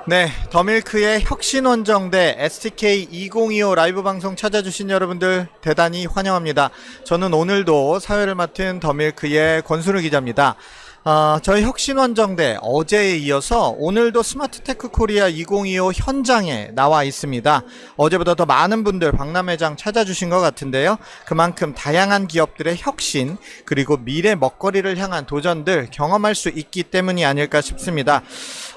네, 더밀크의 혁신원정대 STK 2025 라이브 방송 찾아주신 여러분들 대단히 환영합니다. 저는 오늘도 사회를 맡은 더밀크의 권순우 기자입니다. 저희 혁신원정대 어제에 이어서 오늘도 스마트테크 코리아 2025 현장에 나와 있습니다. 어제보다 더 많은 분들 박람회장 찾아주신 것 같은데요. 그만큼 다양한 기업들의 혁신 그리고 미래 먹거리를 향한 도전들 경험할 수 있기 때문이 아닐까 싶습니다.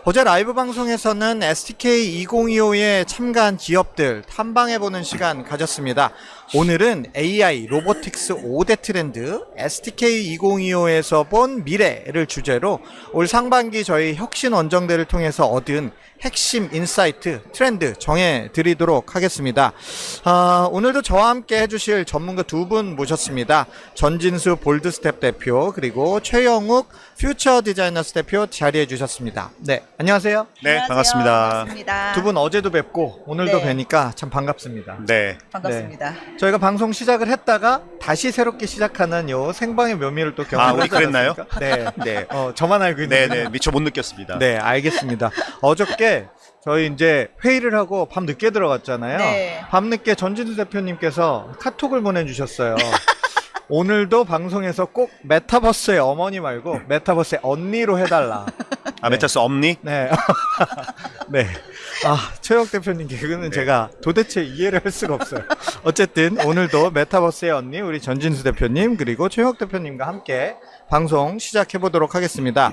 어제 라이브 방송에서는 STK 2025에 참가한 기업들 탐방해보는 시간 가졌습니다. 오늘은 AI, 로보틱스 5대 트렌드, STK 2025에서 본 미래를 주제로 올 상반기 저희 혁신원정대를 통해서 얻은 핵심 인사이트, 트렌드 정해드리도록 하겠습니다. 오늘도 저와 함께 해주실 전문가 두 분 모셨습니다. 전진수 볼드스텝 대표 그리고 최영욱 퓨처 디자이너스 대표 자리해 주셨습니다. 네, 안녕하세요. 네, 반갑습니다. 두 분 어제도 뵙고 오늘도 네. 뵈니까 참 반갑습니다. 네. 반갑습니다. 저희가 방송 시작을 했다가 다시 새롭게 시작하는 요 생방의 묘미를 또 경험하지 우리 그랬나요? 않았습니까? 네. 네. 저만 알고 있는. 네, 미처 못 느꼈습니다. 네, 알겠습니다. 어저께 저희 이제 회의를 하고 밤 늦게 들어갔잖아요. 네. 밤 늦게 전진수 대표님께서 카톡을 보내주셨어요. 오늘도 방송에서 꼭 메타버스의 어머니 말고 메타버스의 언니로 해달라. 메타버스 엄니? 네. 네. 최혁 대표님 개그는 제가 도대체 이해를 할 수가 없어요. 어쨌든 오늘도 메타버스의 언니 우리 전진수 대표님 그리고 최혁 대표님과 함께 방송 시작해 보도록 하겠습니다.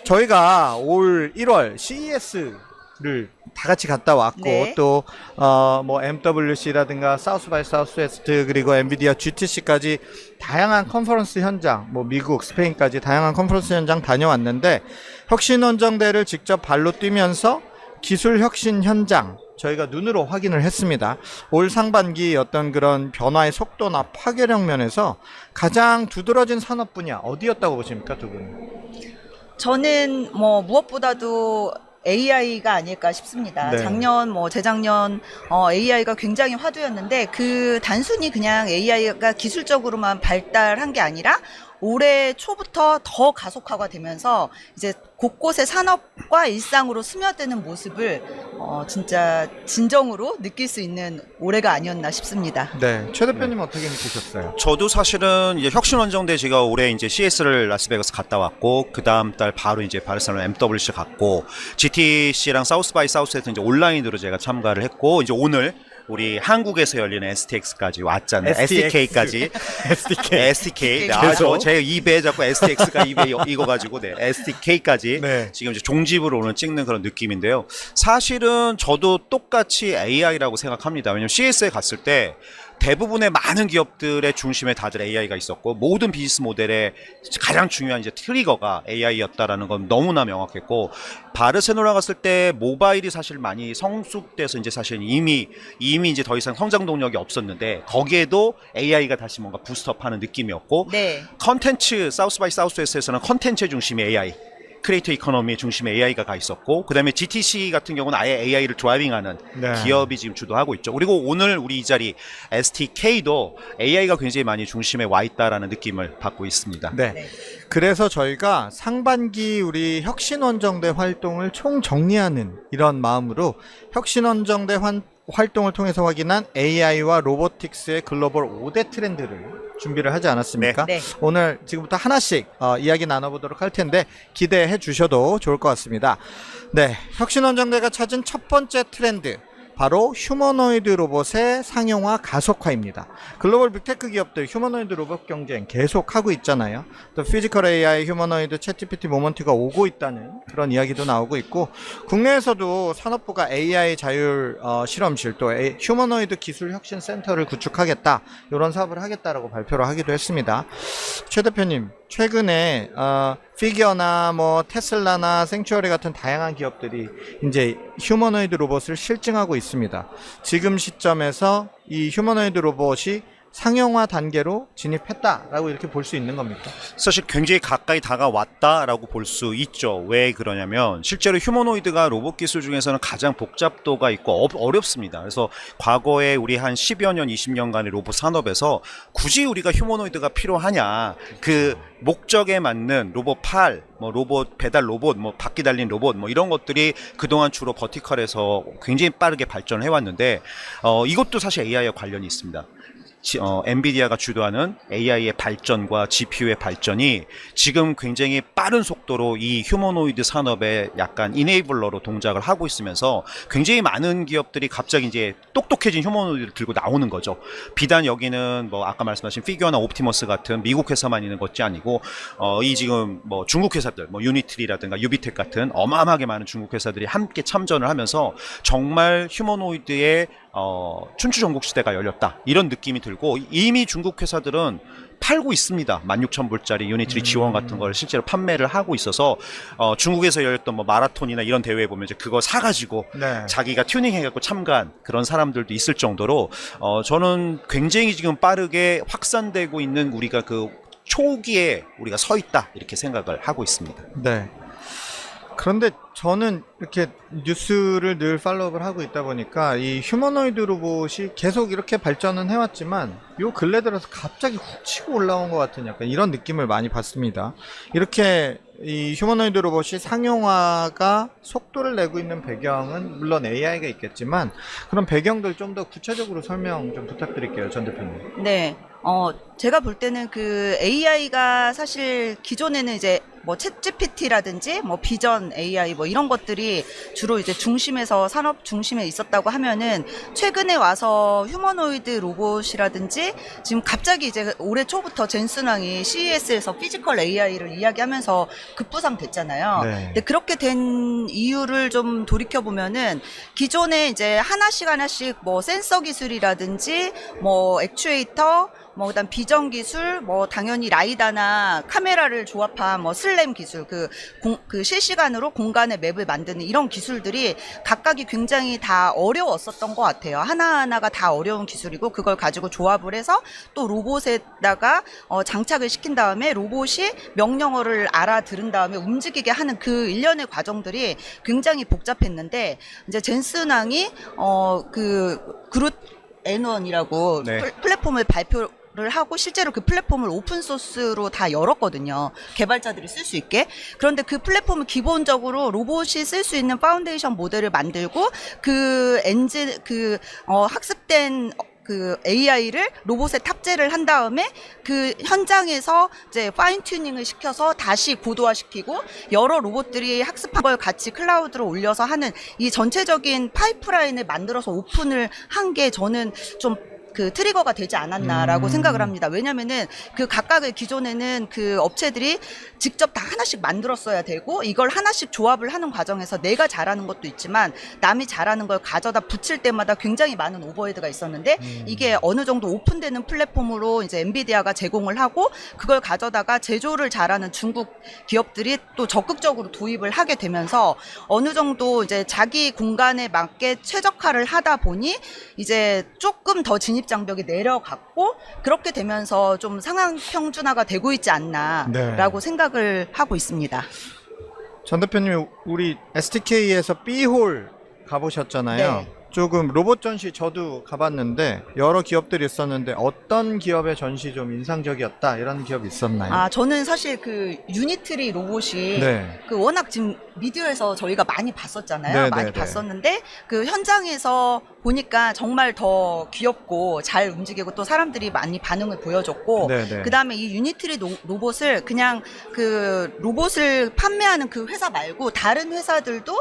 저희가 올 1월 CES를 다 같이 갔다 왔고 네. 또 뭐 MWC라든가 사우스 바이 사우스웨스트 그리고 엔비디아 GTC까지 다양한 컨퍼런스 현장 뭐 미국 스페인까지 다양한 컨퍼런스 현장 다녀왔는데 혁신원정대를 직접 발로 뛰면서 기술 혁신 현장 저희가 눈으로 확인을 했습니다. 올 상반기 어떤 그런 변화의 속도나 파괴력 면에서 가장 두드러진 산업 분야 어디였다고 보십니까, 두 분? 저는 뭐 무엇보다도 AI가 아닐까 싶습니다. 네. 작년 재작년 AI가 굉장히 화두였는데 그 단순히 그냥 AI가 기술적으로만 발달한 게 아니라 올해 초부터 더 가속화가 되면서 이제 곳곳의 산업과 일상으로 스며드는 모습을 진짜 진정으로 느낄 수 있는 올해가 아니었나 싶습니다. 네, 최 대표님 어떻게 느끼셨어요? 저도 사실은 이제 혁신원정대 제가 올해 이제 CS를 라스베가스 갔다 왔고, 그 다음 달 바로 이제 바르셀로나 MWC 갔고, GTC랑 사우스 바이 사우스에서 이제 온라인으로 제가 참가를 했고, 이제 오늘 우리 한국에서 열리는 STX까지 왔잖아요. STK까지. STK. 계속. 제 입에 자꾸 STX가 입에 익어가지고, 네. STK까지 네. 지금 이제 종집으로 오늘 찍는 그런 느낌인데요. 사실은 저도 똑같이 AI라고 생각합니다. 왜냐면 CS에 갔을 때 대부분의 많은 기업들의 중심에 다들 AI가 있었고 모든 비즈니스 모델의 가장 중요한 이제 트리거가 AI였다라는 건 너무나 명확했고, 바르셀로나 갔을 때 모바일이 사실 많이 성숙돼서 이제 사실 이미 이제 더 이상 성장 동력이 없었는데 거기에도 AI가 다시 뭔가 부스트업하는 느낌이었고, 네. 컨텐츠 사우스 바이 사우스웨스트에서는 컨텐츠 중심의 AI, 크리에이터 이코노미 중심의 AI가 가 있었고, 그 다음에 GTC 같은 경우는 아예 AI를 드라이빙하는 네. 기업이 지금 주도하고 있죠. 그리고 오늘 우리 이 자리 STK도 AI가 굉장히 많이 중심에 와 있다라는 느낌을 받고 있습니다. 네. 네. 그래서 저희가 상반기 우리 혁신원정대 활동을 총 정리하는 이런 마음으로 혁신원정대 활동을 통해서 확인한 AI와 로보틱스의 글로벌 5대 트렌드를 준비를 하지 않았습니까? 네. 오늘 지금부터 하나씩 이야기 나눠보도록 할 텐데 기대해 주셔도 좋을 것 같습니다. 네, 혁신원정대가 찾은 첫 번째 트렌드 바로 휴머노이드 로봇의 상용화 가속화입니다. 글로벌 빅테크 기업들 휴머노이드 로봇 경쟁 계속하고 있잖아요. 또 피지컬 AI, 휴머노이드, 챗GPT 모먼트가 오고 있다는 그런 이야기도 나오고 있고, 국내에서도 산업부가 AI 자율 실험실 또 휴머노이드 기술 혁신 센터를 구축하겠다, 이런 사업을 하겠다라고 발표를 하기도 했습니다. 최 대표님, 최근에 피겨나 뭐 테슬라나 생츄어리 같은 다양한 기업들이 이제 휴머노이드 로봇을 실증하고 있습니다. 지금 시점에서 이 휴머노이드 로봇이 상용화 단계로 진입했다라고 이렇게 볼 수 있는 겁니까? 사실 굉장히 가까이 다가왔다라고 볼 수 있죠. 왜 그러냐면 실제로 휴머노이드가 로봇 기술 중에서는 가장 복잡도가 있고 어렵습니다. 그래서 과거에 우리 한 10여 년, 20년간의 로봇 산업에서 굳이 우리가 휴머노이드가 필요하냐, 그 목적에 맞는 로봇 팔, 뭐 로봇 배달 로봇, 뭐 바퀴 달린 로봇, 뭐 이런 것들이 그동안 주로 버티컬에서 굉장히 빠르게 발전을 해왔는데 이것도 사실 AI와 관련이 있습니다. 엔비디아가 주도하는 AI의 발전과 GPU의 발전이 지금 굉장히 빠른 속도로 이 휴머노이드 산업의 약간 이네이블러로 동작을 하고 있으면서 굉장히 많은 기업들이 갑자기 이제 똑똑해진 휴머노이드를 들고 나오는 거죠. 비단 여기는 뭐 아까 말씀하신 피규어나 옵티머스 같은 미국 회사만 있는 것이 아니고 이 지금 뭐 중국 회사들, 뭐 유니트리라든가 유비텍 같은 어마어마하게 많은 중국 회사들이 함께 참전을 하면서 정말 휴머노이드의 춘추전국 시대가 열렸다 이런 느낌이 들고, 이미 중국 회사들은 팔고 있습니다. 16,000불짜리 유니트리 지원 같은 걸 실제로 판매를 하고 있어서 중국에서 열렸던 뭐 마라톤이나 이런 대회에 보면 이제 그거 사가지고 네. 자기가 튜닝해갖고 참가한 그런 사람들도 있을 정도로 저는 굉장히 지금 빠르게 확산되고 있는 우리가 그 초기에 우리가 서 있다 이렇게 생각을 하고 있습니다. 네. 그런데 저는 이렇게 뉴스를 늘 팔로우를 하고 있다 보니까 이 휴머노이드 로봇이 계속 이렇게 발전은 해왔지만 요 근래 들어서 갑자기 훅 치고 올라온 것 같은 약간 이런 느낌을 많이 받습니다. 이렇게 이 휴머노이드 로봇이 상용화가 속도를 내고 있는 배경은 물론 AI가 있겠지만 그런 배경들 좀 더 구체적으로 설명 좀 부탁드릴게요, 전 대표님. 네. 제가 볼 때는 그 AI가 사실 기존에는 이제 뭐 챗GPT라든지 뭐 비전 AI 뭐 이런 것들이 주로 이제 중심에서 산업 중심에 있었다고 하면은 최근에 와서 휴머노이드 로봇이라든지 지금 갑자기 이제 올해 초부터 젠슨왕이 CES에서 피지컬 AI를 이야기하면서 급부상 됐잖아요. 네. 근데 그렇게 된 이유를 좀 돌이켜 보면은 기존에 이제 하나씩 뭐 센서 기술이라든지 뭐 액추에이터 뭐 그다음 비전 기술, 뭐 당연히 라이다나 카메라를 조합한 뭐 슬램 기술, 그 실시간으로 공간의 맵을 만드는 이런 기술들이 각각이 굉장히 다 어려웠었던 것 같아요. 하나하나가 다 어려운 기술이고 그걸 가지고 조합을 해서 또 로봇에다가 장착을 시킨 다음에 로봇이 명령어를 알아들은 다음에 움직이게 하는 그 일련의 과정들이 굉장히 복잡했는데 이제 젠슨왕이 그 그룹 N1이라고 네. 플랫폼을 발표를 하고 실제로 그 플랫폼을 오픈 소스로 다 열었거든요. 개발자들이 쓸 수 있게. 그런데 그 플랫폼을 기본적으로 로봇이 쓸 수 있는 파운데이션 모델을 만들고 그 엔진 학습된 그 AI를 로봇에 탑재를 한 다음에 그 현장에서 이제 파인 튜닝을 시켜서 다시 고도화시키고 여러 로봇들이 학습한 걸 같이 클라우드로 올려서 하는 이 전체적인 파이프라인을 만들어서 오픈을 한 게 저는 좀 그 트리거가 되지 않았나라고 생각을 합니다. 왜냐면은 그 각각의 기존에는 그 업체들이 직접 다 하나씩 만들었어야 되고 이걸 하나씩 조합을 하는 과정에서 내가 잘하는 것도 있지만 남이 잘하는 걸 가져다 붙일 때마다 굉장히 많은 오버헤드가 있었는데 이게 어느 정도 오픈되는 플랫폼으로 이제 엔비디아가 제공을 하고 그걸 가져다가 제조를 잘하는 중국 기업들이 또 적극적으로 도입을 하게 되면서 어느 정도 이제 자기 공간에 맞게 최적화를 하다 보니 이제 조금 더 진입 장벽이 내려갔고 그렇게 되면서 좀 상향 평준화가 되고 있지 않나라고 생각을 하고 있습니다. 전 대표님, 우리 STK에서 B홀 가보셨잖아요. 네. 조금 로봇 전시 저도 가봤는데 여러 기업들이 있었는데 어떤 기업의 전시 좀 인상적이었다 이런 기업 있었나요? 아, 저는 사실 그 유니트리 로봇이 네. 그 워낙 지금 미디어에서 저희가 많이 봤었잖아요. 네, 많이 네, 네. 봤었는데 그 현장에서 보니까 정말 더 귀엽고 잘 움직이고 또 사람들이 많이 반응을 보여줬고 네, 네. 그다음에 이 유니트리 로봇을 그냥 그 로봇을 판매하는 그 회사 말고 다른 회사들도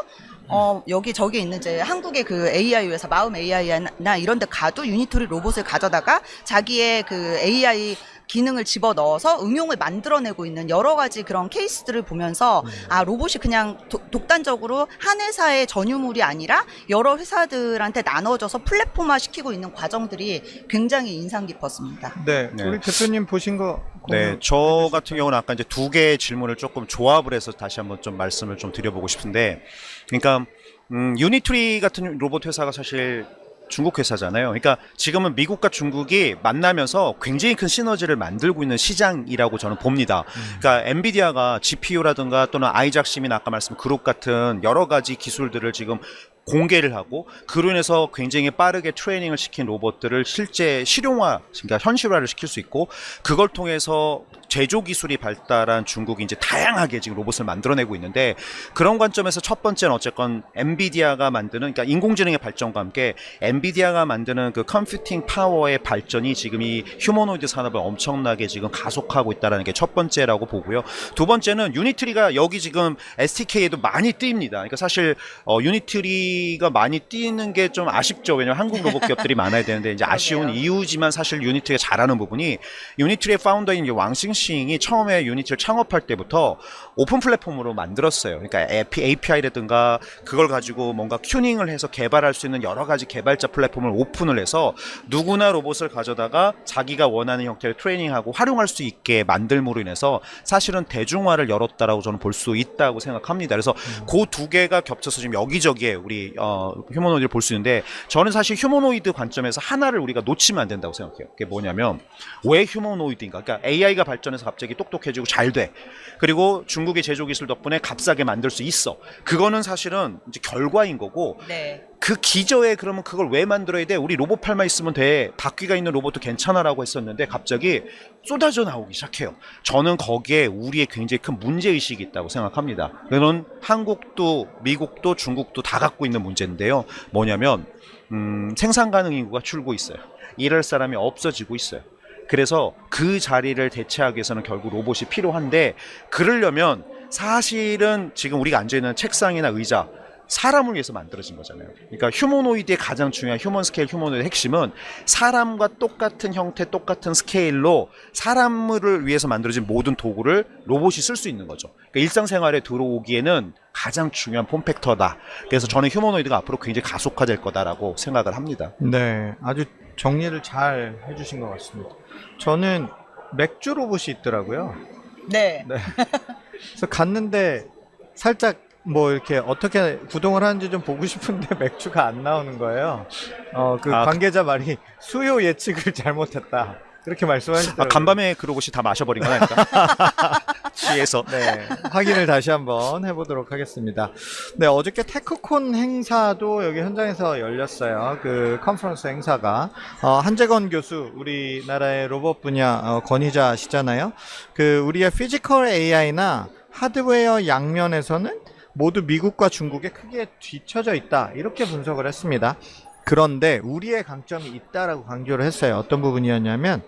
여기 저기 있는 이제 한국의 그 AI 회사 마음 AI나 이런 데 가도 유니트리 로봇을 가져다가 자기의 그 AI 기능을 집어넣어서 응용을 만들어내고 있는 여러 가지 그런 케이스들을 보면서 아, 로봇이 그냥 독단적으로 한 회사의 전유물이 아니라 여러 회사들한테 나눠져서 플랫폼화 시키고 있는 과정들이 굉장히 인상 깊었습니다. 네. 네. 우리 대표님 보신 거 네, 저 같은 경우는 아까 이제 두 개의 질문을 조금 조합을 해서 다시 한번 좀 말씀을 좀 드려보고 싶은데, 그러니까 유니트리 같은 로봇 회사가 사실 중국 회사잖아요. 그러니까 지금은 미국과 중국이 만나면서 굉장히 큰 시너지를 만들고 있는 시장이라고 저는 봅니다. 그러니까 엔비디아가 GPU라든가 또는 아이작심이나 아까 말씀 그룹 같은 여러 가지 기술들을 지금 공개를 하고 그로 인해서 굉장히 빠르게 트레이닝을 시킨 로봇들을 실제 실용화, 그러니까 현실화를 시킬 수 있고 그걸 통해서 제조 기술이 발달한 중국이 이제 다양하게 지금 로봇을 만들어내고 있는데 그런 관점에서 첫 번째는 어쨌건 엔비디아가 만드는 그러니까 인공지능의 발전과 함께 엔비디아가 만드는 그 컴퓨팅 파워의 발전이 지금 이 휴머노이드 산업을 엄청나게 지금 가속하고 있다는 게 첫 번째라고 보고요. 두 번째는 유니트리가 여기 지금 STK에도 많이 뜨입니다. 그러니까 사실 유니트리가 많이 뛰는 게 좀 아쉽죠. 왜냐면 한국 로봇 기업들이 많아야 되는데 이제 아쉬운 이유지만 사실 유니트리가 잘하는 부분이 유니트리의 파운더인 왕싱 싱이 처음에 유니티를 창업할 때부터 오픈 플랫폼으로 만들었어요. 그러니까 API라든가 그걸 가지고 뭔가 튜닝을 해서 개발할 수 있는 여러 가지 개발자 플랫폼을 오픈을 해서 누구나 로봇을 가져다가 자기가 원하는 형태로 트레이닝하고 활용할 수 있게 만들므로 인해서 사실은 대중화를 열었다라고 저는 볼 수 있다고 생각합니다. 그래서 그 두 개가 겹쳐서 지금 여기저기에 우리 휴머노이드를 볼 수 있는데 저는 사실 휴머노이드 관점에서 하나를 우리가 놓치면 안 된다고 생각해요. 그게 뭐냐면 왜 휴머노이드인가? 그러니까 AI가 발전해서 갑자기 똑똑해지고 잘 돼. 그리고 중국의 제조 기술 덕분에 값싸게 만들 수 있어. 그거는 사실은 이제 결과인 거고 네. 그 기저에 그러면 그걸 왜 만들어야 돼? 우리 로봇 팔만 있으면 돼. 바퀴가 있는 로봇도 괜찮아라고 했었는데 갑자기 쏟아져 나오기 시작해요. 저는 거기에 우리의 굉장히 큰 문제의식이 있다고 생각합니다. 그건 한국도 미국도 중국도 다 갖고 있는 문제인데요. 뭐냐면 생산 가능 인구가 줄고 있어요. 일할 사람이 없어지고 있어요. 그래서 그 자리를 대체하기 위해서는 결국 로봇이 필요한데 그러려면 사실은 지금 우리가 앉아있는 책상이나 의자 사람을 위해서 만들어진 거잖아요. 그러니까 휴머노이드의 가장 중요한 휴먼 스케일 휴머노이드의 핵심은 사람과 똑같은 형태 똑같은 스케일로 사람을 위해서 만들어진 모든 도구를 로봇이 쓸 수 있는 거죠. 그러니까 일상생활에 들어오기에는 가장 중요한 폼팩터다. 그래서 저는 휴머노이드가 앞으로 굉장히 가속화될 거다라고 생각을 합니다. 네, 아주 정리를 잘 해주신 것 같습니다. 저는 맥주 로봇이 있더라고요. 네. 네. 그래서 갔는데 살짝 뭐 이렇게 어떻게 구동을 하는지 좀 보고 싶은데 맥주가 안 나오는 거예요. 그 관계자 말이 수요 예측을 잘못했다. 그렇게 말씀하시더라고요. 간밤에 그 로봇이 다 마셔버린 건 아닐까? 취해서. 네, 확인을 다시 한번 해보도록 하겠습니다. 네, 어저께 테크콘 행사도 여기 현장에서 열렸어요. 그 컨퍼런스 행사가 한재건 교수, 우리나라의 로봇 분야 권위자시잖아요. 그 우리의 피지컬 AI나 하드웨어 양면에서는 모두 미국과 중국에 크게 뒤처져 있다. 이렇게 분석을 했습니다. 그런데 우리의 강점이 있다라고 강조를 했어요. 어떤 부분이었냐면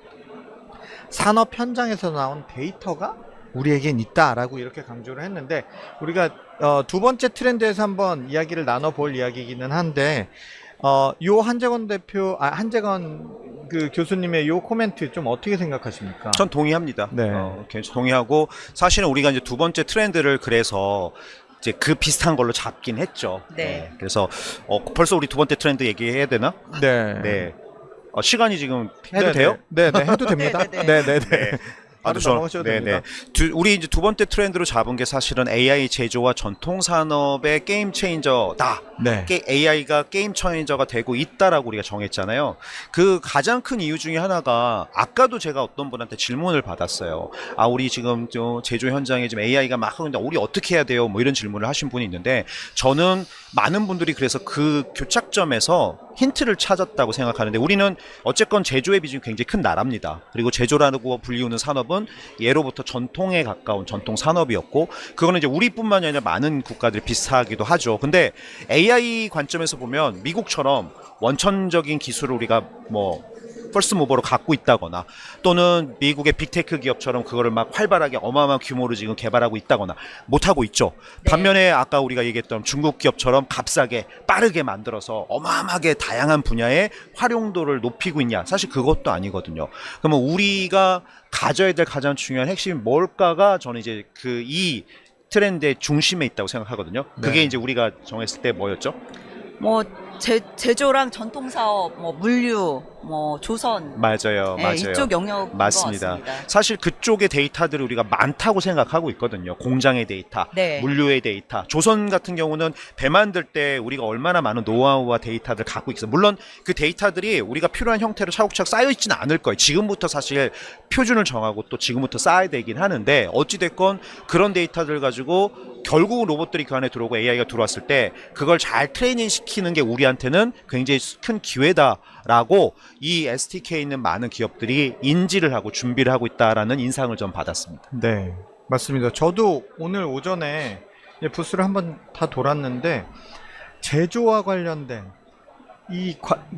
산업 현장에서 나온 데이터가 우리에겐 있다라고 이렇게 강조를 했는데 우리가 두 번째 트렌드에서 한번 이야기를 나눠볼 이야기이기는 한데 요 한재건 한재건 그 교수님의 요 코멘트 좀 어떻게 생각하십니까? 전 동의합니다. 네. 동의하고 사실은 우리가 이제 두 번째 트렌드를 그래서 이제 그 비슷한 걸로 잡긴 했죠. 네. 그래서 벌써 우리 두 번째 트렌드 얘기해야 되나? 네. 네. 시간이 지금 해도 돼요? 네, 해도 됩니다. 네, 네, 네. 바로 넘어가셔도 됩니다. 우리 이제 두 번째 트렌드로 잡은 게 사실은 AI 제조와 전통 산업의 게임 체인저다. 네. AI가 게임 체인저가 되고 있다라고 우리가 정했잖아요. 그 가장 큰 이유 중에 하나가 아까도 제가 어떤 분한테 질문을 받았어요. 우리 지금 제조 현장에 지금 AI가 막 하고 있는데 우리 어떻게 해야 돼요? 뭐 이런 질문을 하신 분이 있는데 저는 많은 분들이 그래서 그 교착점에서 힌트를 찾았다고 생각하는데 우리는 어쨌건 제조의 비중이 굉장히 큰 나라입니다. 그리고 제조라고 불리우는 산업은 예로부터 전통에 가까운 전통 산업이었고 그거는 이제 우리뿐만이 아니라 많은 국가들이 비슷하기도 하죠. 근데 AI 관점에서 보면 미국처럼 원천적인 기술을 우리가 뭐 퍼스트 무버로 갖고 있다거나 또는 미국의 빅테크 기업처럼 그거를 막 활발하게 어마어마한 규모로 지금 개발하고 있다거나 못하고 있죠. 네. 반면에 아까 우리가 얘기했던 중국 기업처럼 값싸게 빠르게 만들어서 어마어마하게 다양한 분야의 활용도를 높이고 있냐? 사실 그것도 아니거든요. 그러면 우리가 가져야 될 가장 중요한 핵심이 뭘까가 저는 이제 이 트렌드의 중심에 있다고 생각하거든요. 그게 네. 이제 우리가 정했을 때 뭐였죠? 뭐 제조랑 전통 사업, 뭐 물류, 뭐 조선, 맞아요, 네, 맞아요. 이쪽 영역 맞습니다. 사실 그쪽의 데이터들을 우리가 많다고 생각하고 있거든요. 공장의 데이터, 네. 물류의 데이터. 조선 같은 경우는 배 만들 때 우리가 얼마나 많은 노하우와 데이터를 갖고 있어요. 물론 그 데이터들이 우리가 필요한 형태로 차곡차곡 쌓여 있지는 않을 거예요. 지금부터 사실 표준을 정하고 또 지금부터 쌓아야 되긴 하는데 어찌됐건 그런 데이터들 가지고 결국 로봇들이 그 안에 들어오고 AI가 들어왔을 때 그걸 잘 트레이닝 시키는 게 우리한테는 굉장히 큰 기회다라고 이 STK에 있는 많은 기업들이 인지를 하고 준비를 하고 있다라는 인상을 좀 받았습니다. 네, 맞습니다. 저도 오늘 오전에 부스를 한번 다 돌았는데 제조와 관련된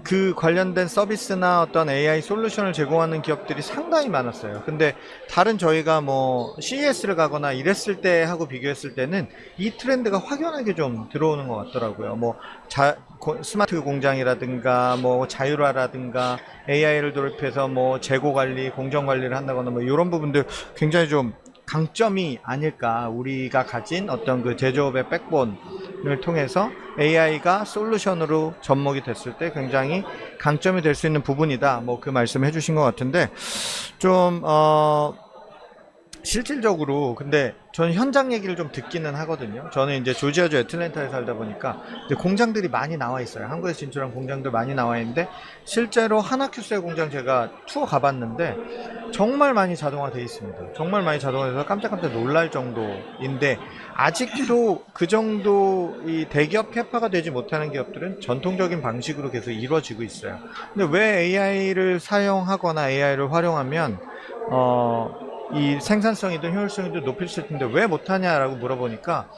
그 관련된 서비스나 어떤 AI 솔루션을 제공하는 기업들이 상당히 많았어요. 근데 다른 저희가 뭐 CES를 가거나 이랬을 때 하고 비교했을 때는 이 트렌드가 확연하게 좀 들어오는 것 같더라고요. 뭐 스마트 공장이라든가 뭐 자율화라든가 AI를 도입해서 뭐 재고 관리, 공정 관리를 한다거나 뭐 이런 부분들 굉장히 좀 강점이 아닐까. 우리가 가진 어떤 그 제조업의 백본을 통해서 AI가 솔루션으로 접목이 됐을 때 굉장히 강점이 될 수 있는 부분이다. 뭐 그 말씀 해주신 것 같은데 좀 실질적으로 근데 저는 현장 얘기를 좀 듣기는 하거든요. 저는 이제 조지아주 애틀랜타에 살다 보니까 이제 공장들이 많이 나와 있어요. 한국에 진출한 공장들 많이 나와 있는데 실제로 하나큐스의 공장 제가 투어 가봤는데 정말 많이 자동화돼 있습니다. 정말 많이 자동화돼서 깜짝깜짝 놀랄 정도인데 아직도 그 정도 이 대기업 캐파가 되지 못하는 기업들은 전통적인 방식으로 계속 이루어지고 있어요. 근데 왜 AI를 사용하거나 AI를 활용하면 이 생산성이든 효율성이든 높일 수 있는데 왜 못하냐라고 물어보니까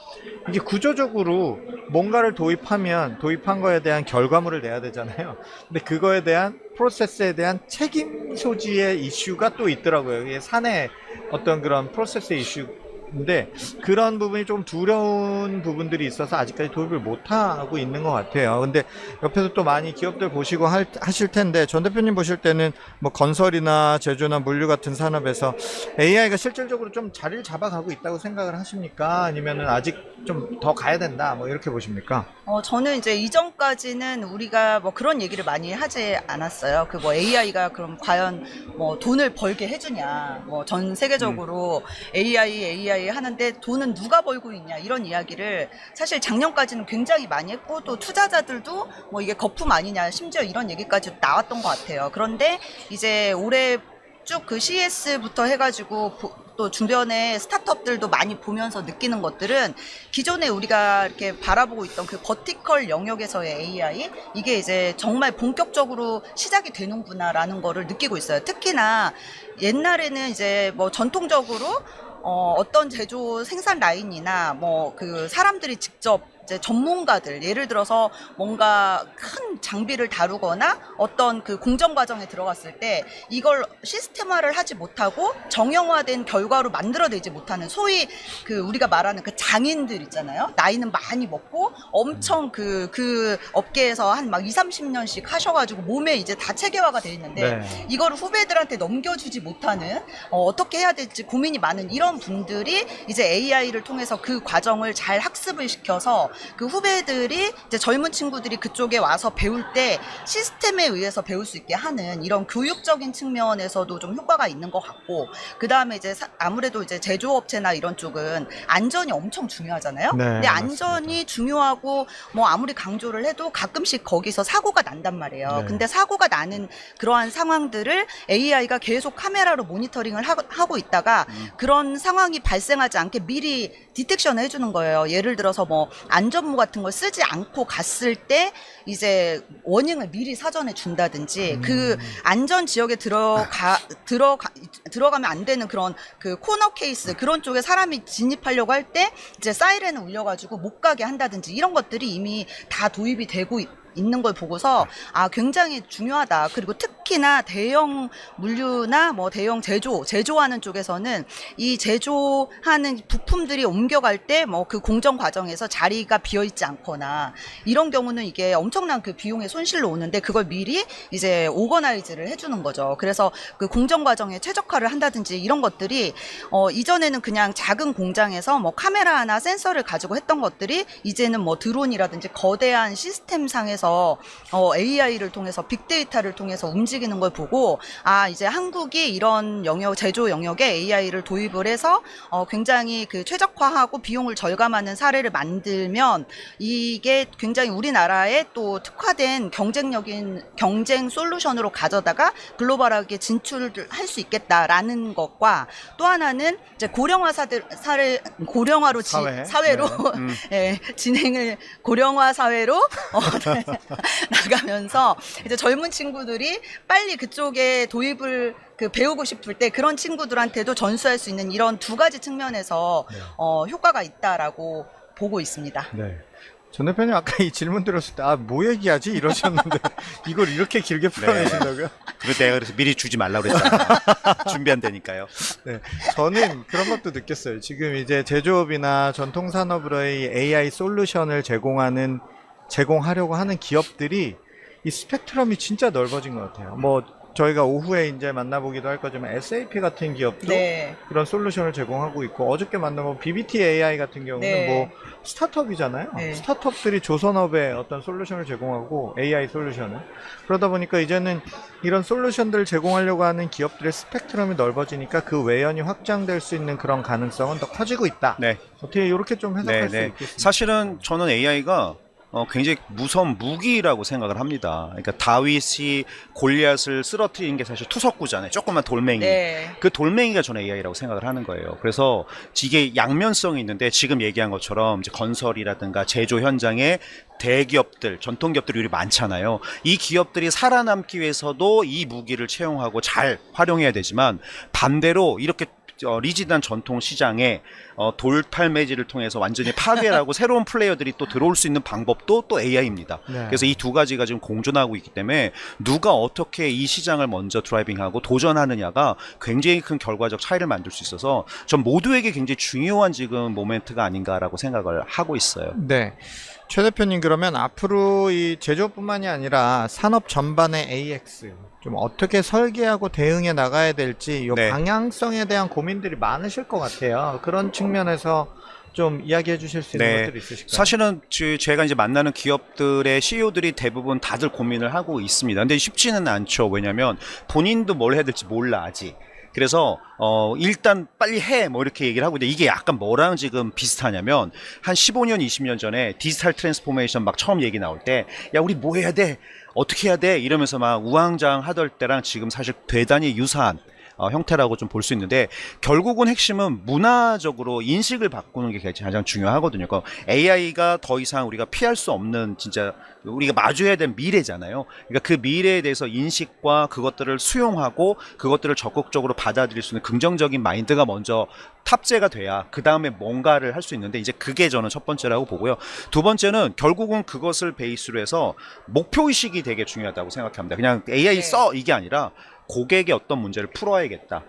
이게 구조적으로 뭔가를 도입한 거에 대한 결과물을 내야 되잖아요. 근데 그거에 대한 프로세스에 대한 책임 소지의 이슈가 또 있더라고요. 이게 사내 어떤 그런 프로세스 이슈인데 그런 부분이 좀 두려운 부분들이 있어서 아직까지 도입을 못하고 있는 것 같아요. 근데 옆에서 또 많이 기업들 보시고 하실 텐데 전 대표님 보실 때는 뭐 건설이나 제조나 물류 같은 산업에서 AI가 실질적으로 좀 자리를 잡아가고 있다고 생각을 하십니까? 아니면은 아직 좀 더 가야 된다 뭐 이렇게 보십니까? 저는 이제 이전까지는 우리가 뭐 그런 얘기를 많이 하지 않았어요. 그 뭐 AI가 그럼 과연 뭐 돈을 벌게 해주냐. 뭐 전 세계적으로 AI 하는데 돈은 누가 벌고 있냐. 이런 이야기를 사실 작년까지는 굉장히 많이 했고 또 투자자들도 뭐 이게 거품 아니냐. 심지어 이런 얘기까지 나왔던 것 같아요. 그런데 이제 올해 쭉 그 CES부터 해가지고 또 주변에 스타트업들도 많이 보면서 느끼는 것들은 기존에 우리가 이렇게 바라보고 있던 그 버티컬 영역에서의 AI 이게 이제 정말 본격적으로 시작이 되는구나라는 거를 느끼고 있어요. 특히나 옛날에는 이제 뭐 전통적으로 어떤 제조 생산 라인이나 뭐 그 사람들이 직접 이제 전문가들 예를 들어서 뭔가 큰 장비를 다루거나 어떤 그 공정 과정에 들어갔을 때 이걸 시스템화를 하지 못하고 정형화된 결과로 만들어내지 못하는 소위 그 우리가 말하는 그 장인들 있잖아요. 나이는 많이 먹고 엄청 그 업계에서 한 막 20-30년씩 하셔가지고 몸에 이제 다 체계화가 돼 있는데 이거를 후배들한테 넘겨주지 못하는 어떻게 해야 될지 고민이 많은 이런 분들이 이제 AI를 통해서 그 과정을 잘 학습을 시켜서 그 후배들이 이제 젊은 친구들이 그쪽에 와서 배울 때 시스템에 의해서 배울 수 있게 하는 이런 교육적인 측면에서도 좀 효과가 있는 것 같고 그 다음에 이제 아무래도 이제 제조업체나 이런 쪽은 안전이 엄청 중요하잖아요. 네, 근데 안전이 중요하고 뭐 아무리 강조를 해도 가끔씩 거기서 사고가 난단 말이에요. 네. 근데 사고가 나는 그러한 상황들을 AI가 계속 카메라로 모니터링을 하고 있다가 그런 상황이 발생하지 않게 미리 디텍션을 해주는 거예요. 예를 들어서 뭐 안전모 같은 걸 쓰지 않고 갔을 때 이제 워닝을 미리 사전에 준다든지 그 안전 지역에 들어가면 안 되는 그런 그 코너 케이스 그런 쪽에 사람이 진입하려고 할 때 이제 사이렌을 울려가지고 못 가게 한다든지 이런 것들이 이미 다 도입이 되고 있는 걸 보고서 아 굉장히 중요하다. 그리고 특히나 대형 물류나 뭐 대형 제조하는 쪽에서는 이 제조하는 부품들이 옮겨갈 때 뭐 그 공정 과정에서 자리가 비어 있지 않거나 이런 경우는 이게 엄청난 그 비용의 손실로 오는데 그걸 미리 이제 오거나이즈를 해주는 거죠. 그래서 그 공정 과정에 최적화를 한다든지 이런 것들이 이전에는 그냥 작은 공장에서 뭐 카메라나 센서를 가지고 했던 것들이 이제는 뭐 드론이라든지 거대한 시스템 상에서 통해서 AI를 통해서 빅데이터를 통해서 움직이는 걸 보고 이제 한국이 이런 제조 영역에 AI를 도입을 해서 굉장히 그 최적화하고 비용을 절감하는 사례를 만들면 이게 굉장히 우리나라의 또 특화된 경쟁 솔루션으로 가져다가 글로벌하게 진출을 할 수 있겠다라는 것과 또 하나는 이제 고령화로 사회로 예, 진행을 고령화 사회로 나가면서 이제 젊은 친구들이 빨리 그쪽에 도입을 배우고 싶을 때 그런 친구들한테도 전수할 수 있는 이런 두 가지 측면에서 효과가 있다라고 보고 있습니다. 네. 전 대표님 아까 이 질문 들었을 때 뭐 얘기하지 이러셨는데 이걸 이렇게 길게 풀어내신다고요? 그래서 미리 주지 말라고 그랬잖아요. 준비 안 되니까요. 네, 저는 그런 것도 느꼈어요. 지금 이제 제조업이나 전통산업으로의 AI 솔루션을 제공하려고 하는 기업들이 이 스펙트럼이 진짜 넓어진 것 같아요. 뭐 저희가 오후에 이제 만나보기도 할 거지만 SAP 같은 기업도 그런 솔루션을 제공하고 있고 어저께 만나본 BBT AI 같은 경우는 뭐 스타트업이잖아요. 스타트업들이 조선업에 어떤 솔루션을 제공하고 AI 솔루션을 그러다 보니까 이제는 이런 솔루션들을 제공하려고 하는 기업들의 스펙트럼이 넓어지니까 그 외연이 확장될 수 있는 그런 가능성은 더 커지고 있다. 네. 어떻게 이렇게 좀 해석할 수 있겠습니다. 사실은 저는 AI가 굉장히 무서운 무기라고 생각을 합니다. 그러니까 다윗이 골리앗을 쓰러뜨리는 게 사실 투석구잖아요. 조그만 돌멩이. 그 돌멩이가 저는 AI라고 생각을 하는 거예요. 그래서 이게 양면성이 있는데 지금 얘기한 것처럼 이제 건설이라든가 제조 현장에 대기업들, 전통기업들이 우리 많잖아요. 이 기업들이 살아남기 위해서도 이 무기를 채용하고 잘 활용해야 되지만 반대로 이렇게 리지드한 전통 시장에 돌팔매질을 통해서 완전히 파괴하고 새로운 플레이어들이 또 들어올 수 있는 방법도 또 AI입니다. 그래서 이 두 가지가 지금 공존하고 있기 때문에 누가 어떻게 이 시장을 먼저 드라이빙하고 도전하느냐가 굉장히 큰 결과적 차이를 만들 수 있어서 전 모두에게 굉장히 중요한 지금 모멘트가 아닌가라고 생각을 하고 있어요. 네. 최 대표님 그러면 앞으로 이 제조뿐만이 아니라 산업 전반의 AX 좀 어떻게 설계하고 대응해 나가야 될지 이 방향성에 대한 고민들이 많으실 것 같아요. 그런 측면에서 좀 이야기해 주실 수 있는 것들이 있으실까요? 사실은 제가 이제 만나는 기업들의 CEO들이 대부분 다들 고민을 하고 있습니다. 근데 쉽지는 않죠. 왜냐하면 본인도 뭘 해야 될지 몰라 아직. 그래서 일단 빨리 해 뭐 이렇게 얘기를 하고 있는데 이게 약간 뭐랑 지금 비슷하냐면 한 15년 20년 전에 디지털 트랜스포메이션 막 처음 얘기 나올 때 야 우리 뭐 해야 돼 어떻게 해야 돼 이러면서 막 우왕좌왕하던 때랑 지금 사실 대단히 유사한 형태라고 좀 볼 수 있는데 결국은 핵심은 문화적으로 인식을 바꾸는 게 가장 중요하거든요. 그러니까 AI가 더 이상 우리가 피할 수 없는 진짜 우리가 마주해야 될 미래잖아요. 그러니까 그 미래에 대해서 인식과 그것들을 수용하고 그것들을 적극적으로 받아들일 수 있는 긍정적인 마인드가 먼저 탑재가 돼야 그 다음에 뭔가를 할 수 있는데 이제 그게 저는 첫 번째라고 보고요. 두 번째는 결국은 그것을 베이스로 해서 목표의식이 되게 중요하다고 생각합니다. 그냥 AI 써 이게 아니라 고객의 어떤 문제를 풀어야겠다.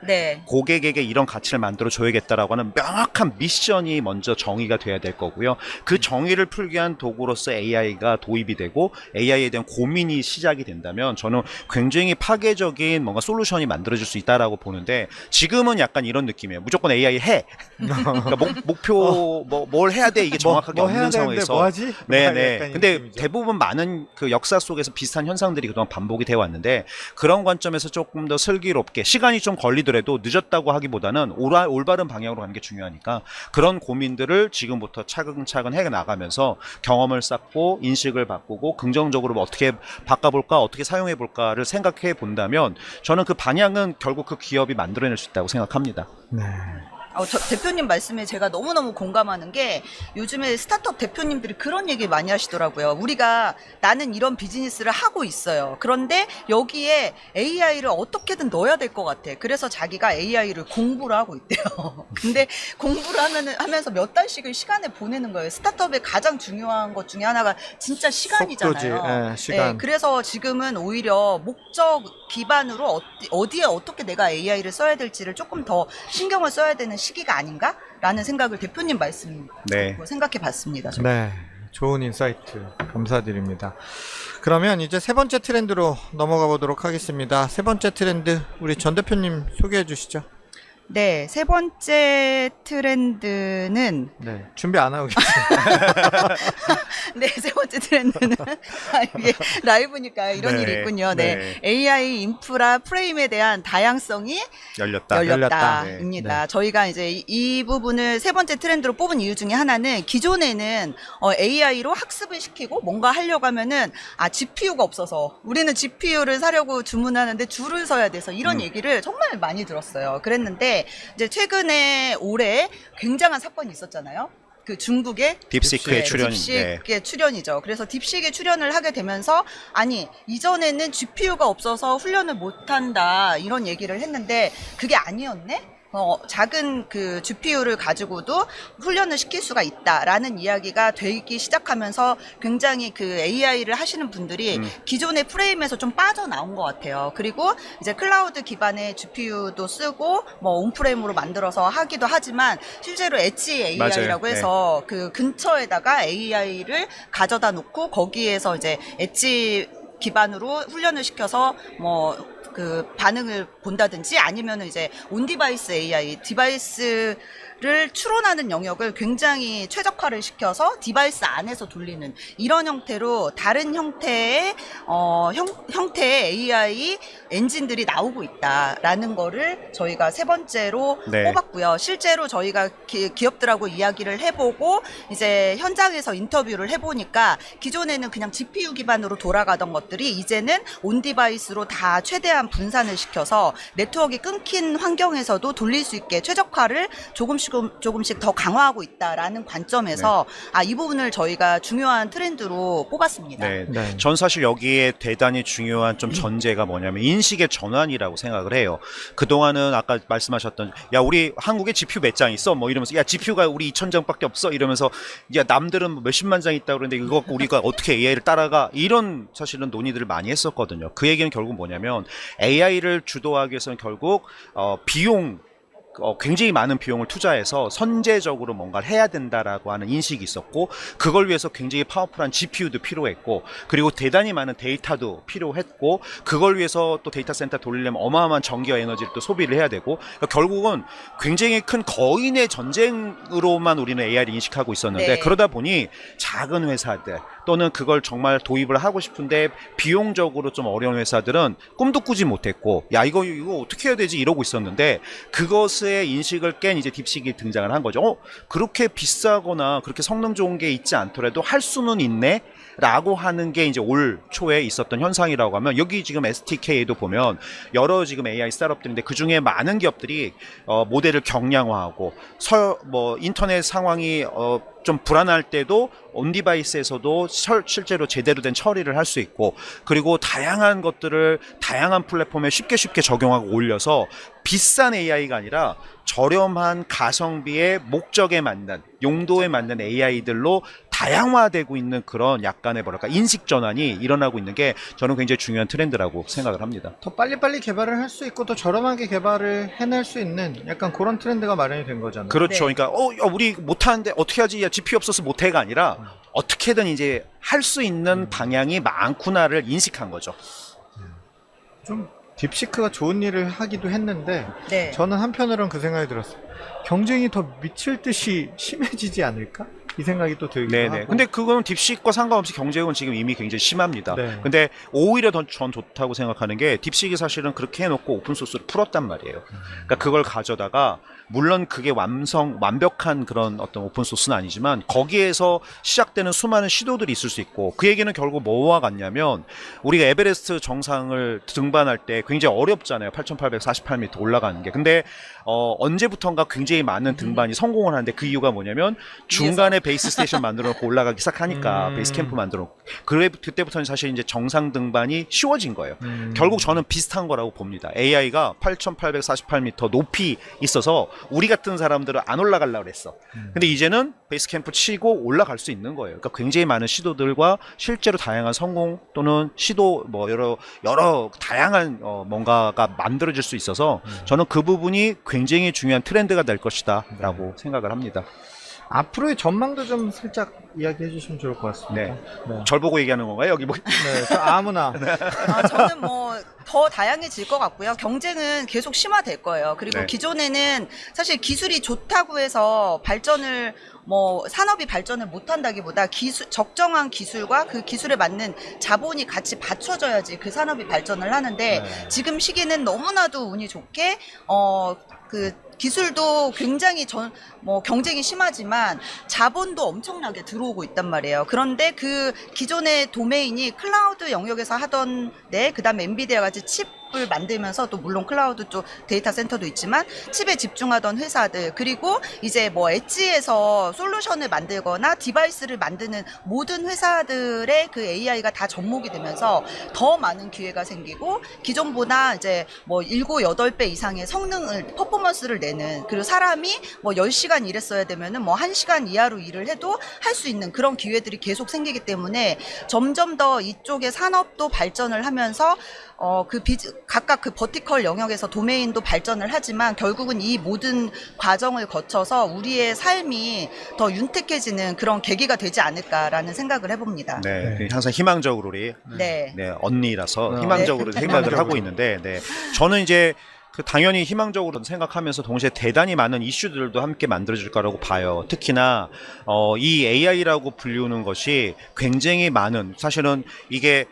고객에게 이런 가치를 만들어 줘야겠다라고 하는 명확한 미션이 먼저 정의가 돼야 될 거고요. 그 정의를 풀기 위한 도구로서 AI가 도입이 되고 AI에 대한 고민이 시작이 된다면 저는 굉장히 파괴적인 뭔가 솔루션이 만들어질 수 있다라고 보는데 지금은 약간 이런 느낌이에요. 무조건 AI 해. 그러니까 목표 뭘 해야 돼 이게 정확하게 없는 상황에서. 뭐 하지? 네네. 근데 대부분 많은 그 역사 속에서 비슷한 현상들이 그동안 반복이 되어 왔는데 그런 관점에서 조금 더 슬기롭게 시간이 좀 걸리더라도 늦었다고 하기보다는 올바른 방향으로 가는 게 중요하니까 그런 고민들을 지금부터 차근차근 해 나가면서 경험을 쌓고 인식을 바꾸고 긍정적으로 어떻게 바꿔볼까 어떻게 사용해볼까를 생각해 본다면 저는 그 방향은 결국 그 기업이 만들어낼 수 있다고 생각합니다. 네. 대표님 말씀에 제가 너무너무 공감하는 게 요즘에 스타트업 대표님들이 그런 얘기 많이 하시더라고요. 나는 이런 비즈니스를 하고 있어요. 그런데 여기에 AI를 어떻게든 넣어야 될 것 같아. 그래서 자기가 AI를 공부를 하고 있대요. 근데 공부를 하면서 몇 달씩을 시간을 보내는 거예요. 스타트업의 가장 중요한 것 중에 하나가 진짜 시간이잖아요. 시간. 그래서 지금은 오히려 목적 기반으로 어디에 어떻게 내가 AI를 써야 될지를 조금 더 신경을 써야 되는 시기가 아닌가라는 생각을 대표님 말씀 듣고 생각해 봤습니다. 네, 좋은 인사이트 감사드립니다. 그러면 이제 세 번째 트렌드로 넘어가 보도록 하겠습니다. 세 번째 트렌드 우리 전 대표님 소개해 주시죠. 네, 세 번째 트렌드는 네, 준비 안 하고 계세요. 네, 세 번째 트렌드는 이게 라이브니까 이런 네, 일이 있군요. 네. 네. AI 인프라 프레임에 대한 다양성이 열렸다. 열렸다입니다. 네. 저희가 이제 이 부분을 세 번째 트렌드로 뽑은 이유 중에 하나는 기존에는 AI로 학습을 시키고 뭔가 하려고 하면은 GPU가 없어서 우리는 GPU를 사려고 주문하는데 줄을 서야 돼서 이런 얘기를 정말 많이 들었어요. 그랬는데 이제 최근에 올해 굉장한 사건이 있었잖아요. 그 중국의 딥시크의 출연. 딥식의 출연이죠. 그래서 딥식의 출연을 하게 되면서 아니 이전에는 GPU가 없어서 훈련을 못한다 이런 얘기를 했는데 그게 아니었네. 작은 그 GPU를 가지고도 훈련을 시킬 수가 있다라는 이야기가 되기 시작하면서 굉장히 그 AI를 하시는 분들이 기존의 프레임에서 좀 빠져나온 것 같아요. 그리고 이제 클라우드 기반의 GPU도 쓰고 뭐 온프레임으로 만들어서 하기도 하지만 실제로 엣지 AI라고 맞아요. 해서 그 근처에다가 AI를 가져다 놓고 거기에서 이제 엣지 기반으로 훈련을 시켜서 뭐 그 반응을 본다든지 아니면은 이제 온 디바이스 AI 디바이스를 추론하는 영역을 굉장히 최적화를 시켜서 디바이스 안에서 돌리는 이런 형태로 다른 형태의 형태의 AI 엔진들이 나오고 있다라는 거를 저희가 세 번째로 네. 뽑았고요. 실제로 저희가 기업들하고 이야기를 해보고 이제 현장에서 인터뷰를 해보니까 기존에는 그냥 GPU 기반으로 돌아가던 것들이 이제는 온 디바이스로 다 최대한 분산을 시켜서 네트워크가 끊긴 환경에서도 돌릴 수 있게 최적화를 조금씩 더 강화하고 있다라는 관점에서 이 부분을 저희가 중요한 트렌드로 뽑았습니다. 네. 네. 전 사실 여기에 대단히 중요한 좀 전제가 뭐냐면 인식의 전환이라고 생각을 해요. 그동안은 아까 말씀하셨던 야 우리 한국에 GPU 몇 장 있어? 뭐 이러면서 야 GPU가 우리 2,000장밖에 없어? 이러면서 야 남들은 뭐 몇십만 장 있다 그러는데 이거 우리가 어떻게 AI를 따라가? 이런 사실은 논의들을 많이 했었거든요. 그 얘기는 결국 뭐냐면 AI를 주도하기 위해서는 결국 비용 굉장히 많은 비용을 투자해서 선제적으로 뭔가를 해야 된다라고 하는 인식이 있었고 그걸 위해서 굉장히 파워풀한 GPU도 필요했고 그리고 대단히 많은 데이터도 필요했고 그걸 위해서 또 데이터 센터 돌리려면 어마어마한 전기와 에너지를 또 소비를 해야 되고 그러니까 결국은 굉장히 큰 거인의 전쟁으로만 우리는 AI를 인식하고 있었는데 네. 그러다 보니 작은 회사들 또는 그걸 정말 도입을 하고 싶은데 비용적으로 좀 어려운 회사들은 꿈도 꾸지 못했고 야 이거 어떻게 해야 되지 이러고 있었는데 그것의 인식을 깬 이제 딥식이 등장을 한 거죠. 그렇게 비싸거나 그렇게 성능 좋은 게 있지 않더라도 할 수는 있네 라고 하는 게 이제 올 초에 있었던 현상이라고 하면 여기 지금 STK에도 보면 여러 지금 AI 스타트업들인데 그 중에 많은 기업들이 모델을 경량화하고 인터넷 상황이 좀 불안할 때도 온디바이스에서도 실제로 제대로 된 처리를 할 수 있고 그리고 다양한 것들을 다양한 플랫폼에 쉽게 적용하고 올려서 비싼 AI가 아니라 저렴한 가성비의 목적에 맞는 용도에 맞는 AI들로 다양화되고 있는 그런 약간의 뭐랄까 인식 전환이 일어나고 있는 게 저는 굉장히 중요한 트렌드라고 생각을 합니다. 더 빨리빨리 개발을 할 수 있고 더 저렴하게 개발을 해낼 수 있는 약간 그런 트렌드가 마련이 된 거잖아요. 그렇죠. 네. 그러니까 야, 우리 못하는데 어떻게 하지? 야, GPU 없어서 못해가 아니라 어떻게든 이제 할 수 있는 방향이 많구나를 인식한 거죠. 좀 딥시크가 좋은 일을 하기도 했는데 네. 저는 한편으로는 그 생각이 들었어요. 경쟁이 더 미칠 듯이 심해지지 않을까? 이 생각이 또 들기도 네네. 하고. 근데 그건 딥식과 상관없이 경쟁은 지금 이미 굉장히 심합니다. 네. 근데 오히려 전 좋다고 생각하는 게 딥식이 사실은 그렇게 해놓고 오픈소스를 풀었단 말이에요. 그러니까 그걸 가져다가 물론 그게 완벽한 그런 어떤 오픈소스는 아니지만 거기에서 시작되는 수많은 시도들이 있을 수 있고 그 얘기는 결국 뭐와 같냐면 우리가 에베레스트 정상을 등반할 때 굉장히 어렵잖아요. 8,848m 올라가는 게. 근데 언제부턴가 굉장히 많은 등반이 성공을 하는데 그 이유가 뭐냐면 중간에 베이스 스테이션 만들어 놓고 올라가기 시작하니까 베이스 캠프 만들어 놓고 그때부터는 사실 이제 정상 등반이 쉬워진 거예요. 결국 저는 비슷한 거라고 봅니다. AI가 8,848m 높이 있어서 우리 같은 사람들은 안 올라가려고 그랬어. 근데 이제는 베이스 캠프 치고 올라갈 수 있는 거예요. 그러니까 굉장히 많은 시도들과 실제로 다양한 성공 또는 시도 뭐 여러 다양한 뭔가가 만들어질 수 있어서 저는 그 부분이 굉장히 중요한 트렌드가 될 것이다라고 생각을 합니다. 앞으로의 전망도 좀 살짝 이야기해 주시면 좋을 것 같습니다. 네. 네. 절 보고 얘기하는 건가요? 여기 뭐 네, 저 아무나. 저는 뭐 더 다양해질 것 같고요. 경쟁은 계속 심화될 거예요. 그리고 네. 기존에는 사실 기술이 좋다고 해서 발전을 뭐 산업이 발전을 못한다기보다 적정한 기술과 그 기술에 맞는 자본이 같이 받쳐져야지 그 산업이 발전을 하는데 네. 지금 시기는 너무나도 운이 좋게 그 기술도 굉장히 경쟁이 심하지만 자본도 엄청나게 들어오고 있단 말이에요. 그런데 그 기존의 도메인이 클라우드 영역에서 하던 그다음에 엔비디아 같이 칩을 만들면서 또 물론 클라우드 쪽 데이터 센터도 있지만 칩에 집중하던 회사들 그리고 이제 뭐 엣지에서 솔루션을 만들거나 디바이스를 만드는 모든 회사들의 그 AI가 다 접목이 되면서 더 많은 기회가 생기고 기존보다 이제 뭐 7, 8배 이상의 성능을 퍼포먼스를 내는 그리고 사람이 뭐 10시간 일했어야 되면은 뭐 1시간 이하로 일을 해도 할 수 있는 그런 기회들이 계속 생기기 때문에 점점 더 이쪽의 산업도 발전을 하면서 각각 그 버티컬 영역에서 도메인도 발전을 하지만 결국은 이 모든 과정을 거쳐서 우리의 삶이 더 윤택해지는 그런 계기가 되지 않을까라는 생각을 해봅니다. 네, 네. 항상 희망적으로 우리 네. 언니라서 희망적으로 네. 생각을 희망적으로. 하고 있는데, 저는 이제 당연히 희망적으로 생각하면서 동시에 대단히 많은 이슈들도 함께 만들어질 거라고 봐요. 특히나 이 AI라고 불리우는 것이 굉장히 많은 사실은 이게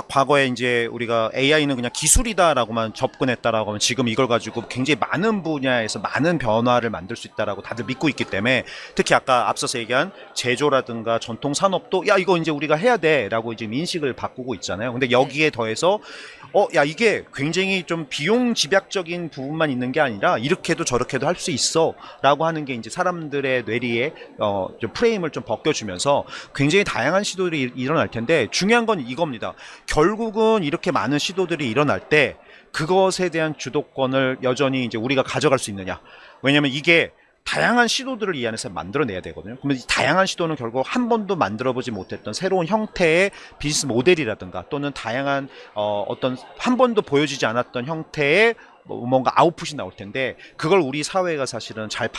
과거에 이제 우리가 AI는 그냥 기술이다라고만 접근했다라고 하면 지금 이걸 가지고 굉장히 많은 분야에서 많은 변화를 만들 수 있다라고 다들 믿고 있기 때문에 특히 아까 앞서서 얘기한 제조라든가 전통 산업도 야 이거 이제 우리가 해야 돼라고 이제 인식을 바꾸고 있잖아요. 근데 여기에 더해서 야 이게 굉장히 좀 비용 집약적인 부분만 있는 게 아니라 이렇게도 저렇게도 할 수 있어라고 하는 게 이제 사람들의 뇌리에 좀 프레임을 좀 벗겨주면서 굉장히 다양한 시도들이 일어날 텐데 중요한 건 이겁니다. 결국은 이렇게 많은 시도들이 일어날 때 그것에 대한 주도권을 여전히 이제 우리가 가져갈 수 있느냐. 왜냐하면 이게 다양한 시도들을 이 안에서 만들어내야 되거든요. 그러면 이 다양한 시도는 결국 한 번도 만들어보지 못했던 새로운 형태의 비즈니스 모델이라든가 또는 다양한 어떤 한 번도 보여지지 않았던 형태의 뭔가 아웃풋이 나올 텐데 그걸 우리 사회가 사실은 잘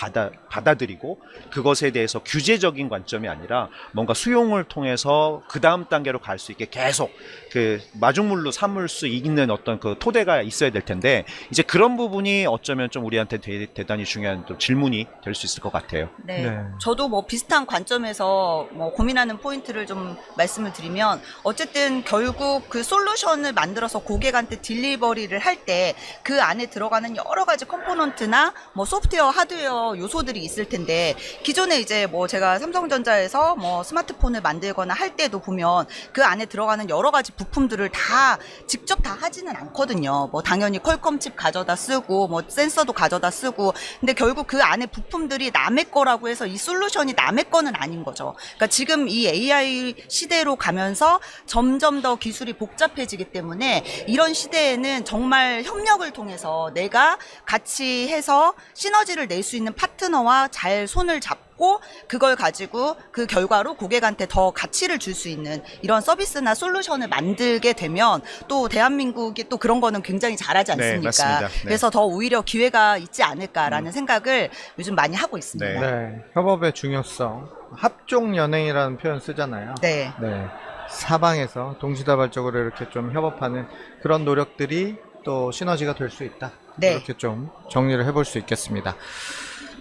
받아들이고 그것에 대해서 규제적인 관점이 아니라 뭔가 수용을 통해서 그 다음 단계로 갈 수 있게 계속 그 마중물로 삼을 수 있는 어떤 그 토대가 있어야 될 텐데 이제 그런 부분이 어쩌면 좀 우리한테 대단히 중요한 좀 질문이 될 수 있을 것 같아요. 네. 네. 저도 뭐 비슷한 관점에서 뭐 고민하는 포인트를 좀 말씀을 드리면 어쨌든 결국 그 솔루션을 만들어서 고객한테 딜리버리를 할 때 그 안에 들어가는 여러 가지 컴포넌트나 뭐 소프트웨어, 하드웨어 요소들이 있을 텐데 기존에 이제 뭐 제가 삼성전자에서 뭐 스마트폰을 만들거나 할 때도 보면 그 안에 들어가는 여러 가지 부품들을 다 직접 다 하지는 않거든요. 뭐 당연히 퀄컴 칩 가져다 쓰고 뭐 센서도 가져다 쓰고 근데 결국 그 안에 부품들이 남의 거라고 해서 이 솔루션이 남의 거는 아닌 거죠. 그러니까 지금 이 AI 시대로 가면서 점점 더 기술이 복잡해지기 때문에 이런 시대에는 정말 협력을 통해서 내가 같이 해서 시너지를 낼 수 있는 파트너와 잘 손을 잡고 그걸 가지고 그 결과로 고객한테 더 가치를 줄 수 있는 이런 서비스나 솔루션을 만들게 되면 또 대한민국이 또 그런 거는 굉장히 잘하지 네, 않습니까? 맞습니다. 네. 그래서 더 오히려 기회가 있지 않을까라는 생각을 요즘 많이 하고 있습니다. 네. 네, 협업의 중요성. 합종 연행이라는 표현 쓰잖아요. 네. 네. 사방에서 동시다발적으로 이렇게 좀 협업하는 그런 노력들이 또 시너지가 될 수 있다. 네. 이렇게 좀 정리를 해볼 수 있겠습니다.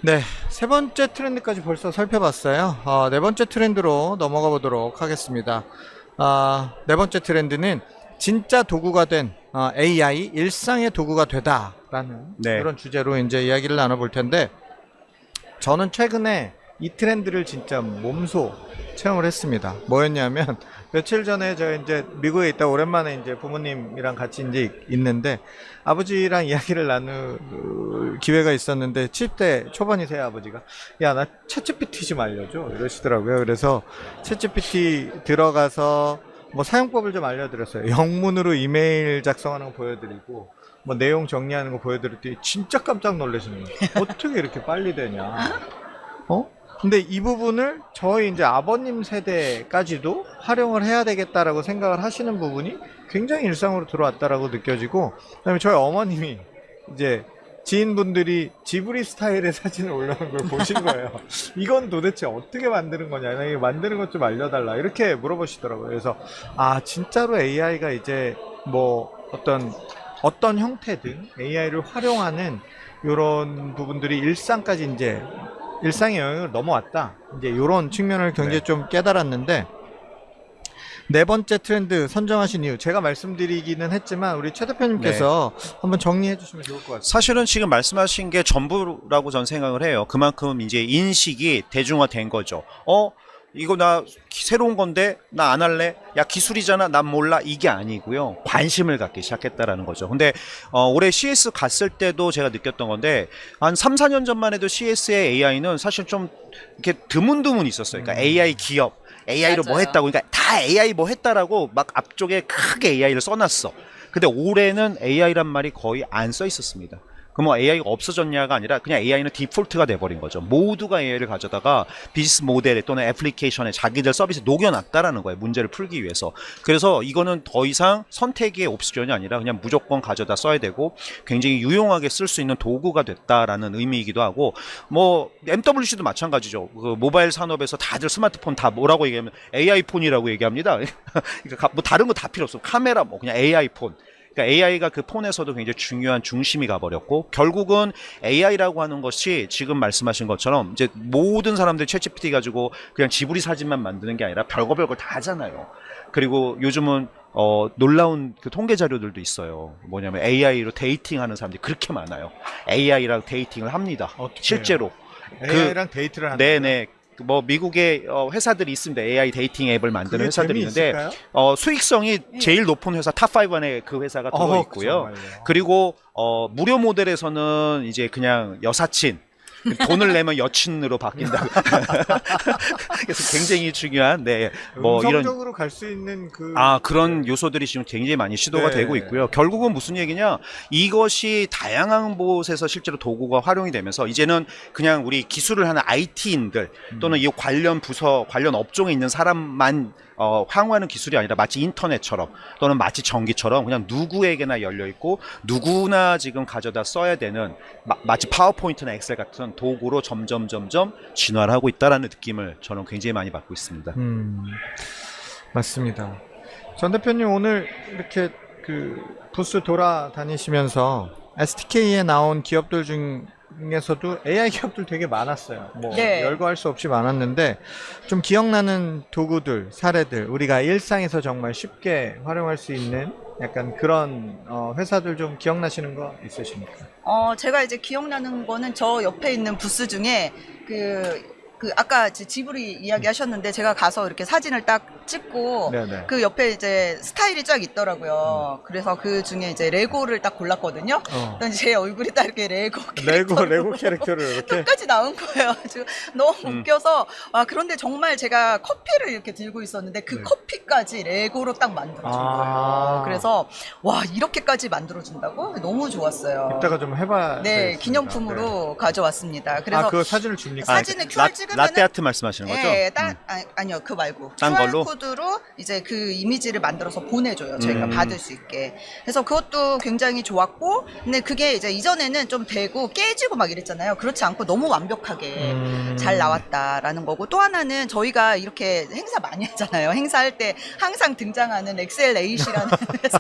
네, 세 번째 트렌드까지 벌써 살펴봤어요. 네 번째 트렌드로 넘어가 보도록 하겠습니다. 네 번째 트렌드는 진짜 도구가 된 AI 일상의 도구가 되다라는 네. 그런 주제로 이제 이야기를 나눠볼 텐데 저는 최근에 이 트렌드를 진짜 몸소 체험을 했습니다. 뭐였냐면 며칠 전에 저 이제 미국에 있다 오랜만에 이제 부모님이랑 같이 이제 있는데 아버지랑 이야기를 나눌 기회가 있었는데 70대 초반이세요 아버지가. 야, 나 챗GPT 좀 알려줘 이러시더라고요. 그래서 챗GPT 들어가서 뭐 사용법을 좀 알려드렸어요. 영문으로 이메일 작성하는 거 보여드리고 뭐 내용 정리하는 거 보여드렸더니 진짜 깜짝 놀라시는 거예요. 어떻게 이렇게 빨리 되냐. 근데 이 부분을 저희 이제 아버님 세대까지도 활용을 해야 되겠다라고 생각을 하시는 부분이 굉장히 일상으로 들어왔다라고 느껴지고, 그다음에 저희 어머님이 이제 지인분들이 지브리 스타일의 사진을 올려놓은 걸 보신 거예요. 이건 도대체 어떻게 만드는 거냐, 이거 만드는 것 좀 알려달라, 이렇게 물어보시더라고요. 그래서 진짜로 AI가 이제 뭐 어떤 형태든 AI를 활용하는 이런 부분들이 일상까지 이제 일상의 영역을 넘어왔다, 이제 이런 측면을 굉장히 네. 좀 깨달았는데, 네 번째 트렌드 선정하신 이유 제가 말씀드리기는 했지만 우리 최 대표님께서 한번 정리해 주시면 좋을 것 같습니다. 사실은 지금 말씀하신 게 전부라고 전 생각을 해요. 그만큼 이제 인식이 대중화된 거죠. 이거 나 새로운 건데 나 안 할래? 야, 기술이잖아, 난 몰라. 이게 아니고요. 관심을 갖기 시작했다라는 거죠. 근데 올해 CS 갔을 때도 제가 느꼈던 건데, 한 3, 4년 전만 해도 CS의 AI는 사실 좀 이렇게 드문드문 있었어요. 그러니까 AI 기업, AI로 뭐 맞아요. 했다고, 그러니까 다 AI 뭐 했다라고 막 앞쪽에 크게 AI를 써놨어. 근데 올해는 AI란 말이 거의 안 써 있었습니다. 그럼 뭐 AI가 없어졌냐가 아니라 그냥 AI는 디폴트가 돼버린 거죠. 모두가 AI를 가져다가 비즈니스 모델에 또는 애플리케이션에 자기들 서비스에 녹여놨다라는 거예요. 문제를 풀기 위해서. 그래서 이거는 더 이상 선택의 옵션이 아니라 그냥 무조건 가져다 써야 되고 굉장히 유용하게 쓸 수 있는 도구가 됐다라는 의미이기도 하고, 뭐 MWC도 마찬가지죠. 그 모바일 산업에서 다들 스마트폰 다 뭐라고 얘기하면 AI 폰이라고 얘기합니다. 그러니까 뭐 다른 거 다 필요 없어. 카메라 뭐 그냥 AI 폰. 그러니까 AI가 그 폰에서도 굉장히 중요한 중심이 가버렸고, 결국은 AI라고 하는 것이 지금 말씀하신 것처럼 이제 모든 사람들이 챗GPT 가지고 그냥 지브리 사진만 만드는 게 아니라 별거 다 하잖아요. 그리고 요즘은 놀라운 그 통계 자료들도 있어요. 뭐냐면 AI로 데이팅하는 사람들이 그렇게 많아요. AI랑 데이팅을 합니다. 어떻게 실제로. AI랑 데이트를 하는 네네. 뭐 미국의 회사들이 있습니다. AI 데이팅 앱을 만드는 회사들이 있는데, 수익성이 제일 높은 회사 탑5 안에 그 회사가 들어 있고요. 그리고 무료 모델에서는 이제 그냥 여사친, 돈을 내면 여친으로 바뀐다고. 그래서 굉장히 중요한, 뭐 이런 음성적으로 갈 수 있는 그런 요소들이 지금 굉장히 많이 시도가 네. 되고 있고요. 결국은 무슨 얘기냐, 이것이 다양한 곳에서 실제로 도구가 활용이 되면서 이제는 그냥 우리 기술을 하는 IT인들 또는 이 관련 부서, 관련 업종에 있는 사람만 향후하는 기술이 아니라 마치 인터넷처럼 또는 마치 전기처럼 그냥 누구에게나 열려 있고 누구나 지금 가져다 써야 되는 마치 파워포인트나 엑셀 같은 도구로 점점 진화를 하고 있다라는 느낌을 저는 굉장히 많이 받고 있습니다. 맞습니다. 전 대표님 오늘 이렇게 그 부스 돌아다니시면서 SDK에 나온 기업들 중에서도 AI 기업들 되게 많았어요. 뭐 네. 열거할 수 없이 많았는데, 좀 기억나는 도구들, 사례들, 우리가 일상에서 정말 쉽게 활용할 수 있는 약간 그런 회사들 좀 기억나시는 거 있으십니까? 제가 이제 기억나는 거는 저 옆에 있는 부스 중에 아까 지브리 이야기 하셨는데 제가 가서 이렇게 사진을 딱 찍고 네네. 그 옆에 이제 스타일이 쫙 있더라고요. 그래서 그 중에 이제 레고를 딱 골랐거든요. 그래서 제 얼굴이 딱 이렇게 레고 캐릭터를 이렇게. 똑같이 나온 거예요. 지금 너무 웃겨서. 그런데 정말 제가 커피를 이렇게 들고 있었는데 그 네. 커피까지 레고로 딱 만들어준 거예요. 그래서 와, 이렇게까지 만들어준다고? 너무 좋았어요. 이따가 좀 해봐. 네, 기념품으로 가져왔습니다. 그래서 그 사진을 줍니까? 사진을 QR 찍으면은 라떼 아트 말씀하시는 거죠? 네, 아니요, 그 말고 딴 QR 걸로? 코드로 이제 그 이미지를 만들어서 보내줘요. 저희가 음. 받을 수 있게. 그래서 그것도 굉장히 좋았고, 근데 그게 이제 이전에는 좀 되고 깨지고 막 이랬잖아요. 그렇지 않고 너무 완벽하게 잘 나왔다라는 거고, 또 하나는 저희가 이렇게 행사 많이 하잖아요. 행사할 때 항상 등장하는 엑셀AC라는 회사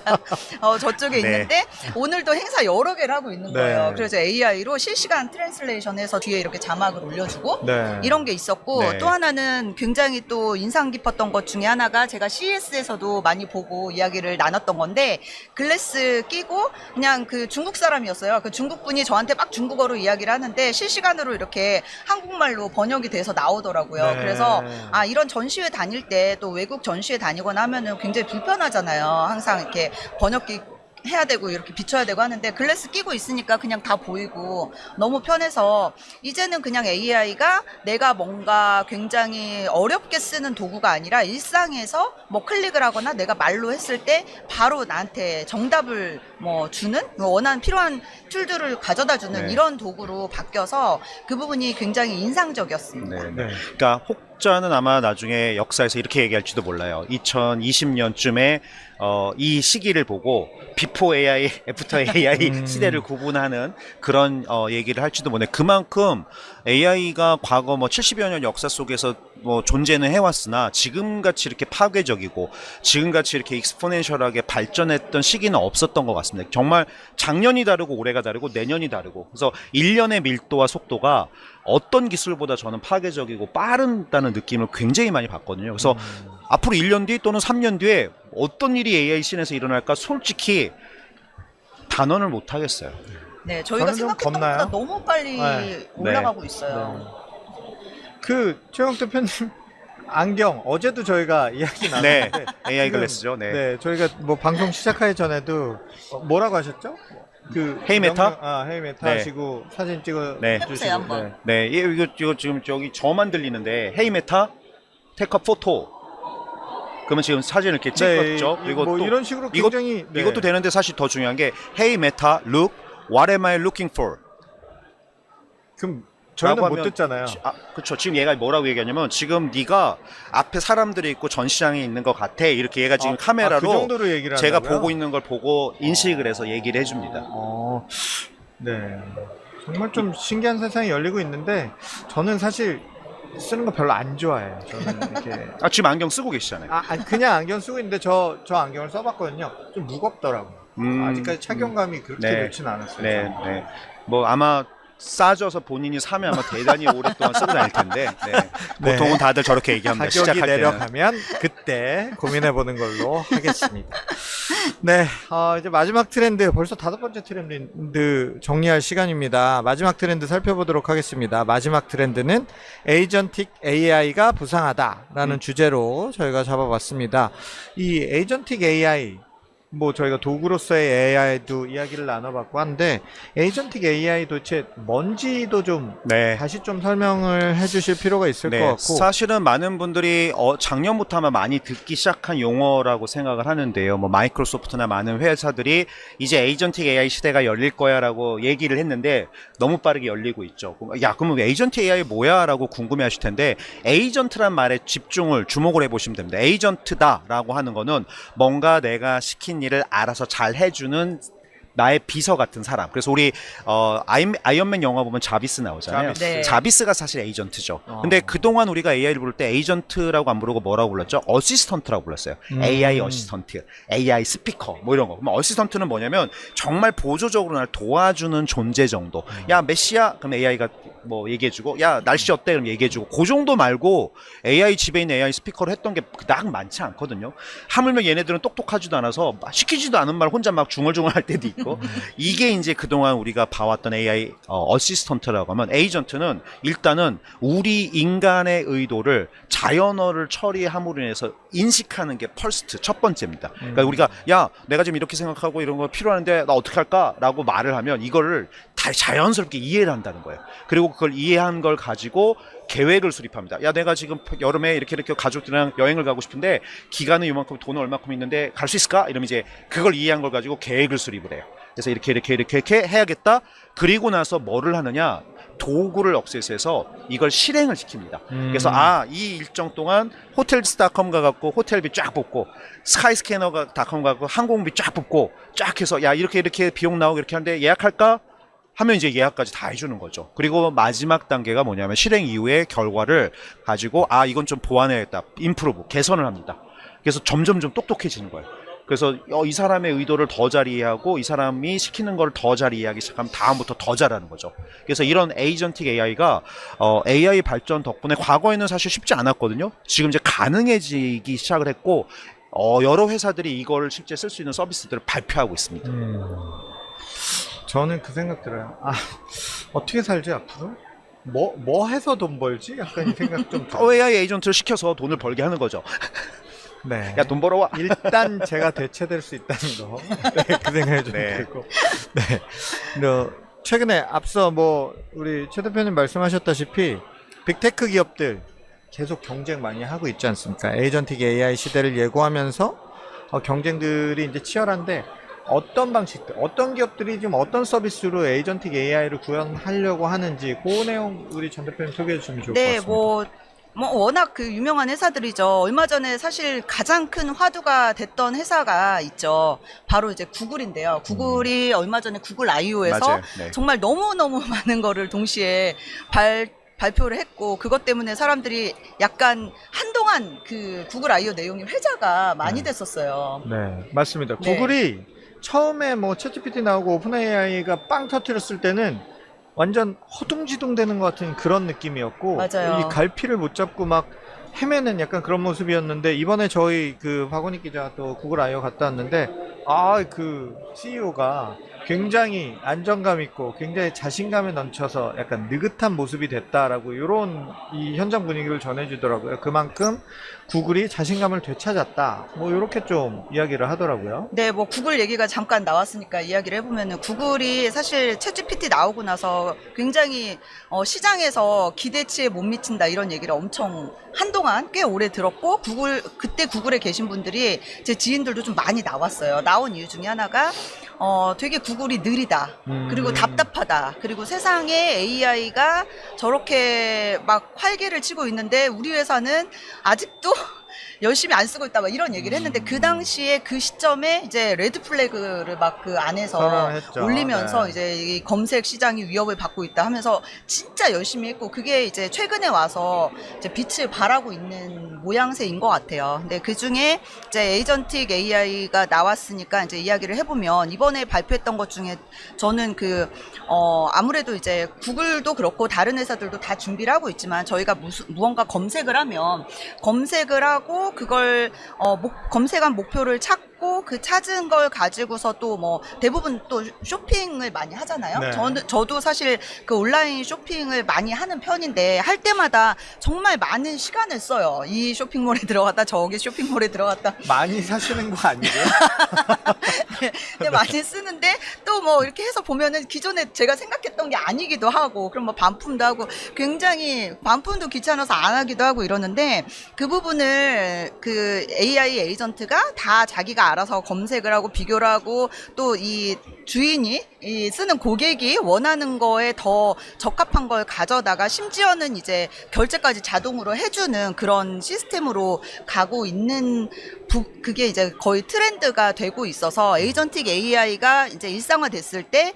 저쪽에 네. 있는데 오늘도 행사 여러 개를 하고 있는 네. 거예요. 그래서 AI로 실시간 트랜슬레이션해서 뒤에 이렇게 자막을 올려주고 네. 이런 게 있었고, 네. 또 하나는 굉장히 또 인상 깊었던 것 중에 하나가 제가 CES에서도 많이 보고 이야기를 나눴던 건데, 글래스 끼고 그냥 그 중국 사람이었어요. 그 중국 분이 저한테 막 중국어로 이야기를 하는데 실시간으로 이렇게 한국말로 번역이 돼서 나오더라고요. 네. 그래서 이런 전시회 다닐 때 또 외국 전시회 다니거나 하면은 굉장히 불편하잖아요. 항상 이렇게 번역기 해야 되고 이렇게 비춰야 되고 하는데 글래스 끼고 있으니까 그냥 다 보이고 너무 편해서, 이제는 그냥 AI가 내가 뭔가 굉장히 어렵게 쓰는 도구가 아니라 일상에서 뭐 클릭을 하거나 내가 말로 했을 때 바로 나한테 정답을 뭐 주는, 원하는 필요한 툴들을 가져다 주는 네. 이런 도구로 바뀌어서 그 부분이 굉장히 인상적이었습니다. 네. 그러니까 혹자는 아마 나중에 역사에서 이렇게 얘기할지도 몰라요. 2020년쯤에 이 시기를 보고 비포 AI, 애프터 AI 시대를 구분하는 그런 얘기를 할지도 모르네. 그만큼 AI가 과거 뭐 70여 년 역사 속에서 뭐 존재는 해왔으나 지금같이 이렇게 파괴적이고 지금같이 이렇게 익스포넨셜하게 발전했던 시기는 없었던 것 같습니다. 정말 작년이 다르고 올해가 다르고 내년이 다르고, 그래서 1년의 밀도와 속도가 어떤 기술보다 저는 파괴적이고 빠르다는 느낌을 굉장히 많이 받거든요. 그래서 앞으로 1년 뒤 또는 3년 뒤에 어떤 일이 AI 씬에서 일어날까 솔직히 단언을 못 하겠어요. 네, 저희가 저는 좀 생각했던 겁나요? 것보다 너무 빨리 네. 올라가고 있어요. 그 최영 대표님 안경 어제도 저희가 이야기 네, 나눴는데 AI 지금, 글래스죠. 네. 네, 저희가 뭐 방송 시작하기 전에도 뭐라고 하셨죠? 그 헤이 메타? 헤이 메타 네. 하시고 사진 찍어 네. 주시고 해보세요, 한번. 네, 이거 지금 저기 저만 들리는데 헤이 메타 테이크 포토. 그러면 지금 사진을 이렇게 찍었죠. 그리고 뭐 또 이런 식으로 이것- 굉장히 네. 이것도 되는데 사실 더 중요한 게 헤이 메타 look what am I looking for? 그럼 저희는 라고 못 하면- 듣잖아요. 그렇죠. 지금 얘가 뭐라고 얘기하냐면 지금 네가 앞에 사람들이 있고 전시장에 있는 것 같아. 이렇게 얘가 지금 그 카메라로 정도로 얘기를 제가 한다고요? 보고 있는 걸 보고 인식을 해서 얘기를 해줍니다. 네. 정말 좀 신기한 세상이 열리고 있는데 저는 사실 쓰는 거 별로 안 좋아해요. 저는 이렇게 지금 안경 쓰고 계시잖아요. 그냥 안경 쓰고 있는데 저 안경을 써봤거든요. 좀 무겁더라고요. 아직까지 착용감이 그렇게 네. 좋진 않았어요. 네, 네. 뭐 아마 싸져서 본인이 사면 아마 대단히 오랫동안 쓰고 다닐 텐데 네. 보통은 다들 저렇게 얘기합니다. 가격이 시작할 때는. 내려가면 그때 고민해보는 걸로 하겠습니다. 네, 이제 마지막 트렌드, 벌써 5번째 트렌드 정리할 시간입니다. 마지막 트렌드 살펴보도록 하겠습니다. 마지막 트렌드는 에이전틱 AI가 부상하다라는 주제로 저희가 잡아봤습니다. 이 에이전틱 AI, 뭐 저희가 도구로서의 AI도 이야기를 나눠봤고 한데 에이전틱 AI 도대체 뭔지도 좀 네. 다시 좀 설명을 해주실 필요가 있을 것 같고. 사실은 많은 분들이 작년부터 아마 많이 듣기 시작한 용어라고 생각을 하는데요. 뭐 마이크로소프트나 많은 회사들이 이제 에이전틱 AI 시대가 열릴 거야라고 얘기를 했는데 너무 빠르게 열리고 있죠. 야, 그러면 에이전틱 AI 뭐야라고 궁금해하실 텐데 에이전트란 말에 주목을 해보시면 됩니다. 에이전트다라고 하는 거는 뭔가 내가 시킨 일을 알아서 잘 해주는 나의 비서 같은 사람. 그래서 우리 아이언맨 영화 보면 자비스 나오잖아요. 네. 자비스가 사실 에이전트죠. 근데 그동안 우리가 AI를 부를 때 에이전트라고 안 부르고 뭐라고 불렀죠? 어시스턴트라고 불렀어요. AI 어시스턴트, AI 스피커 뭐 이런 거. 그럼 어시스턴트는 뭐냐면 정말 보조적으로 날 도와주는 존재 정도. 야, 몇 시야? 그럼 AI가 뭐 얘기해주고, 야, 날씨 어때? 그럼 얘기해주고. 그 정도 말고 AI 집에 있는 AI 스피커를 했던 게 그닥 많지 않거든요. 하물며 얘네들은 똑똑하지도 않아서 시키지도 않은 말 혼자 막 중얼중얼 할 때도 있고. 이게 이제 그동안 우리가 봐왔던 AI 어시스턴트라고 하면, 에이전트는 일단은 우리 인간의 의도를 자연어를 처리함으로 인해서 인식하는 게 퍼스트, 첫 번째입니다. 그러니까 우리가 야, 내가 지금 이렇게 생각하고 이런 거 필요한데 나 어떻게 할까? 라고 말을 하면 이거를 다 자연스럽게 이해를 한다는 거예요. 그리고 그걸 이해한 걸 가지고 계획을 수립합니다. 야, 내가 지금 여름에 이렇게 가족들이랑 여행을 가고 싶은데 기간은 이만큼, 돈은 얼마큼 있는데 갈 수 있을까? 이러면 이제 그걸 이해한 걸 가지고 계획을 수립을 해요. 그래서 이렇게 해야겠다. 그리고 나서 뭐를 하느냐? 도구를 억세스해서 이걸 실행을 시킵니다. 그래서 이 일정 동안 호텔스닷컴 가갖고 호텔비 쫙 뽑고, 스카이스캐너닷컴 가갖고 항공비 쫙 뽑고, 쫙 해서 야, 이렇게 비용 나오고 이렇게 하는데 예약할까? 하면 이제 예약까지 다 해주는 거죠. 그리고 마지막 단계가 뭐냐면 실행 이후의 결과를 가지고 이건 좀 보완해야겠다, 임프로브, 개선을 합니다. 그래서 점점 좀 똑똑해지는 거예요. 그래서 이 사람의 의도를 더 잘 이해하고 이 사람이 시키는 걸 더 잘 이해하기 시작하면 다음부터 더 잘하는 거죠. 그래서 이런 에이전틱 AI가 AI 발전 덕분에 과거에는 사실 쉽지 않았거든요. 지금 이제 가능해지기 시작을 했고, 여러 회사들이 이걸 실제 쓸 수 있는 서비스들을 발표하고 있습니다. 저는 그 생각 들어요. 어떻게 살지 앞으로? 뭐 해서 돈 벌지? 약간 이 생각 좀 들어요. AI 에이전트를 시켜서 돈을 벌게 하는 거죠. 네. 야, 돈 벌어와. 일단 제가 대체될 수 있다는 거. 네, 그 생각이 좀 네. 들고. 네. 최근에 앞서 뭐 우리 최 대표님 말씀하셨다시피 빅테크 기업들 계속 경쟁 많이 하고 있지 않습니까? 에이전틱 AI 시대를 예고하면서 경쟁들이 이제 치열한데, 어떤 방식들, 어떤 기업들이 지금 어떤 서비스로 에이전틱 AI를 구현하려고 하는지 그 내용 우리 전 대표님 소개해 주시면 좋을 것 네, 같습니다. 뭐 뭐 워낙 그 유명한 회사들이죠. 얼마 전에 사실 가장 큰 화두가 됐던 회사가 있죠. 바로 이제 구글인데요. 구글이 얼마 전에 구글 I/O에서 맞아요. 네. 정말 너무너무 많은 거를 동시에 발표를 했고, 그것 때문에 사람들이 약간 한동안 그 구글 I/O 내용이 회자가 많이 됐었어요. 네, 맞습니다. 네. 구글이 처음에 뭐 챗GPT 나오고 오픈 AI가 빵 터뜨렸을 때는 완전 허둥지둥 되는 것 같은 그런 느낌이었고, 맞아요. 이 갈피를 못 잡고 막 헤매는 약간 그런 모습이었는데, 이번에 저희 그 박원익 기자 또 구글 I/O 갔다 왔는데, 그 CEO가 굉장히 안정감 있고 굉장히 자신감에 넘쳐서 약간 느긋한 모습이 됐다라고 이런 이 현장 분위기를 전해주더라고요. 그만큼 구글이 자신감을 되찾았다. 뭐 이렇게 좀 이야기를 하더라고요. 네, 뭐 구글 얘기가 잠깐 나왔으니까 이야기를 해보면은, 구글이 사실 챗GPT 나오고 나서 굉장히 시장에서 기대치에 못 미친다 이런 얘기를 엄청 한동안 꽤 오래 들었고, 그때 구글에 계신 분들이 제 지인들도 좀 많이 나왔어요. 나온 이유 중에 하나가 되게 구글이 느리다. 그리고 답답하다. 그리고 세상에 AI가 저렇게 막 활개를 치고 있는데 우리 회사는 아직도 열심히 안 쓰고 있다, 막 이런 얘기를 했는데, 그 당시에 그 시점에 이제 레드 플래그를 막 그 안에서 선언했죠. 올리면서 네. 이제 이 검색 시장이 위협을 받고 있다 하면서 진짜 열심히 했고, 그게 이제 최근에 와서 이제 빛을 발하고 있는 모양새인 것 같아요. 근데 그 중에 이제 에이전틱 AI가 나왔으니까 이제 이야기를 해보면, 이번에 발표했던 것 중에 저는 아무래도 이제 구글도 그렇고 다른 회사들도 다 준비를 하고 있지만, 저희가 무언가 검색을 하면 검색을 하고 그걸 검색한 목표를 찾고 그 찾은 걸 가지고서 또 뭐 대부분 또 쇼핑을 많이 하잖아요. 네. 저도 사실 그 온라인 쇼핑을 많이 하는 편인데, 할 때마다 정말 많은 시간을 써요. 이 쇼핑몰에 들어갔다 저기 쇼핑몰에 들어갔다. 많이 사시는 거 아니에요? 네, 많이 쓰는데 또 뭐 이렇게 해서 보면은 기존에 제가 생각했던 게 아니기도 하고, 그럼 뭐 반품도 하고, 굉장히 반품도 귀찮아서 안 하기도 하고 이러는데, 그 부분을 그 AI 에이전트가 다 자기가 알아서 검색을 하고 비교를 하고, 또 이 주인이 이 쓰는 고객이 원하는 거에 더 적합한 걸 가져다가, 심지어는 이제 결제까지 자동으로 해주는 그런 시스템으로 가고 있는, 그게 이제 거의 트렌드가 되고 있어서, 에이전틱 AI가 이제 일상화됐을 때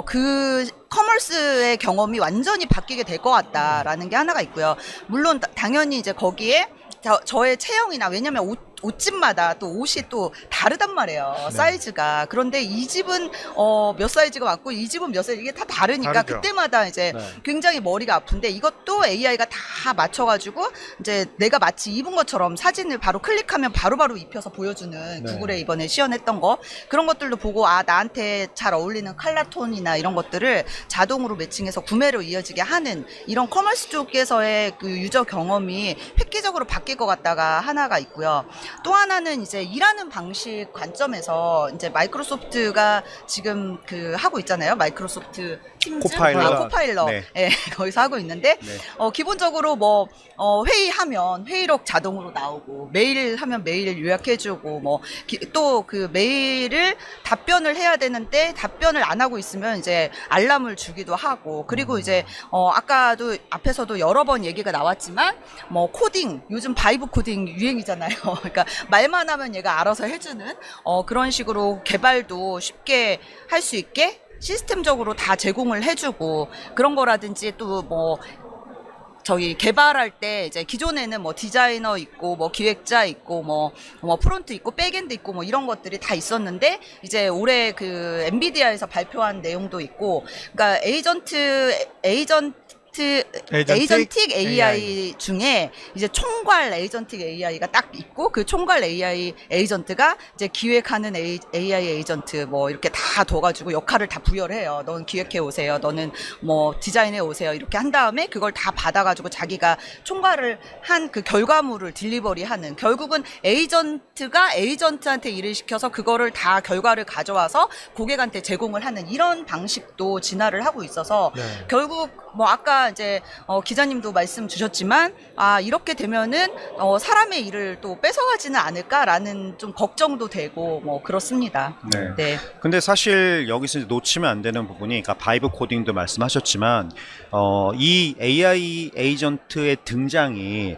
그 커머스의 경험이 완전히 바뀌게 될 것 같다라는 게 하나가 있고요. 물론 당연히 이제 거기에 저의 체형이나, 왜냐면 옷집마다 또 옷이 또 다르단 말이에요. 네. 사이즈가. 그런데 이 집은 몇 사이즈가 맞고 이 집은 몇 사이즈, 이게 다 다르니까 다르죠. 그때마다 이제 네. 굉장히 머리가 아픈데, 이것도 AI가 다 맞춰가지고 이제 내가 마치 입은 것처럼 사진을 바로 클릭하면 바로바로 입혀서 보여주는, 네. 구글에 이번에 시연했던 거, 그런 것들도 보고 나한테 잘 어울리는 컬러 톤이나 이런 것들을 자동으로 매칭해서 구매로 이어지게 하는, 이런 커머스 쪽에서의 그 유저 경험이 획기적으로 바뀔 것 같다가 하나가 있고요. 또 하나는 이제 일하는 방식 관점에서 이제 마이크로소프트가 지금 하고 있잖아요. 마이크로소프트 팀즈, 코파일럿. 네. 네, 거기서 하고 있는데, 네. 기본적으로 뭐 회의하면 회의록 자동으로 나오고, 메일 하면 메일 요약해주고, 뭐 또 그 메일을 답변을 해야 되는데 답변을 안 하고 있으면 이제 알람을 주기도 하고, 그리고 이제 아까도 앞에서도 여러 번 얘기가 나왔지만, 뭐 코딩, 요즘 바이브 코딩 유행이잖아요. 그러니까 말만 하면 얘가 알아서 해주는 그런 식으로 개발도 쉽게 할 수 있게 시스템적으로 다 제공을 해주고, 그런 거라든지, 또 뭐 저기 개발할 때 이제 기존에는 뭐 디자이너 있고 뭐 기획자 있고 뭐 프론트 있고 백엔드 있고 뭐 이런 것들이 다 있었는데, 이제 올해 그 엔비디아에서 발표한 내용도 있고, 그러니까 에이전틱 AI 중에 이제 총괄 에이전틱 AI가 딱 있고, 그 총괄 AI 에이전트가 이제 기획하는 AI 에이전트 뭐 이렇게 다 둬가지고 역할을 다 부여를 해요. 너는 기획해 오세요. 너는 뭐 디자인해 오세요. 이렇게 한 다음에 그걸 다 받아가지고 자기가 총괄을 한 그 결과물을 딜리버리하는, 결국은 에이전트가 에이전트한테 일을 시켜서 그거를 다 결과를 가져와서 고객한테 제공을 하는, 이런 방식도 진화를 하고 있어서, 네. 결국 뭐 아까 이제 기자님도 말씀 주셨지만 이렇게 되면은 사람의 일을 또 뺏어가지는 않을까라는 좀 걱정도 되고 뭐 그렇습니다. 네. 네. 근데 사실 여기서 이제 놓치면 안 되는 부분이, 그러니까 바이브 코딩도 말씀하셨지만, 이 AI 에이전트의 등장이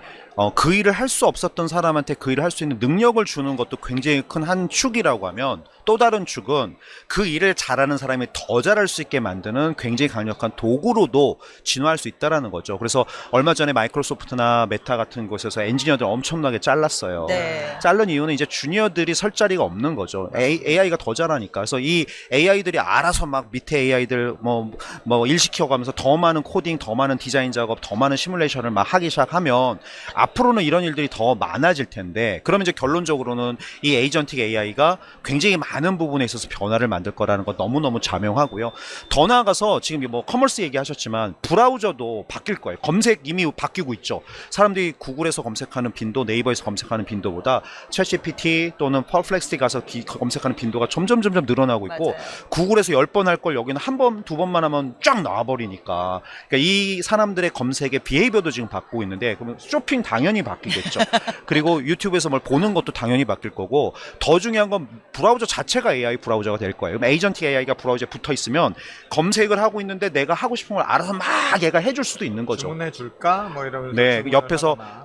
그 일을 할 수 없었던 사람한테 그 일을 할 수 있는 능력을 주는 것도 굉장히 큰 한 축이라고 하면, 또 다른 축은 그 일을 잘하는 사람이 더 잘할 수 있게 만드는 굉장히 강력한 도구로도 진화할 수 있다라는 거죠. 그래서 얼마 전에 마이크로소프트나 메타 같은 곳에서 엔지니어들 엄청나게 잘랐어요. 네. 자른 이유는 이제 주니어들이 설 자리가 없는 거죠. AI가 더 잘하니까. 그래서 이 AI들이 알아서 막 밑에 AI들 뭐 일 시켜가면서 더 많은 코딩, 더 많은 디자인 작업, 더 많은 시뮬레이션을 막 하기 시작하면 앞으로는 이런 일들이 더 많아질 텐데, 그러면 이제 결론적으로는 이 에이전틱 AI가 굉장히 많은 부분에 있어서 변화를 만들 거라는 거 너무너무 자명하고요. 더 나아가서 지금 뭐 커머스 얘기하셨지만 브라우저도 바뀔 거예요. 검색 이미 바뀌고 있죠. 사람들이 구글에서 검색하는 빈도, 네이버에서 검색하는 빈도보다 챗GPT 또는 퍼플렉스티 가서 검색하는 빈도가 점점 늘어나고 있고, 맞아요. 구글에서 10번 할 걸 여기는 한 번, 두 번만 하면 쫙 나와버리니까, 그러니까 이 사람들의 검색의 비헤이비어도 지금 바꾸고 있는데, 그러면 쇼핑 당연히 바뀌겠죠. 그리고 유튜브에서 뭘 보는 것도 당연히 바뀔 거고, 더 중요한 건 브라우저 자체가 AI 브라우저가 될 거예요. 그럼 에이전틱 AI가 브라우저에 붙어 있으면 검색을 하고 있는데 내가 하고 싶은 걸 알아서 막 얘가 해줄 수도 있는 거죠. 주문해 줄까? 뭐 이러면서 네, 주문을 옆에서 하거나.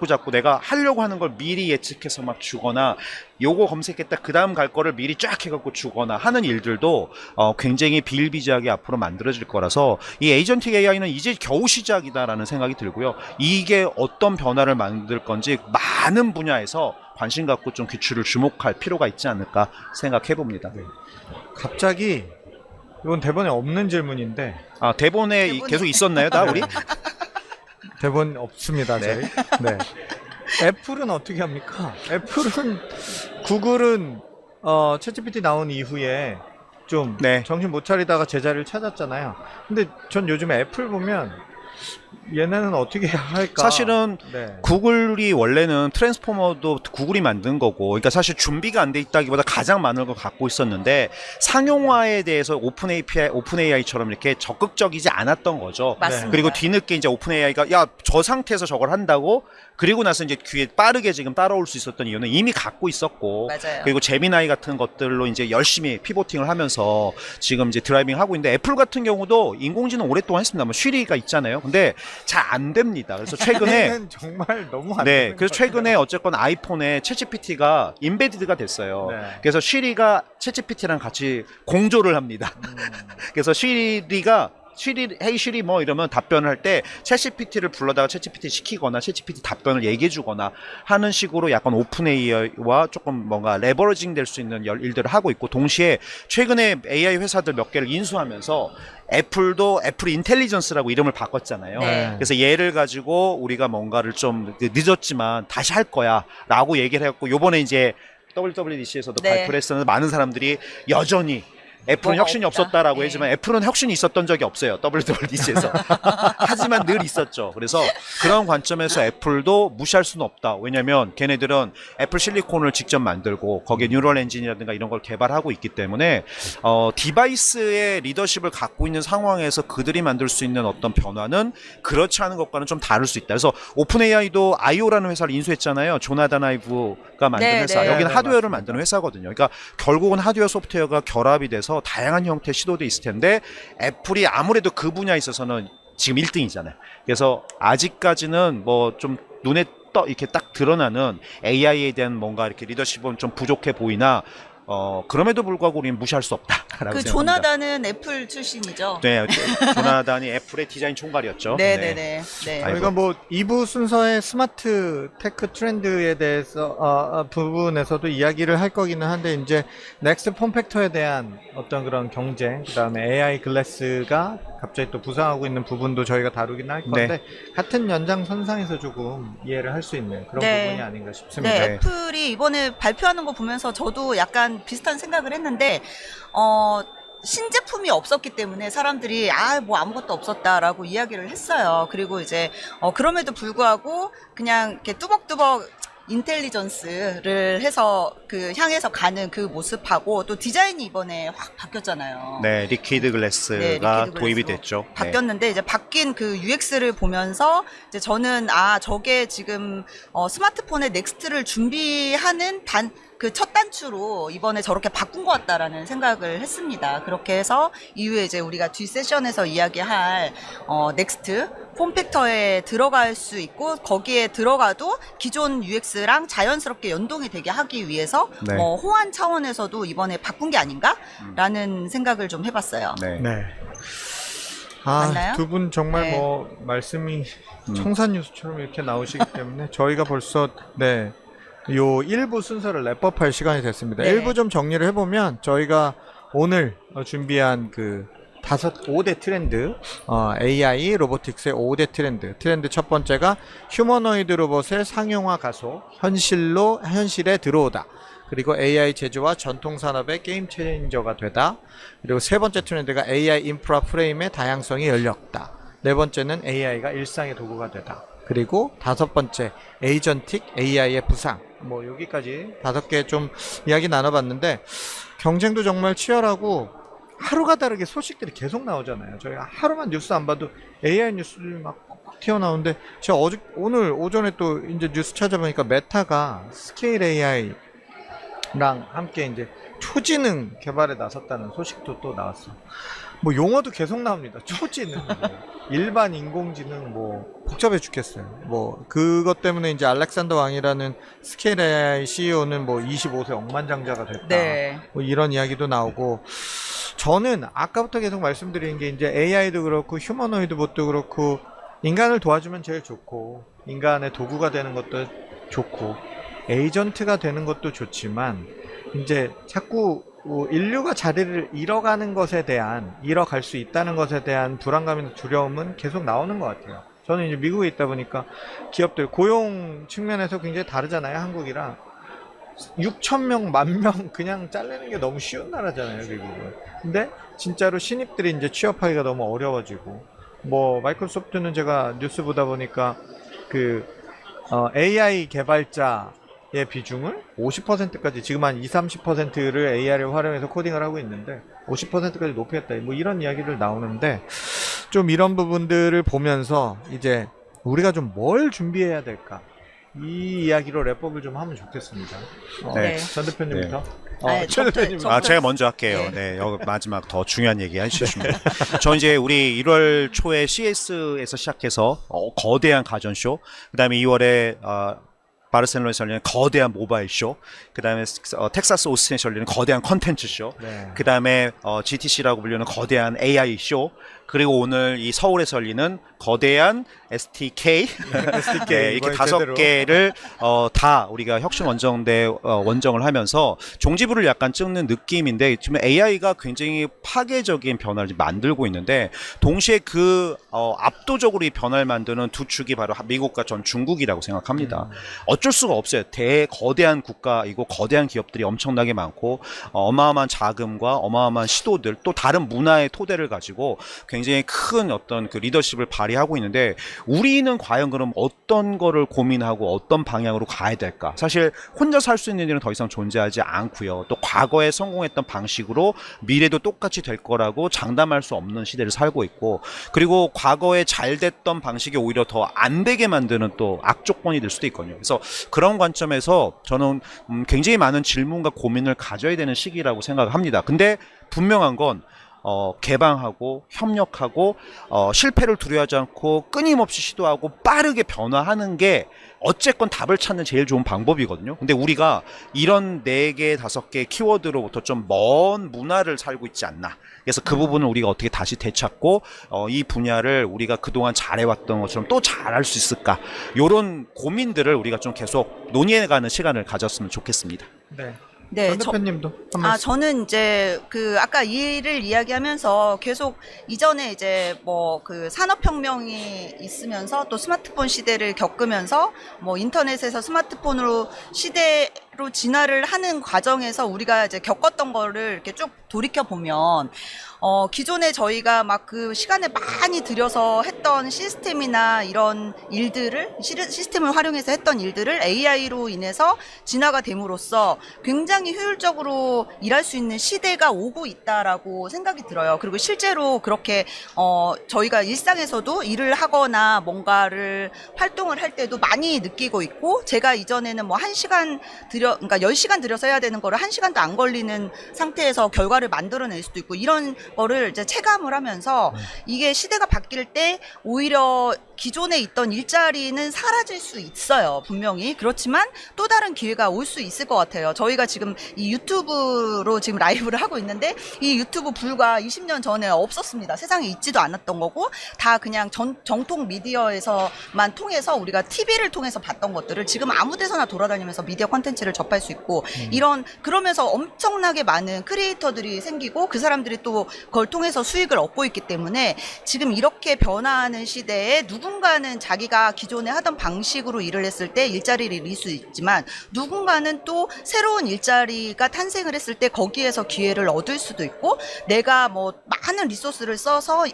자꾸 내가 하려고 하는 걸 미리 예측해서 막 주거나, 요거 검색했다 그 다음 갈 거를 미리 쫙 해갖고 주거나 하는 일들도 굉장히 비일비재하게 앞으로 만들어질 거라서, 이 에이전틱 AI는 이제 겨우 시작이다라는 생각이 들고요. 이게 어떤 변화를 만들 건지 많은 분야에서 관심 갖고 좀 귀추를 주목할 필요가 있지 않을까 생각해 봅니다. 네. 갑자기 이건 대본에 없는 질문인데, 대본에 대본이- 계속 있었나요, 다 우리? 대본 없습니다, 네. 저희. 네. 애플은 어떻게 합니까? 애플은, 구글은 챗GPT 나온 이후에 좀 네. 정신 못 차리다가 제자리를 찾았잖아요. 근데 전 요즘에 애플 보면 얘네는 어떻게 해야 할까? 사실은 네. 구글이 원래는 트랜스포머도 구글이 만든 거고, 그러니까 사실 준비가 안 돼 있다기보다 가장 많은 걸 갖고 있었는데, 상용화에 대해서 오픈 AI처럼 이렇게 적극적이지 않았던 거죠. 맞습니다. 그리고 뒤늦게 이제 오픈 AI가 저 상태에서 저걸 한다고, 그리고 나서 이제 뒤에 빠르게 지금 따라올 수 있었던 이유는 이미 갖고 있었고, 맞아요. 그리고 제미나이 같은 것들로 이제 열심히 피보팅을 하면서 지금 이제 드라이빙 하고 있는데, 애플 같은 경우도 인공지능 오랫동안 했습니다. 뭐 쉬리가 있잖아요. 근데 잘 안 됩니다. 그래서 최근에 얘네는 정말 너무 안 네, 되는 그래서 것 최근에 같아요. 어쨌건 아이폰에 챗GPT가 임베디드가 됐어요. 네. 그래서 쉬리가 챗GPT랑 같이 공조를 합니다. 그래서 헤이 쉬리 뭐 이러면 답변을 할 때 챗GPT를 불러다가 챗GPT 시키거나 챗GPT 답변을 얘기해주거나 하는 식으로 약간 오픈 AI와 조금 뭔가 레버리징 될 수 있는 일들을 하고 있고, 동시에 최근에 AI 회사들 몇 개를 인수하면서 애플도 애플 인텔리전스라고 이름을 바꿨잖아요. 네. 그래서 얘를 가지고 우리가 뭔가를 좀 늦었지만 다시 할 거야 라고 얘기를 해갖고, 요번에 이제 WWDC에서도 네. 발표를 했었는데, 많은 사람들이 여전히 애플은 뭐가 혁신이 없다. 없었다라고 네. 했지만, 애플은 혁신이 있었던 적이 없어요. WWDC에서. 하지만 늘 있었죠. 그래서 그런 관점에서 애플도 무시할 수는 없다. 왜냐면 걔네들은 애플 실리콘을 직접 만들고 거기에 뉴럴 엔진이라든가 이런 걸 개발하고 있기 때문에 디바이스의 리더십을 갖고 있는 상황에서 그들이 만들 수 있는 어떤 변화는 그렇지 않은 것과는 좀 다를 수 있다. 그래서 오픈 AI도 IO라는 회사를 인수했잖아요. 조나단 아이브가 만든 네, 회사. 네. 여기는 네, 하드웨어를 맞습니다. 만드는 회사거든요. 그러니까 결국은 하드웨어 소프트웨어가 결합이 돼서 다양한 형태의 시도도 있을 텐데, 애플이 아무래도 그 분야에 있어서는 지금 1등이잖아요. 그래서 아직까지는 뭐 좀 눈에 이렇게 딱 드러나는 AI에 대한 뭔가 이렇게 리더십은 좀 부족해 보이나, 그럼에도 불구하고 우리는 무시할 수 없다라고 그 생각합니다. 조나단은 애플 출신이죠. 네, 조나단이 애플의 디자인 총괄이었죠. 네네네. 네. 아이고. 저희가 뭐 2부 순서의 스마트 테크 트렌드에 대해서 부분에서도 이야기를 할 거기는 한데, 이제 넥스트 폼팩터에 대한 어떤 그런 경쟁, 그다음에 AI 글래스가 갑자기 또 부상하고 있는 부분도 저희가 다루긴 할 건데, 같은 연장선상에서 조금 이해를 할 수 있는 그런 네. 부분이 아닌가 싶습니다. 네, 네. 애플이 이번에 발표하는 거 보면서 저도 약간 비슷한 생각을 했는데, 신제품이 없었기 때문에 사람들이 뭐 아무것도 없었다라고 이야기를 했어요. 그리고 이제 그럼에도 불구하고 그냥 이렇게 뚜벅뚜벅 인텔리전스를 해서 그 향해서 가는 그 모습하고 또 디자인이 이번에 확 바뀌었잖아요. 네, 리퀴드 글래스가 네, 리퀴드 도입이 글래스로 됐죠. 네. 바뀌었는데 이제 바뀐 그 UX를 보면서 이제 저는 저게 지금 스마트폰의 넥스트를 준비하는 그 첫 단추로 이번에 저렇게 바꾼 것 같다라는 생각을 했습니다. 그렇게 해서 이후에 이제 우리가 뒤 세션에서 이야기할 넥스트 폼팩터에 들어갈 수 있고 거기에 들어가도 기존 UX랑 자연스럽게 연동이 되게 하기 위해서 네. 호환 차원에서도 이번에 바꾼 게 아닌가라는 생각을 좀 해봤어요. 네. 네. 맞나요? 두 분 정말 네. 뭐 말씀이 청산 뉴스처럼 이렇게 나오시기 때문에 저희가 벌써 요 1부 순서를 랩업할 시간이 됐습니다. 네. 1부 좀 정리를 해보면 저희가 오늘 준비한 그 5대 트렌드, AI, 로보틱스의 5대 트렌드 첫 번째가 휴머노이드 로봇의 상용화 가속, 현실에 들어오다. 그리고 AI 제조와 전통 산업의 게임 체인저가 되다. 그리고 세 번째 트렌드가 AI 인프라 프레임의 다양성이 열렸다. 네 번째는 AI가 일상의 도구가 되다. 그리고 다섯 번째 에이전틱 AI의 부상. 뭐 여기까지 5개 좀 이야기 나눠봤는데 경쟁도 정말 치열하고 하루가 다르게 소식들이 계속 나오잖아요. 저희가 하루만 뉴스 안 봐도 AI 뉴스들이 막 튀어나오는데 제가 오늘 오전에 또 이제 뉴스 찾아보니까 메타가 스케일 AI랑 함께 이제 초지능 개발에 나섰다는 소식도 또 나왔어. 뭐 용어도 계속 나옵니다. 초지능, 뭐 일반 인공지능, 뭐 복잡해 죽겠어요. 뭐 그것 때문에 이제 알렉산더 왕이라는 스케일 AI CEO는 뭐 25세 억만장자가 됐다. 네. 뭐 이런 이야기도 나오고 저는 아까부터 계속 말씀드리는 게 이제 AI도 그렇고 휴머노이드 봇도 그렇고 인간을 도와주면 제일 좋고 인간의 도구가 되는 것도 좋고 에이전트가 되는 것도 좋지만 이제 자꾸 인류가 자리를 잃어갈 수 있다는 것에 대한 불안감이나 두려움은 계속 나오는 것 같아요. 저는 이제 미국에 있다 보니까 기업들 고용 측면에서 굉장히 다르잖아요, 한국이랑. 6,000명, 10,000명 그냥 잘리는 게 너무 쉬운 나라잖아요, 미국은. 근데 진짜로 신입들이 이제 취업하기가 너무 어려워지고, 뭐 마이크로소프트는 제가 뉴스 보다 보니까 AI 개발자의 비중을 50%까지 지금 한 20-30%를 AI를 활용해서 코딩을 하고 있는데 50%까지 높였다. 뭐 이런 이야기를 나오는데 좀 이런 부분들을 보면서 이제 우리가 좀 뭘 준비해야 될까? 이 이야기로 랩업을 좀 하면 좋겠습니다. 네. 전 대표님부터. 네, 전 저부터- 대표님. 저부터- 제가 먼저 할게요. 네, 여기 마지막 더 중요한 얘기 해주시면. 저 이제 우리 1월 초에 CS에서 시작해서 거대한 가전쇼, 그 다음에 2월에 바르셀로나에서 열리는 거대한 모바일 쇼, 그 다음에 텍사스 오스틴에서 열리는 거대한 컨텐츠 쇼, 네. 그 다음에 GTC라고 불리는 거대한 AI 쇼, 그리고 오늘 이 서울에서 열리는 거대한 STK, 네, 이렇게 이번에 5개를 다 우리가 혁신 원정대 원정을 하면서 종지부를 약간 찍는 느낌인데 지금 AI가 굉장히 파괴적인 변화를 지금 만들고 있는데 동시에 그 압도적으로 이 변화를 만드는 두 축이 바로 미국과 전 중국이라고 생각합니다. 어쩔 수가 없어요. 거대한 국가이고 거대한 기업들이 엄청나게 많고 어마어마한 자금과 어마어마한 시도들 또 다른 문화의 토대를 가지고 굉장히 큰 어떤 그 리더십을 발휘하고 있는데 우리는 과연 그럼 어떤 거를 고민하고 어떤 방향으로 가야 될까? 사실 혼자서 할 수 있는 일은 더 이상 존재하지 않고요. 또 과거에 성공했던 방식으로 미래도 똑같이 될 거라고 장담할 수 없는 시대를 살고 있고 그리고 과거에 잘 됐던 방식이 오히려 더 안 되게 만드는 또 악조건이 될 수도 있거든요. 그래서 그런 관점에서 저는 굉장히 많은 질문과 고민을 가져야 되는 시기라고 생각을 합니다. 근데 분명한 건 개방하고 협력하고 실패를 두려워하지 않고 끊임없이 시도하고 빠르게 변화하는 게 어쨌건 답을 찾는 제일 좋은 방법이거든요. 근데 우리가 이런 4개, 5개 키워드로부터 좀 먼 문화를 살고 있지 않나. 그래서 그 부분을 우리가 어떻게 다시 되찾고 이 분야를 우리가 그동안 잘해왔던 것처럼 또 잘할 수 있을까. 이런 고민들을 우리가 좀 계속 논의해가는 시간을 가졌으면 좋겠습니다. 네. 네, 전 대표님도 한 말씀. 저는 이제 아까 일을 이야기하면서 계속 이전에 이제 뭐 산업혁명이 있으면서 또 스마트폰 시대를 겪으면서 뭐 인터넷에서 스마트폰으로 시대로 AI로 진화를 하는 과정에서 우리가 이제 겪었던 거를 이렇게 쭉 돌이켜 보면 기존에 저희가 막 그 시간을 많이 들여서 했던 시스템이나 이런 일들을 시스템을 활용해서 했던 일들을 AI로 인해서 진화가 됨으로써 굉장히 효율적으로 일할 수 있는 시대가 오고 있다라고 생각이 들어요. 그리고 실제로 그렇게 저희가 일상에서도 일을 하거나 뭔가를 활동을 할 때도 많이 느끼고 있고, 제가 이전에는 뭐 1시간 그러니까 10시간 들여서 해야 되는 거를 1시간도 안 걸리는 상태에서 결과를 만들어낼 수도 있고, 이런 거를 이제 체감을 하면서 이게 시대가 바뀔 때 오히려 기존에 있던 일자리는 사라질 수 있어요. 분명히. 그렇지만 또 다른 기회가 올 수 있을 것 같아요. 저희가 지금 이 유튜브로 지금 라이브를 하고 있는데, 이 유튜브 불과 20년 전에 없었습니다. 세상에 있지도 않았던 거고, 다 그냥 정통 미디어에서만 통해서 우리가 TV를 통해서 봤던 것들을 지금 아무 데서나 돌아다니면서 미디어 콘텐츠를 접할 수 있고, 그러면서 엄청나게 많은 크리에이터들이 생기고 그 사람들이 또 그걸 통해서 수익을 얻고 있기 때문에, 지금 이렇게 변화하는 시대에 누군가는 자기가 기존에 하던 방식으로 일을 했을 때 일자리를 잃을 수 있지만, 누군가는 또 새로운 일자리가 탄생을 했을 때 거기에서 기회를 얻을 수도 있고, 내가 뭐 많은 리소스를 써서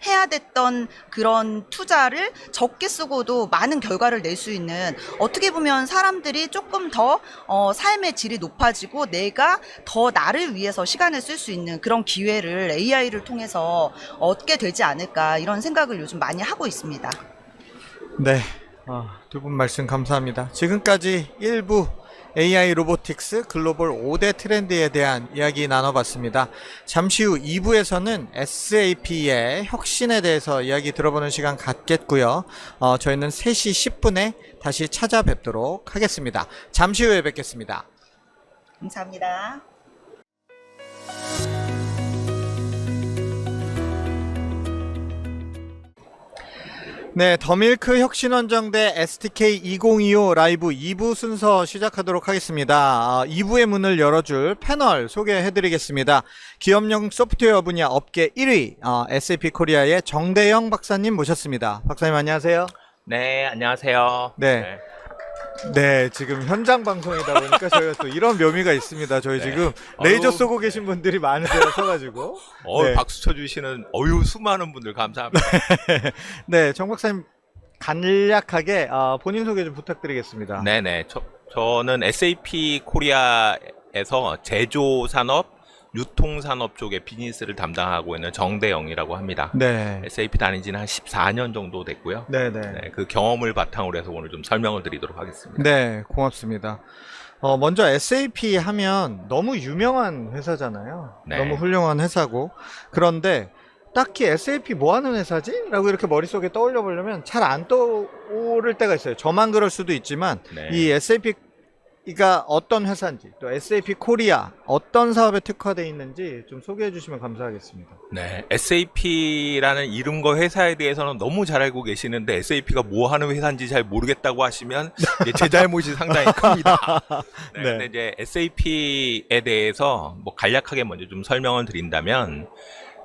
해야 됐던 그런 투자를 적게 쓰고도 많은 결과를 낼 수 있는, 어떻게 보면 사람들이 조금 더 삶의 질이 높아지고 내가 더 나를 위해서 시간을 쓸 수 있는 그런 기회를 AI를 통해서 얻게 되지 않을까, 이런 생각을 요즘 많이 하고 있습니다. 네, 두 분 말씀 감사합니다. 지금까지 1부 AI 로보틱스 글로벌 5대 트렌드에 대한 이야기 나눠봤습니다. 잠시 후 2부에서는 SAP의 혁신에 대해서 이야기 들어보는 시간 갖겠고요. 저희는 3시 10분에 다시 찾아뵙도록 하겠습니다. 잠시 후에 뵙겠습니다. 감사합니다. 네, 더밀크 혁신원정대 STK2025 라이브 2부 순서 시작하도록 하겠습니다. 2부의 문을 열어줄 패널 소개해드리겠습니다. 기업용 소프트웨어 분야 업계 1위 SAP 코리아의 정대영 박사님 모셨습니다. 박사님 안녕하세요. 네, 안녕하세요. 네. 네, 지금 현장 방송이다 보니까 저희가 또 이런 묘미가 있습니다. 저희 지금 레이저 쏘고 계신 분들이 많으세요, 서가지고. 네. 박수 쳐주시는 수많은 분들 감사합니다. 네, 정 박사님 간략하게 본인 소개 좀 부탁드리겠습니다. 네네, 저는 SAP 코리아에서 제조산업, 유통산업 쪽의 비즈니스를 담당하고 있는 정대영이라고 합니다. 네. SAP 다닌 지는 한 14년 정도 됐고요. 네네. 네, 그 경험을 바탕으로 해서 오늘 좀 설명을 드리도록 하겠습니다. 네, 고맙습니다. 먼저 SAP 하면 너무 유명한 회사잖아요. 네. 너무 훌륭한 회사고. 그런데 딱히 SAP 뭐 하는 회사지? 라고 이렇게 머릿속에 떠올려 보려면 잘 안 떠오를 때가 있어요. 저만 그럴 수도 있지만 네. 이 SAP가 어떤 회사인지, 또 SAP 코리아 어떤 사업에 특화되어 있는지 좀 소개해 주시면 감사하겠습니다. 네, SAP라는 이름과 회사에 대해서는 너무 잘 알고 계시는데 SAP가 뭐 하는 회사인지 잘 모르겠다고 하시면 제 잘못이 상당히 큽니다. 네, 네. 근데 이제 SAP에 대해서 뭐 간략하게 먼저 좀 설명을 드린다면,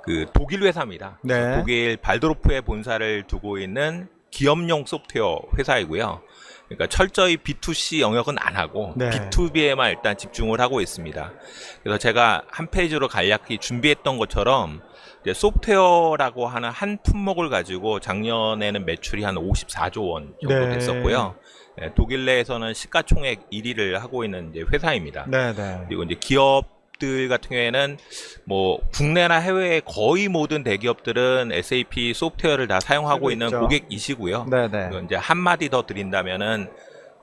그 독일 회사입니다. 네. 독일 발도르프에 본사를 두고 있는 기업용 소프트웨어 회사이고요. 그러니까 철저히 B2C 영역은 안 하고 네. B2B에만 일단 집중을 하고 있습니다. 그래서 제가 한 페이지로 간략히 준비했던 것처럼 이제 소프트웨어라고 하는 한 품목을 가지고 작년에는 매출이 한 54조 원 정도 네. 됐었고요. 네, 독일 내에서는 시가총액 1위를 하고 있는 이제 회사입니다. 네네. 그리고 이제 기업들 같은 경우에는 뭐 국내나 해외의 거의 모든 대기업들은 SAP 소프트웨어를 다 사용하고 쓰고 있는 있죠. 고객이시고요. 네네. 그리고 이제 한마디 더 드린다면은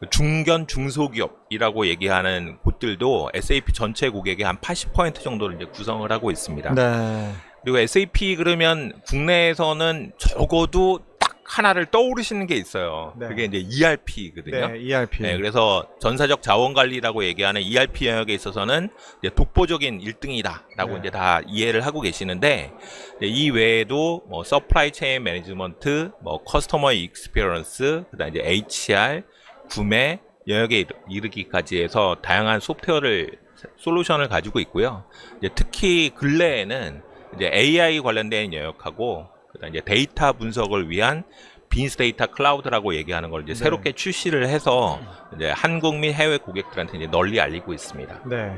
그 중견 중소기업이라고 얘기하는 곳들도 SAP 전체 고객의 한 80% 정도를 이제 구성을 하고 있습니다. 네. 그리고 SAP 그러면 국내에서는 적어도 딱 하나를 떠오르시는 게 있어요. 네. 그게 이제 ERP거든요. 네, ERP. 네, 그래서 전사적 자원관리라고 얘기하는 ERP 영역에 있어서는 이제 독보적인 1등이다라고 네. 이제 다 이해를 하고 계시는데, 이 외에도 뭐 서플라이 체인 매니지먼트, 뭐 커스터머 익스피리언스, 그다음 이제 HR, 구매 영역에 이르기까지 해서 다양한 솔루션을 가지고 있고요. 이제 특히 근래에는 이제 AI 관련된 영역하고, 그다음 이제 데이터 분석을 위한 빈스 데이터 클라우드라고 얘기하는 걸 이제 새롭게 출시를 해서 이제 한국 및 해외 고객들한테 이제 널리 알리고 있습니다. 네.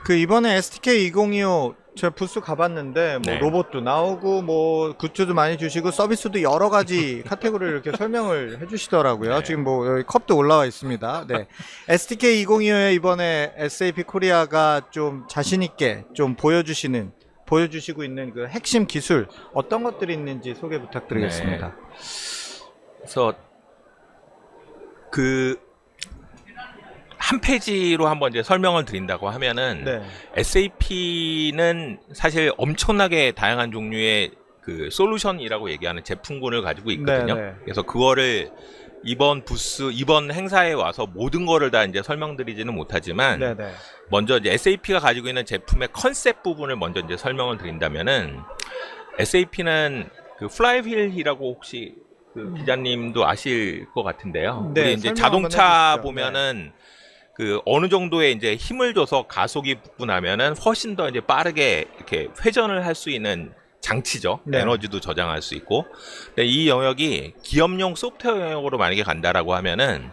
그 이번에 STK 2025 제가 부스 가봤는데 뭐 네. 로봇도 나오고 뭐 굿즈도 많이 주시고 서비스도 여러 가지 카테고리를 이렇게 설명을 해주시더라고요. 네. 지금 뭐 여기 컵도 올라와 있습니다. 네. STK 2025에 이번에 SAP 코리아가 좀 자신 있게 좀 보여주시고 있는 그 핵심 기술 어떤 것들이 있는지 소개 부탁드리겠습니다. 그래서 그 한 페이지로 한번 이제 설명을 드린다고 하면은 네. SAP는 사실 엄청나게 다양한 종류의 그 솔루션이라고 얘기하는 제품군을 가지고 있거든요. 네, 네. 그래서 그거를 이번 행사에 와서 모든 거를 다 이제 설명드리지는 못하지만 네네. 먼저 이제 SAP가 가지고 있는 제품의 컨셉 부분을 먼저 이제 설명을 드린다면은 SAP는 그 플라이휠이라고 혹시 그 기자님도 아실 것 같은데요. 네, 우리 이제 설명 자동차 한번 해주시죠. 보면은 그 어느 정도의 이제 힘을 줘서 가속이 붙고 나면은 훨씬 더 이제 빠르게 이렇게 회전을 할 수 있는 장치죠. 네. 에너지도 저장할 수 있고. 근데 이 영역이 기업용 소프트웨어 영역으로 만약에 간다라고 하면은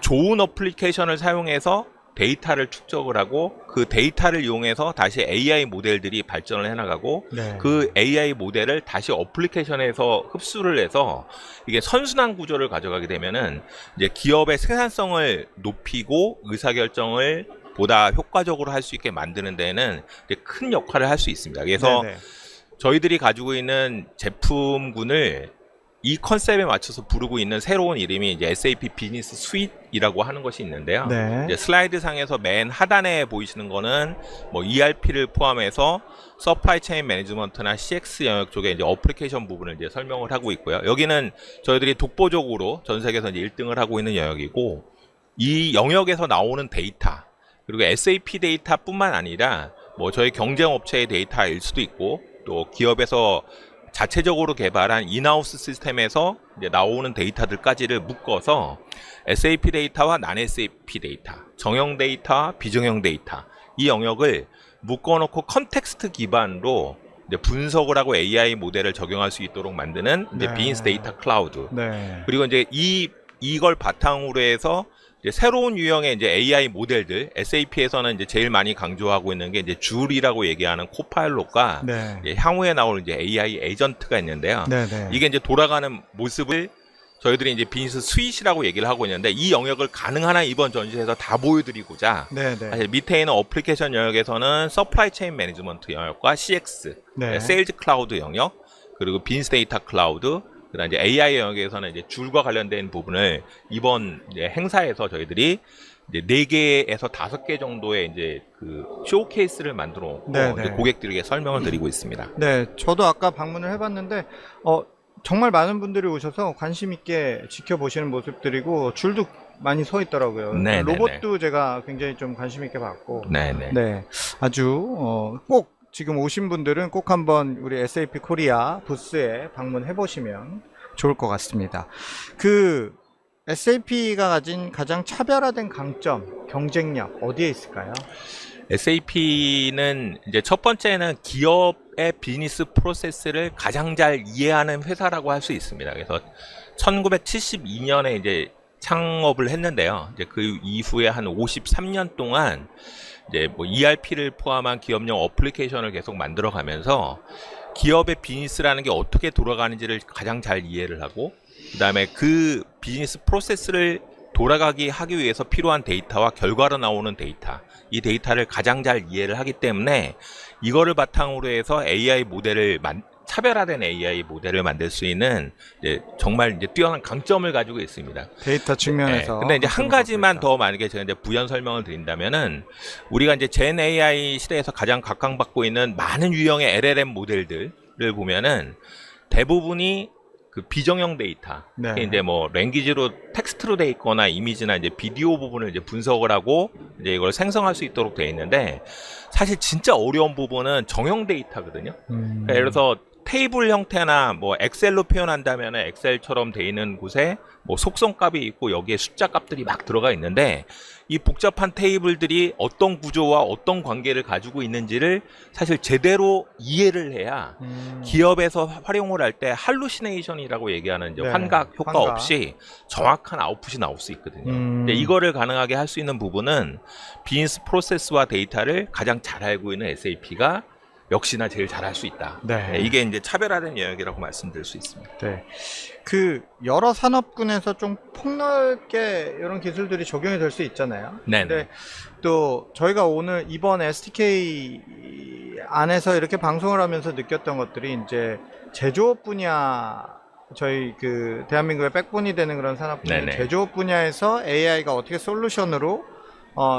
좋은 어플리케이션을 사용해서 데이터를 축적을 하고 그 데이터를 이용해서 다시 AI 모델들이 발전을 해나가고 네. 그 AI 모델을 다시 어플리케이션에서 흡수를 해서 이게 선순환 구조를 가져가게 되면은 이제 기업의 생산성을 높이고 의사결정을 보다 효과적으로 할 수 있게 만드는 데에는 이제 큰 역할을 할 수 있습니다. 그래서 네네. 저희들이 가지고 있는 제품군을 이 컨셉에 맞춰서 부르고 있는 새로운 이름이 이제 SAP 비즈니스 스윗이라고 하는 것이 있는데요. 네. 이제 슬라이드 상에서 맨 하단에 보이시는 거는 뭐 ERP를 포함해서 서플라이 체인 매니지먼트나 CX 영역 쪽에 이제 어플리케이션 부분을 이제 설명을 하고 있고요. 여기는 저희들이 독보적으로 전 세계에서 이제 1등을 하고 있는 영역이고 이 영역에서 나오는 데이터 그리고 SAP 데이터뿐만 아니라 뭐 저희 경쟁 업체의 데이터일 수도 있고 또 기업에서 자체적으로 개발한 인하우스 시스템에서 이제 나오는 데이터들까지를 묶어서 SAP 데이터와 난 SAP 데이터, 정형 데이터와 비정형 데이터 이 영역을 묶어놓고 컨텍스트 기반으로 이제 분석을 하고 AI 모델을 적용할 수 있도록 만드는 이제 네. 빈스 데이터 클라우드. 네. 그리고 이제 이걸 바탕으로 해서 이제 새로운 유형의 이제 AI 모델들, SAP에서는 이제 제일 많이 강조하고 있는 게 이제 줄이라고 얘기하는 코파일럿과 네. 이제 향후에 나올 이제 AI 에이전트가 있는데요. 네네. 이게 이제 돌아가는 모습을 저희들이 이제 비즈니스 스윗이라고 얘기를 하고 있는데 이 영역을 가능한 한 이번 전시에서 다 보여드리고자 네네. 사실 밑에 있는 어플리케이션 영역에서는 서플라이 체인 매니지먼트 영역과 CX, 네. 세일즈 클라우드 영역, 그리고 빈스 데이터 클라우드, 그다음 이제 AI 영역에서는 이제 줄과 관련된 부분을 이번 이제 행사에서 저희들이 이제 4개에서 5개 정도의 이제 그 쇼케이스를 만들어 놓고 네, 이제 네. 고객들에게 설명을 드리고 있습니다. 네, 저도 아까 방문을 해봤는데 정말 많은 분들이 오셔서 관심 있게 지켜보시는 모습들이고 줄도 많이 서 있더라고요. 네, 네, 로봇도 제가 굉장히 좀 관심 있게 봤고, 네네. 네, 아주 꼭 지금 오신 분들은 꼭 한번 우리 SAP 코리아 부스에 방문해 보시면 좋을 것 같습니다. 그 SAP가 가진 가장 차별화된 강점, 경쟁력 어디에 있을까요? SAP는 이제 첫 번째는 기업의 비즈니스 프로세스를 가장 잘 이해하는 회사라고 할 수 있습니다. 그래서 1972년에 이제 창업을 했는데요. 이제 그 이후에 한 53년 동안 이제 뭐 ERP를 포함한 기업용 어플리케이션을 계속 만들어 가면서 기업의 비즈니스라는 게 어떻게 돌아가는지를 가장 잘 이해를 하고 그다음에 그 비즈니스 프로세스를 돌아가게 하기 위해서 필요한 데이터와 결과로 나오는 데이터 이 데이터를 가장 잘 이해를 하기 때문에 이거를 바탕으로 해서 AI 모델을 차별화된 AI 모델을 만들 수 있는 이제 정말 이제 뛰어난 강점을 가지고 있습니다. 데이터 측면에서. 네, 근데 이제 한 가지만 더 만약에 제가 이제 부연 설명을 드린다면은 우리가 이제 젠 AI 시대에서 가장 각광받고 있는 많은 유형의 LLM 모델들을 보면은 대부분이 그 비정형 데이터, 네. 이제 뭐 랭귀지로 텍스트로 돼 있거나 이미지나 이제 비디오 부분을 이제 분석을 하고 이제 이걸 생성할 수 있도록 돼 있는데 사실 진짜 어려운 부분은 정형 데이터거든요. 그러니까 예를 들어서 테이블 형태나 뭐 엑셀로 표현한다면 엑셀처럼 돼 있는 곳에 뭐 속성값이 있고 여기에 숫자 값들이 막 들어가 있는데 이 복잡한 테이블들이 어떤 구조와 어떤 관계를 가지고 있는지를 사실 제대로 이해를 해야 기업에서 활용을 할 때 할루시네이션이라고 얘기하는 이제 네, 환각 효과 환각. 없이 정확한 아웃풋이 나올 수 있거든요. 근데 이거를 가능하게 할 수 있는 부분은 비즈니스 프로세스와 데이터를 가장 잘 알고 있는 SAP가 역시나 제일 잘할 수 있다. 네. 네, 이게 이제 차별화된 영역이라고 말씀드릴 수 있습니다. 네. 그 여러 산업군에서 좀 폭넓게 이런 기술들이 적용이 될 수 있잖아요. 네네. 근데 또 저희가 오늘 이번 STK 안에서 이렇게 방송을 하면서 느꼈던 것들이 이제 제조업 분야, 저희 그 대한민국의 백본이 되는 그런 산업군의 네네. 제조업 분야에서 AI가 어떻게 솔루션으로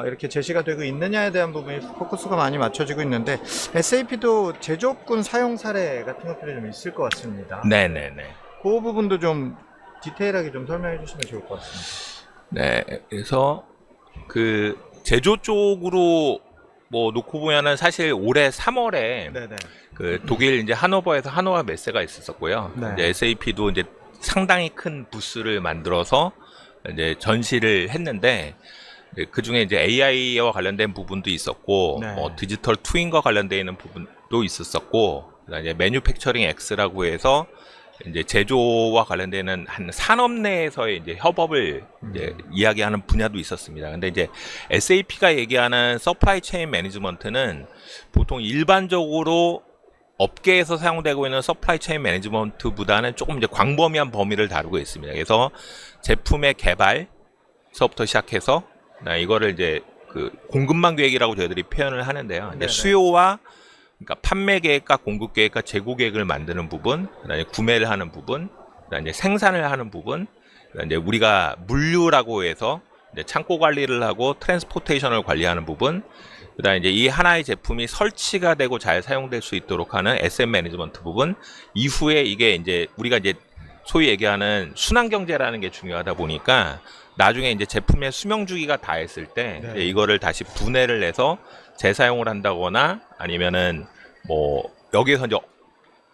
이렇게 제시가 되고 있느냐에 대한 부분이 포커스가 많이 맞춰지고 있는데 SAP도 제조업군 사용 사례 같은 것들이 좀 있을 것 같습니다. 네네네. 그 부분도 좀 디테일하게 좀 설명해 주시면 좋을 것 같습니다. 네, 그래서 그 제조 쪽으로 뭐 놓고 보면은 사실 올해 3월에 네네. 그 독일 이제 하노버에서 하노버 메세가 있었고요. 네. 이제 SAP도 이제 상당히 큰 부스를 만들어서 이제 전시를 했는데 그 중에 이제 AI와 관련된 부분도 있었고, 네. 뭐 디지털 트윈과 관련되어 있는 부분도 있었었고, 그다음에 이제 매뉴팩처링 X라고 해서 이제 제조와 관련되는 한 산업 내에서의 이제 협업을 이제 이야기하는 분야도 있었습니다. 근데 이제 SAP가 얘기하는 서플라이 체인 매니지먼트는 보통 일반적으로 업계에서 사용되고 있는 서플라이 체인 매니지먼트보다는 조금 이제 광범위한 범위를 다루고 있습니다. 그래서 제품의 개발서부터 시작해서 이거를 이제 그 공급망 계획이라고 저희들이 표현을 하는데요. 이제 네네. 수요와 그러니까 판매 계획과 공급 계획과 재고 계획을 만드는 부분, 그다음에 구매를 하는 부분, 그다음에 이제 생산을 하는 부분, 그다음에 이제 우리가 물류라고 해서 이제 창고 관리를 하고 트랜스포테이션을 관리하는 부분, 그다음에 이제 이 하나의 제품이 설치가 되고 잘 사용될 수 있도록 하는 SM 매니지먼트 부분, 이후에 이게 이제 우리가 이제 소위 얘기하는 순환 경제라는 게 중요하다 보니까 나중에 이제 제품의 수명 주기가 다 했을 때 네. 이제 이거를 다시 분해를 해서 재사용을 한다거나 아니면은 뭐 여기에서 이제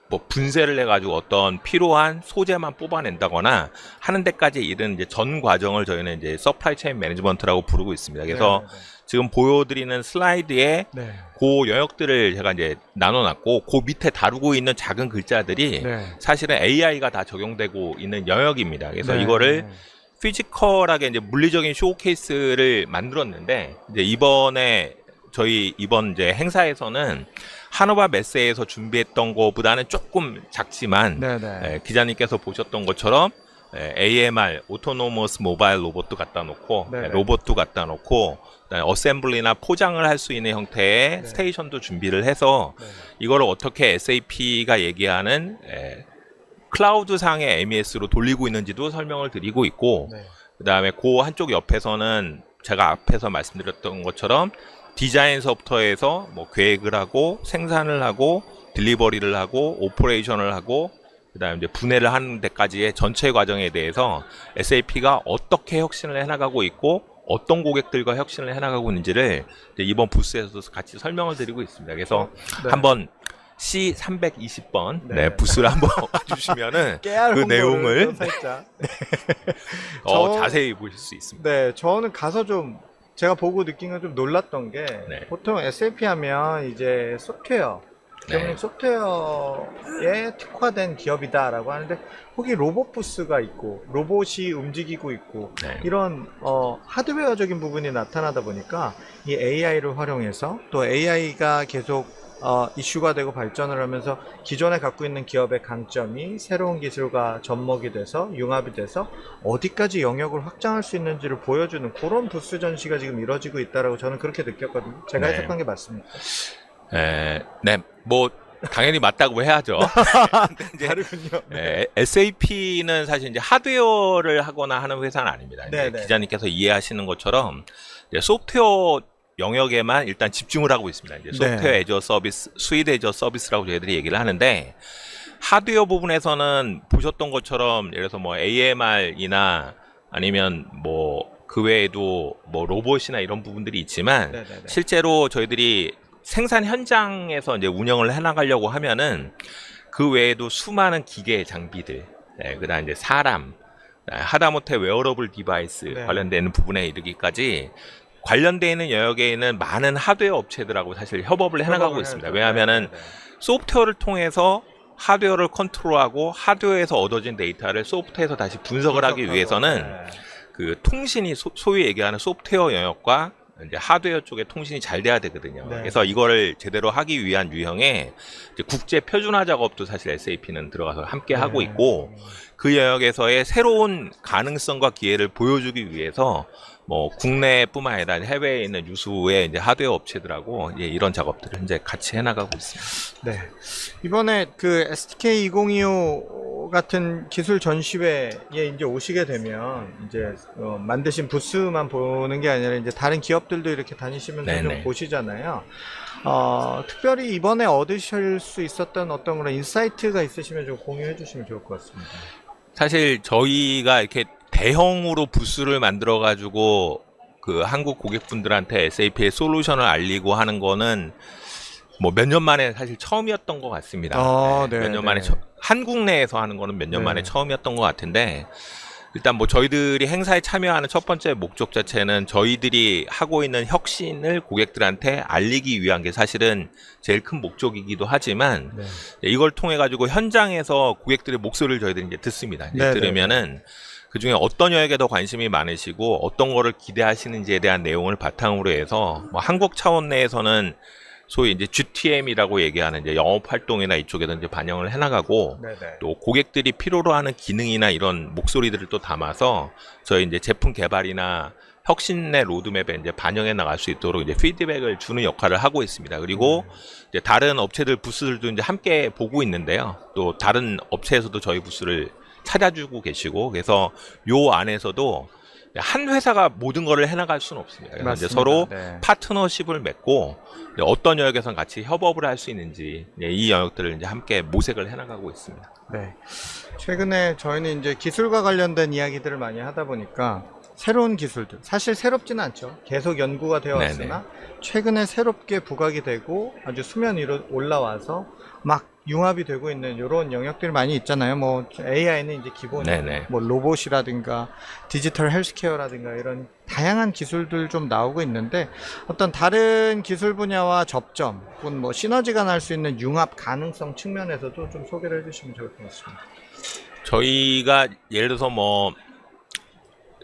뭐 분쇄를 해가지고 어떤 필요한 소재만 뽑아낸다거나 하는 데까지 이른 이제 전 과정을 저희는 이제 서플라이 체인 매니지먼트라고 부르고 있습니다. 그래서 지금 보여드리는 슬라이드에 네. 그 영역들을 제가 이제 나눠놨고 그 밑에 다루고 있는 작은 글자들이 네. 사실은 AI가 다 적용되고 있는 영역입니다. 그래서 네. 이거를 피지컬하게 이제 물리적인 쇼케이스를 만들었는데 이제 이번에 저희 이번 이제 행사에서는 하노바 메세에서 준비했던 것보다는 조금 작지만 네네. 기자님께서 보셨던 것처럼 AMR 오토노머스 모바일 로봇도 갖다 놓고 네네. 로봇도 갖다 놓고 그다음에 어셈블리나 포장을 할 수 있는 형태의 네. 스테이션도 준비를 해서 네. 이거를 어떻게 SAP가 얘기하는 클라우드 상의 MES로 돌리고 있는지도 설명을 드리고 있고 네. 그다음에 그 한쪽 옆에서는 제가 앞에서 말씀드렸던 것처럼 디자인서부터 해서 뭐 계획을 하고 생산을 하고 딜리버리를 하고 오퍼레이션을 하고 그다음에 이제 분해를 하는 데까지의 전체 과정에 대해서 SAP가 어떻게 혁신을 해나가고 있고 어떤 고객들과 혁신을 해나가고 있는지를 이제 이번 부스에서도 같이 설명을 드리고 있습니다. 그래서 네. 한번 C320번 네. 부스를 한번 와주시면은 깨알 그 홍보를 내용을 좀 살짝. 더 자세히 보실 수 있습니다. 네, 저는 가서 좀 제가 보고 느낀 건 좀 놀랐던 게 네. 보통 SAP 하면 이제 소프트웨어, 네. 소프트웨어에 특화된 기업이다라고 하는데 거기 로봇 부스가 있고 로봇이 움직이고 있고 네. 이런 하드웨어적인 부분이 나타나다 보니까 이 AI를 활용해서 또 AI가 계속 이슈가 되고 발전을 하면서 기존에 갖고 있는 기업의 강점이 새로운 기술과 접목이 돼서 융합이 돼서 어디까지 영역을 확장할 수 있는지를 보여주는 그런 부스 전시가 지금 이루어지고 있다라고 저는 그렇게 느꼈거든요. 제가 네. 해석한 게 맞습니까? 네, 뭐 당연히 맞다고 해야죠. 이제 다르군요. SAP는 사실 이제 하드웨어를 하거나 하는 회사는 아닙니다. 이제 네네. 기자님께서 이해하시는 것처럼 이제 소프트웨어 영역에만 일단 집중을 하고 있습니다. 이제 소프트웨어 네. 애저 서비스, 스위드 애저 서비스라고 저희들이 얘기를 하는데 하드웨어 부분에서는 보셨던 것처럼 예를 들어서 뭐 AMR이나 아니면 뭐 그 외에도 뭐 로봇이나 이런 부분들이 있지만 네네네. 실제로 저희들이 생산 현장에서 이제 운영을 해나가려고 하면은 그 외에도 수많은 기계 장비들, 그다음 이제 사람, 하다못해 웨어러블 디바이스 네. 관련되는 부분에 이르기까지 관련되어 있는 영역에는 많은 하드웨어 업체들하고 사실 협업을 해나가고 있습니다. 왜냐하면은 소프트웨어를 통해서 하드웨어를 컨트롤하고 하드웨어에서 얻어진 데이터를 소프트웨어에서 다시 분석을 하기 위해서는 그 통신이 소위 얘기하는 소프트웨어 영역과 이제 하드웨어 쪽에 통신이 잘 돼야 되거든요. 네. 그래서 이거를 제대로 하기 위한 유형의 이제 국제 표준화 작업도 사실 SAP는 들어가서 함께 하고 있고, 그 영역에서의 새로운 가능성과 기회를 보여주기 위해서 뭐 국내뿐만 아니라 해외에 있는 유수의 이제 하드웨어 업체들하고 이런 작업들을 이제 같이 해나가고 있습니다. 네. 이번에 그 STK 2025 같은 기술 전시회에 이제 오시게 되면 이제 만드신 부스만 보는 게 아니라 이제 다른 기업들도 이렇게 다니시면서 좀 네네. 보시잖아요. 특별히 이번에 얻으실 수 있었던 어떤 그런 인사이트가 있으시면 좀 공유해 주시면 좋을 것 같습니다. 사실 저희가 이렇게 대형으로 부스를 만들어 가지고 그 한국 고객분들한테 SAP의 솔루션을 알리고 하는 거는 뭐 몇 년 만에 사실 처음이었던 것 같습니다. 네, 몇 년 네. 만에 한국 내에서 하는 거는 몇 년 네. 만에 처음이었던 것 같은데, 일단 뭐 저희들이 행사에 참여하는 첫 번째 목적 자체는 저희들이 하고 있는 혁신을 고객들한테 알리기 위한 게 사실은 제일 큰 목적이기도 하지만, 네. 이걸 통해 가지고 현장에서 고객들의 목소리를 저희들이 이제 듣습니다. 이제 네, 들으면은 그 중에 어떤 영역에 더 관심이 많으시고 어떤 거를 기대하시는지에 대한 내용을 바탕으로 해서 뭐 한국 차원 내에서는 소위 이제 GTM이라고 얘기하는 이제 영업 활동이나 이쪽에도 이제 반영을 해나가고, 네네. 또 고객들이 필요로 하는 기능이나 이런 목소리들을 또 담아서 저희 이제 제품 개발이나 혁신의 로드맵에 이제 반영해 나갈 수 있도록 이제 피드백을 주는 역할을 하고 있습니다. 그리고 이제 다른 업체들 부스들도 이제 함께 보고 있는데요. 또 다른 업체에서도 저희 부스를 찾아주고 계시고, 그래서 요 안에서도 한 회사가 모든 거를 해나갈 수는 없습니다. 그래서 이제 맞습니다. 서로 네. 파트너십을 맺고 이제 어떤 영역에선 같이 협업을 할 수 있는지 이 영역들을 이제 함께 모색을 해나가고 있습니다. 네. 최근에 저희는 이제 기술과 관련된 이야기들을 많이 하다 보니까 새로운 기술들, 사실 새롭지는 않죠. 계속 연구가 되어 왔으나 최근에 새롭게 부각이 되고 아주 수면 위로 올라와서 막 융합이 되고 있는 이런 영역들이 많이 있잖아요. 뭐 AI는 이제 기본이 네네. 뭐 로봇이라든가 디지털 헬스케어라든가 이런 다양한 기술들 좀 나오고 있는데, 어떤 다른 기술 분야와 접점 혹은 뭐 시너지가 날 수 있는 융합 가능성 측면에서도 좀 소개를 해주시면 좋을 것 같습니다. 저희가 예를 들어서 뭐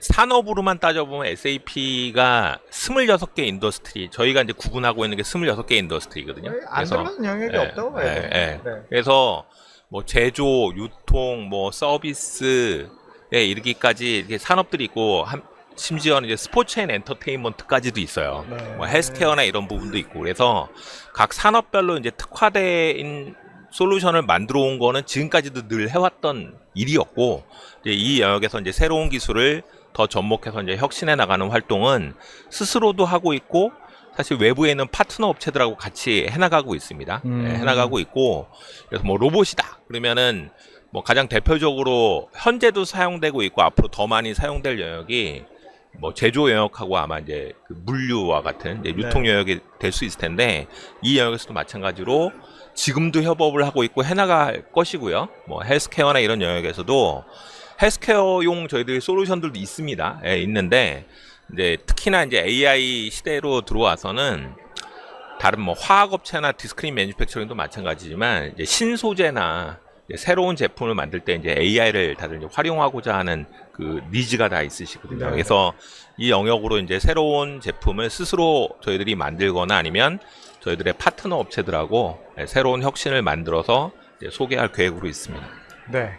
산업으로만 따져보면 SAP가 26개 인더스트리, 저희가 이제 구분하고 있는 게 26개 인더스트리거든요. 안 들어가는 영역이 없다고 봐야 돼요. 네. 그래서 뭐 제조, 유통, 뭐 서비스에 이르기까지 이렇게 산업들이 있고, 심지어는 이제 스포츠 앤 엔터테인먼트까지도 있어요. 네. 뭐 헬스케어나 이런 부분도 있고, 그래서 각 산업별로 이제 특화된 솔루션을 만들어 온 거는 지금까지도 늘 해왔던 일이었고, 이제 이 영역에서 이제 새로운 기술을 더 접목해서 이제 혁신해 나가는 활동은 스스로도 하고 있고, 사실 외부에 있는 파트너 업체들하고 같이 해나가고 있습니다. 해나가고 있고, 그래서 뭐 로봇이다 그러면은 뭐 가장 대표적으로 현재도 사용되고 있고 앞으로 더 많이 사용될 영역이 뭐 제조 영역하고 아마 이제 그 물류와 같은 이제 유통 영역이 될 수 있을 텐데, 이 영역에서도 마찬가지로 지금도 협업을 하고 있고 해나갈 것이고요. 뭐 헬스케어나 이런 영역에서도 헬스케어용 저희들 솔루션들도 있습니다. 있는데 이제 특히나 이제 AI 시대로 들어와서는 다른 뭐 화학업체나 디스크릿 매니팩처링도 마찬가지지만 이제 신소재나 이제 새로운 제품을 만들 때 이제 AI를 다들 이제 활용하고자 하는 그 니즈가 다 있으시거든요. 네. 그래서 이 영역으로 이제 새로운 제품을 스스로 저희들이 만들거나 아니면 저희들의 파트너 업체들하고 새로운 혁신을 만들어서 이제 소개할 계획으로 있습니다. 네.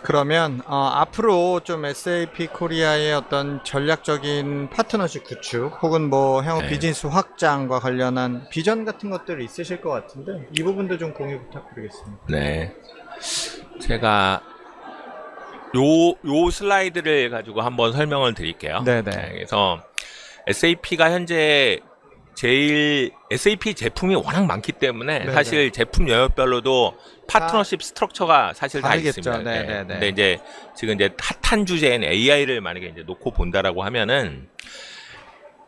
그러면 앞으로 좀 SAP 코리아의 어떤 전략적인 파트너십 구축 혹은 뭐 향후 네. 비즈니스 확장과 관련한 비전 같은 것들이 있으실 것 같은데, 이 부분도 좀 공유 부탁드리겠습니다. 네. 제가 요 슬라이드를 가지고 한번 설명을 드릴게요. 네네. 그래서 SAP가 현재 제일 SAP 제품이 워낙 많기 때문에 네네. 사실 제품 영역별로도 파트너십 스트럭처가 사실 다 다르겠죠. 있습니다. 네네네. 근데 이제 지금 이제 핫한 주제인 AI를 만약에 이제 놓고 본다라고 하면은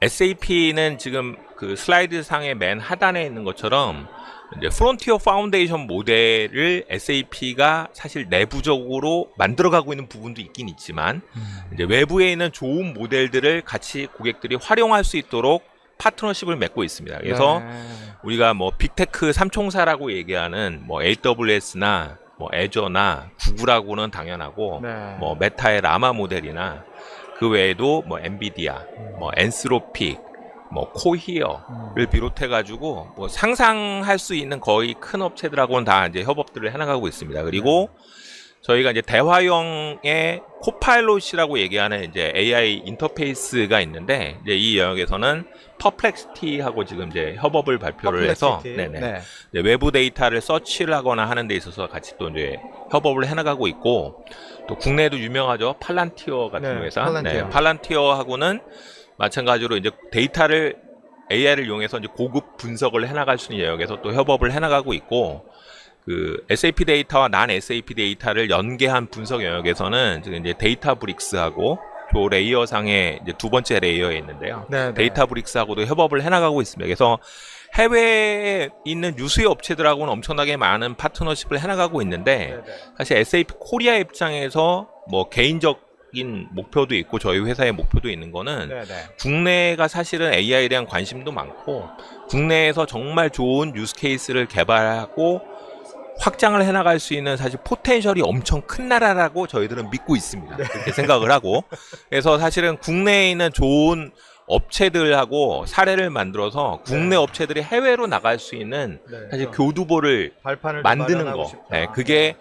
SAP는 지금 그 슬라이드 상의 맨 하단에 있는 것처럼 이제 프론티어 파운데이션 모델을 SAP가 사실 내부적으로 만들어가고 있는 부분도 있긴 있지만 이제 외부에 있는 좋은 모델들을 같이 고객들이 활용할 수 있도록 파트너십을 맺고 있습니다. 그래서 우리가 뭐 빅테크 삼총사라고 얘기하는 뭐 AWS나 뭐 애저나 구글하고는 당연하고 뭐 메타의 라마 모델이나 그 외에도 뭐 엔비디아, 뭐 엔스로픽, 뭐 코히어를 비롯해가지고 뭐 상상할 수 있는 거의 큰 업체들하고는 다 이제 협업들을 해나가고 있습니다. 그리고 저희가 이제 대화형의 코파일롯이라고 얘기하는 이제 AI 인터페이스가 있는데 이제 이 영역에서는 퍼플렉시티하고 지금 이제 협업을 발표를 해서 네네. 이제 외부 데이터를 서치를 하거나 하는 데 있어서 같이 또 이제 협업을 해나가고 있고 또 국내에도 유명하죠 팔란티어 같은 회사. 팔란티어하고는 마찬가지로 이제 데이터를 AI를 이용해서 이제 고급 분석을 해나갈 수 있는 영역에서 또 협업을 해나가고 있고 그 SAP 데이터와 난 SAP 데이터를 연계한 분석 영역에서는 지금 이제 데이터브릭스하고 그 레이어상의 이제 두 번째 레이어에 있는데요. 데이터브릭스하고도 협업을 해나가고 있습니다. 그래서 해외에 있는 유수의 업체들하고는 엄청나게 많은 파트너십을 해나가고 있는데 사실 SAP 코리아 입장에서 뭐 개인적인 목표도 있고 저희 회사의 목표도 있는 거는 국내가 사실은 AI에 대한 관심도 많고 국내에서 정말 좋은 유스 케이스를 개발하고 확장을 해나갈 수 있는 사실 포텐셜이 엄청 큰 나라라고 저희들은 믿고 있습니다. 그렇게 생각을 하고 그래서 사실은 국내에 있는 좋은 업체들하고 사례를 만들어서 국내 업체들이 해외로 나갈 수 있는 사실 교두보를 만드는 거 그게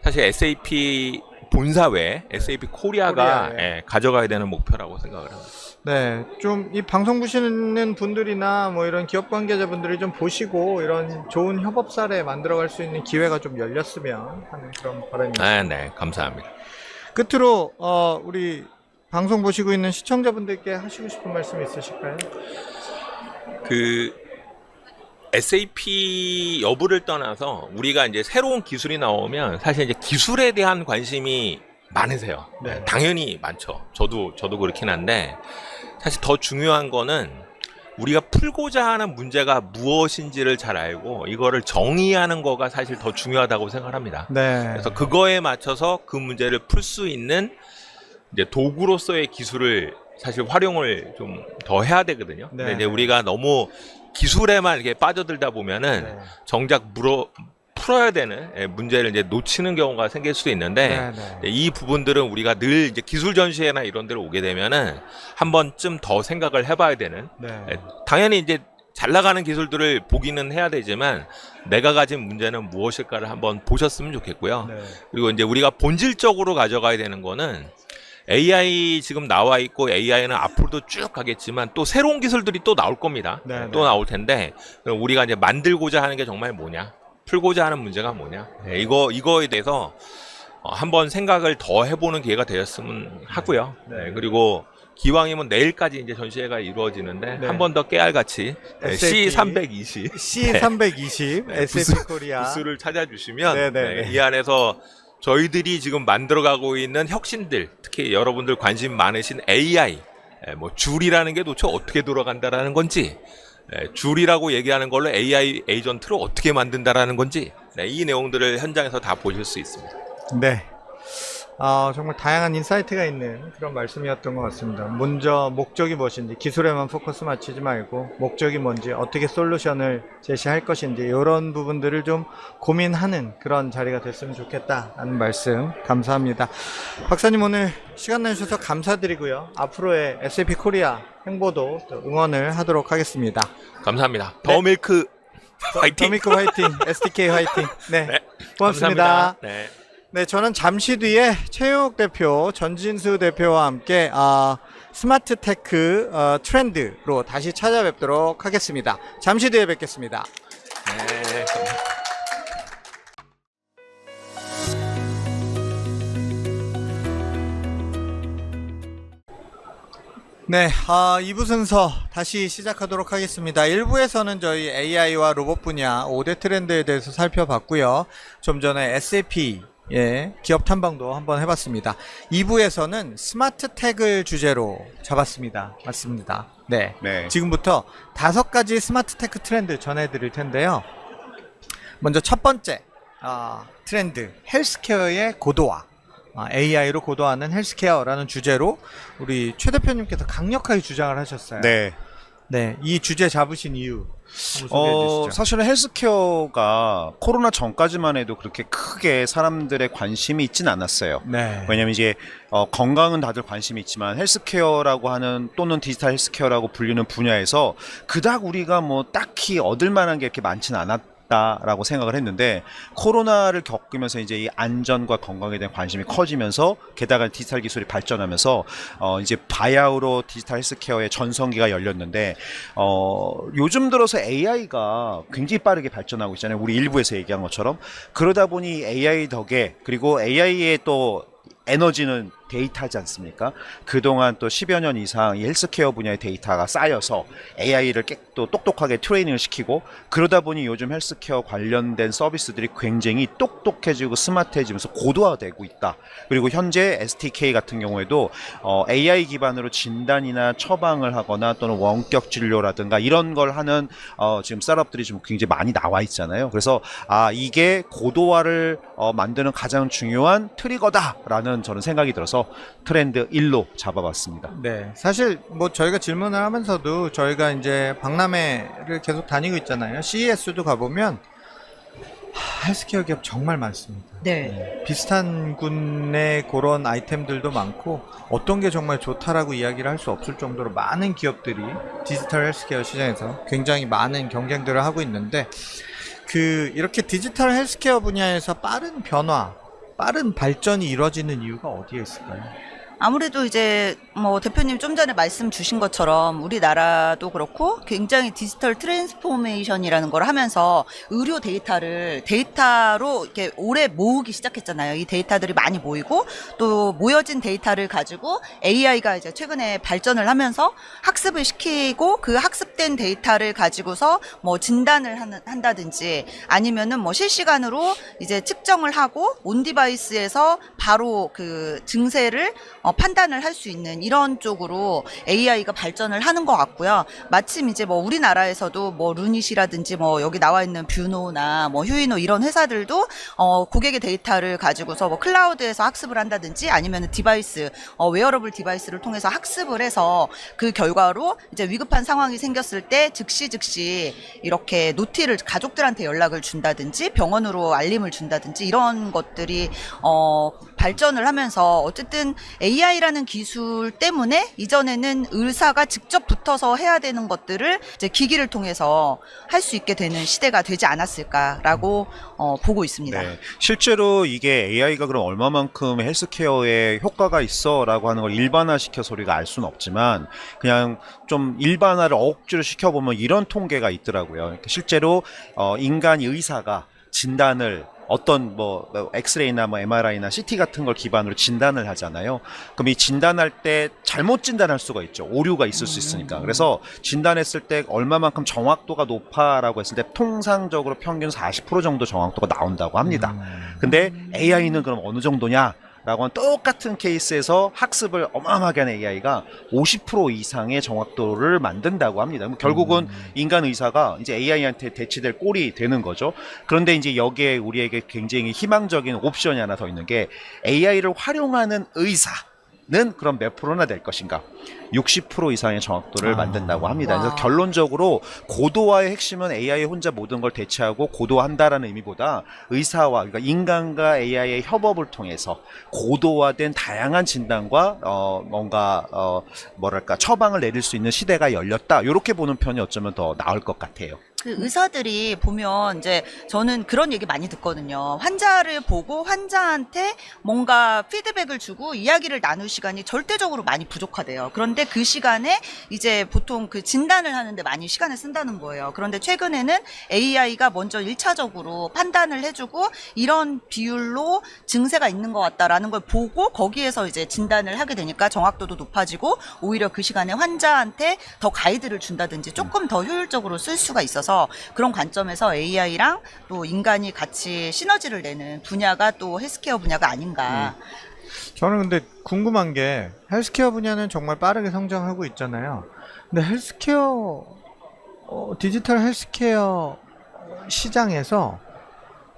사실 SAP 본사외 SAP 코리아가 가져가야 되는 목표라고 생각을 합니다. 네, 좀 이 방송 보시는 분들이나 뭐 이런 기업 관계자분들이 좀 보시고 이런 좋은 협업 사례 만들어갈 수 있는 기회가 좀 열렸으면 하는 그런 바람입니다. 네, 감사합니다. 끝으로 우리 방송 보시고 있는 시청자분들께 하시고 싶은 말씀 있으실까요? 그 SAP 여부를 떠나서 우리가 이제 새로운 기술이 나오면 사실 이제 기술에 대한 관심이 많으세요. 당연히 많죠. 저도 그렇긴 한데 사실 더 중요한 거는 우리가 풀고자 하는 문제가 무엇인지를 잘 알고 이거를 정의하는 거가 사실 더 중요하다고 생각합니다. 그래서 그거에 맞춰서 그 문제를 풀 수 있는 이제 도구로서의 기술을 사실 활용을 좀 더 해야 되거든요. 근데 이제 우리가 너무 기술에만 이렇게 빠져들다 보면은 정작 풀어야 되는 문제를 이제 놓치는 경우가 생길 수도 있는데 이 부분들은 우리가 늘 이제 기술 전시회나 이런 데로 오게 되면은 한 번쯤 더 생각을 해봐야 되는 당연히 이제 잘 나가는 기술들을 보기는 해야 되지만 내가 가진 문제는 무엇일까를 한번 보셨으면 좋겠고요. 그리고 이제 우리가 본질적으로 가져가야 되는 거는 AI 지금 나와 있고 AI는 앞으로도 쭉 가겠지만 또 새로운 기술들이 또 나올 겁니다. 또 나올 텐데 우리가 이제 만들고자 하는 게 정말 뭐냐? 풀고자 하는 문제가 뭐냐? 이거에 대해서 한번 생각을 더 해보는 기회가 되었으면 하고요. 그리고 기왕이면 내일까지 이제 전시회가 이루어지는데 한 번 더 깨알같이 C320 C320 SAP 코리아 부스를 찾아주시면 이 안에서 저희들이 지금 만들어가고 있는 혁신들, 특히 여러분들 관심 많으신 AI, 뭐 줄이라는 게 도대체 어떻게 돌아간다라는 건지, 줄이라고 얘기하는 걸로 AI 에이전트를 어떻게 만든다라는 건지, 이 내용들을 현장에서 다 보실 수 있습니다. 네. 정말 다양한 인사이트가 있는 그런 말씀이었던 것 같습니다. 먼저 목적이 무엇인지 기술에만 포커스 맞추지 말고 목적이 뭔지 어떻게 솔루션을 제시할 것인지 이런 부분들을 좀 고민하는 그런 자리가 됐으면 좋겠다는 말씀 감사합니다. 박사님 오늘 시간 내주셔서 감사드리고요. 앞으로의 SAP 코리아 행보도 응원을 하도록 하겠습니다. 감사합니다. 더밀크 화이팅! 더밀크 화이팅! SDK 화이팅! 네, 고맙습니다. 감사합니다. 네, 저는 잠시 뒤에 최용욱 대표, 전진수 대표와 함께 스마트 테크 트렌드로 다시 찾아뵙도록 하겠습니다. 잠시 뒤에 뵙겠습니다. 네, 네, 2부 순서 다시 시작하도록 하겠습니다. 1부에서는 저희 AI와 로봇 분야 5대 트렌드에 대해서 살펴봤고요. 좀 전에 SAP 예, 기업 탐방도 한번 해봤습니다. 2부에서는 스마트 태그를 주제로 잡았습니다. 맞습니다. 네. 네. 지금부터 5가지 스마트 테크 트렌드 전해드릴 텐데요. 먼저 첫 번째 트렌드, 헬스케어의 고도화. AI로 고도화하는 헬스케어라는 주제로 우리 최 대표님께서 강력하게 주장을 하셨어요. 네. 네, 이 주제 잡으신 이유 한번 소개해 주시죠. 사실은 헬스케어가 코로나 전까지만 해도 그렇게 크게 사람들의 관심이 있진 않았어요. 네. 왜냐면 이제 건강은 다들 관심이 있지만 헬스케어라고 하는 또는 디지털 헬스케어라고 불리는 분야에서 그닥 우리가 뭐 딱히 얻을 만한 게 이렇게 많지는 않았다라고 생각을 했는데 코로나를 겪으면서 이제 이 안전과 건강에 대한 관심이 커지면서 게다가 디지털 기술이 발전하면서 이제 바야흐로 디지털 헬스케어의 전성기가 열렸는데 요즘 들어서 AI가 굉장히 빠르게 발전하고 있잖아요. 우리 일부에서 얘기한 것처럼. 그러다 보니 AI 덕에 그리고 AI의 또 에너지는 데이터지 않습니까? 그동안 또 10여 년 이상 이 헬스케어 분야의 데이터가 쌓여서 AI를 또 똑똑하게 트레이닝을 시키고 그러다 보니 요즘 헬스케어 관련된 서비스들이 굉장히 똑똑해지고 스마트해지면서 고도화되고 있다. 그리고 현재 STK 같은 경우에도 AI 기반으로 진단이나 처방을 하거나 또는 원격 진료라든가 이런 걸 하는 지금 셋업들이 좀 굉장히 많이 나와 있잖아요. 그래서 이게 고도화를 만드는 가장 중요한 트리거다라는 저는 생각이 들어서 트렌드 1로 잡아봤습니다. 네, 사실 뭐 저희가 질문을 하면서도 저희가 이제 박람회를 계속 다니고 있잖아요. CES도 가보면 헬스케어 기업 정말 많습니다. 네. 비슷한 군의 그런 아이템들도 많고 어떤 게 정말 좋다라고 이야기를 할 수 없을 정도로 많은 기업들이 디지털 헬스케어 시장에서 굉장히 많은 경쟁들을 하고 있는데 이렇게 디지털 헬스케어 분야에서 빠른 변화, 빠른 발전이 이루어지는 이유가 어디에 있을까요? 아무래도 이제 뭐 대표님 좀 전에 말씀 주신 것처럼 우리나라도 그렇고 굉장히 디지털 트랜스포메이션이라는 걸 하면서 의료 데이터로 이렇게 오래 모으기 시작했잖아요. 이 데이터들이 많이 모이고 또 모여진 데이터를 가지고 AI가 이제 최근에 발전을 하면서 학습을 시키고 그 학습된 데이터를 가지고서 뭐 진단을 한다든지 아니면은 뭐 실시간으로 이제 측정을 하고 온 디바이스에서 바로 그 증세를 판단을 할 수 있는 이런 쪽으로 AI가 발전을 하는 것 같고요. 마침 이제 뭐 우리나라에서도 뭐 루닛이라든지 뭐 여기 나와 있는 뷰노나 뭐 휴이노 이런 회사들도 고객의 데이터를 가지고서 뭐 클라우드에서 학습을 한다든지 아니면 디바이스 웨어러블 디바이스를 통해서 학습을 해서 그 결과로 이제 위급한 상황이 생겼을 때 즉시 이렇게 노티를 가족들한테 연락을 준다든지 병원으로 알림을 준다든지 이런 것들이 발전을 하면서 어쨌든 AI라는 기술 때문에 이전에는 의사가 직접 붙어서 해야 되는 것들을 이제 기기를 통해서 할 수 있게 되는 시대가 되지 않았을까라고 보고 있습니다. 네, 실제로 이게 AI가 그럼 얼마만큼 헬스케어에 효과가 있어라고 하는 걸 일반화시켜서 우리가 알 수는 없지만 그냥 좀 일반화를 억지로 시켜보면 이런 통계가 있더라고요. 실제로 인간 의사가 진단을 어떤 뭐 엑스레이나 뭐 MRI나 CT 같은 걸 기반으로 진단을 하잖아요. 그럼 이 진단할 때 잘못 진단할 수가 있죠. 오류가 있을 수 있으니까. 그래서 진단했을 때 얼마만큼 정확도가 높아라고 했을 때 통상적으로 평균 40% 정도 정확도가 나온다고 합니다. 근데 AI는 그럼 어느 정도냐? 라고 하는 똑같은 케이스에서 학습을 어마어마하게 하는 AI가 50% 이상의 정확도를 만든다고 합니다. 결국은 인간 의사가 이제 AI한테 대치될 꼴이 되는 거죠. 그런데 이제 여기에 우리에게 굉장히 희망적인 옵션이 하나 더 있는 게 AI를 활용하는 의사는 그럼 몇 프로나 될 것인가? 60% 이상의 정확도를 만든다고 합니다. 그래서 결론적으로 고도화의 핵심은 AI 혼자 모든 걸 대체하고 고도화한다라는 의미보다 의사와 그러니까 인간과 AI의 협업을 통해서 고도화된 다양한 진단과 뭔가 뭐랄까 처방을 내릴 수 있는 시대가 열렸다. 이렇게 보는 편이 어쩌면 더 나을 것 같아요. 그 의사들이 보면 이제 저는 그런 얘기 많이 듣거든요. 환자를 보고 환자한테 뭔가 피드백을 주고 이야기를 나눌 시간이 절대적으로 많이 부족하대요. 그런데 그 시간에 이제 보통 그 진단을 하는데 많이 시간을 쓴다는 거예요. 그런데 최근에는 AI가 먼저 1차적으로 판단을 해주고 이런 비율로 증세가 있는 것 같다라는 걸 보고 거기에서 이제 진단을 하게 되니까 정확도도 높아지고 오히려 그 시간에 환자한테 더 가이드를 준다든지 조금 더 효율적으로 쓸 수가 있어서 있어서 그런 관점에서 AI랑 또 인간이 같이 시너지를 내는 분야가 또 헬스케어 분야가 아닌가. 저는 근데 궁금한 게 헬스케어 분야는 정말 빠르게 성장하고 있잖아요. 근데 헬스케어 디지털 헬스케어 시장에서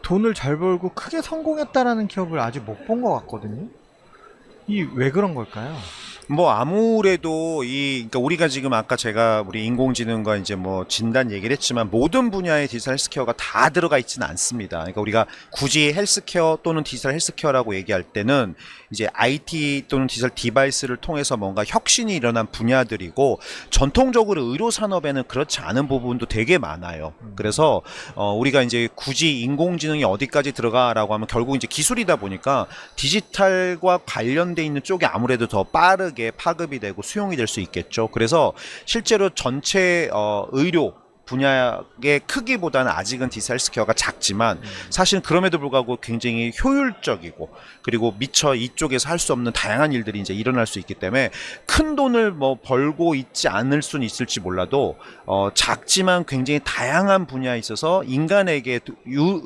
돈을 잘 벌고 크게 성공했다라는 기업을 아직 못 본 것 같거든요. 이 왜 그런 걸까요? 뭐 아무래도 그러니까 우리가 지금 아까 제가 우리 인공지능과 이제 뭐 진단 얘기를 했지만 모든 분야의 디지털 헬스케어가 다 들어가 있지는 않습니다. 그러니까 우리가 굳이 헬스케어 또는 디지털 헬스케어라고 얘기할 때는 이제 IT 또는 디지털 디바이스를 통해서 뭔가 혁신이 일어난 분야들이고 전통적으로 의료 산업에는 그렇지 않은 부분도 되게 많아요. 그래서 우리가 이제 굳이 인공지능이 어디까지 들어가라고 하면 결국 이제 기술이다 보니까 디지털과 관련돼 있는 쪽이 아무래도 더 빠르게 파급이 되고 수용이 될 수 있겠죠. 그래서 실제로 전체 의료 분야의 크기보다는 아직은 디지털 헬스케어가 작지만 사실 그럼에도 불구하고 굉장히 효율적이고 그리고 미처 이쪽에서 할 수 없는 다양한 일들이 이제 일어날 수 있기 때문에 큰 돈을 뭐 벌고 있지 않을 수는 있을지 몰라도 작지만 굉장히 다양한 분야에 있어서 인간에게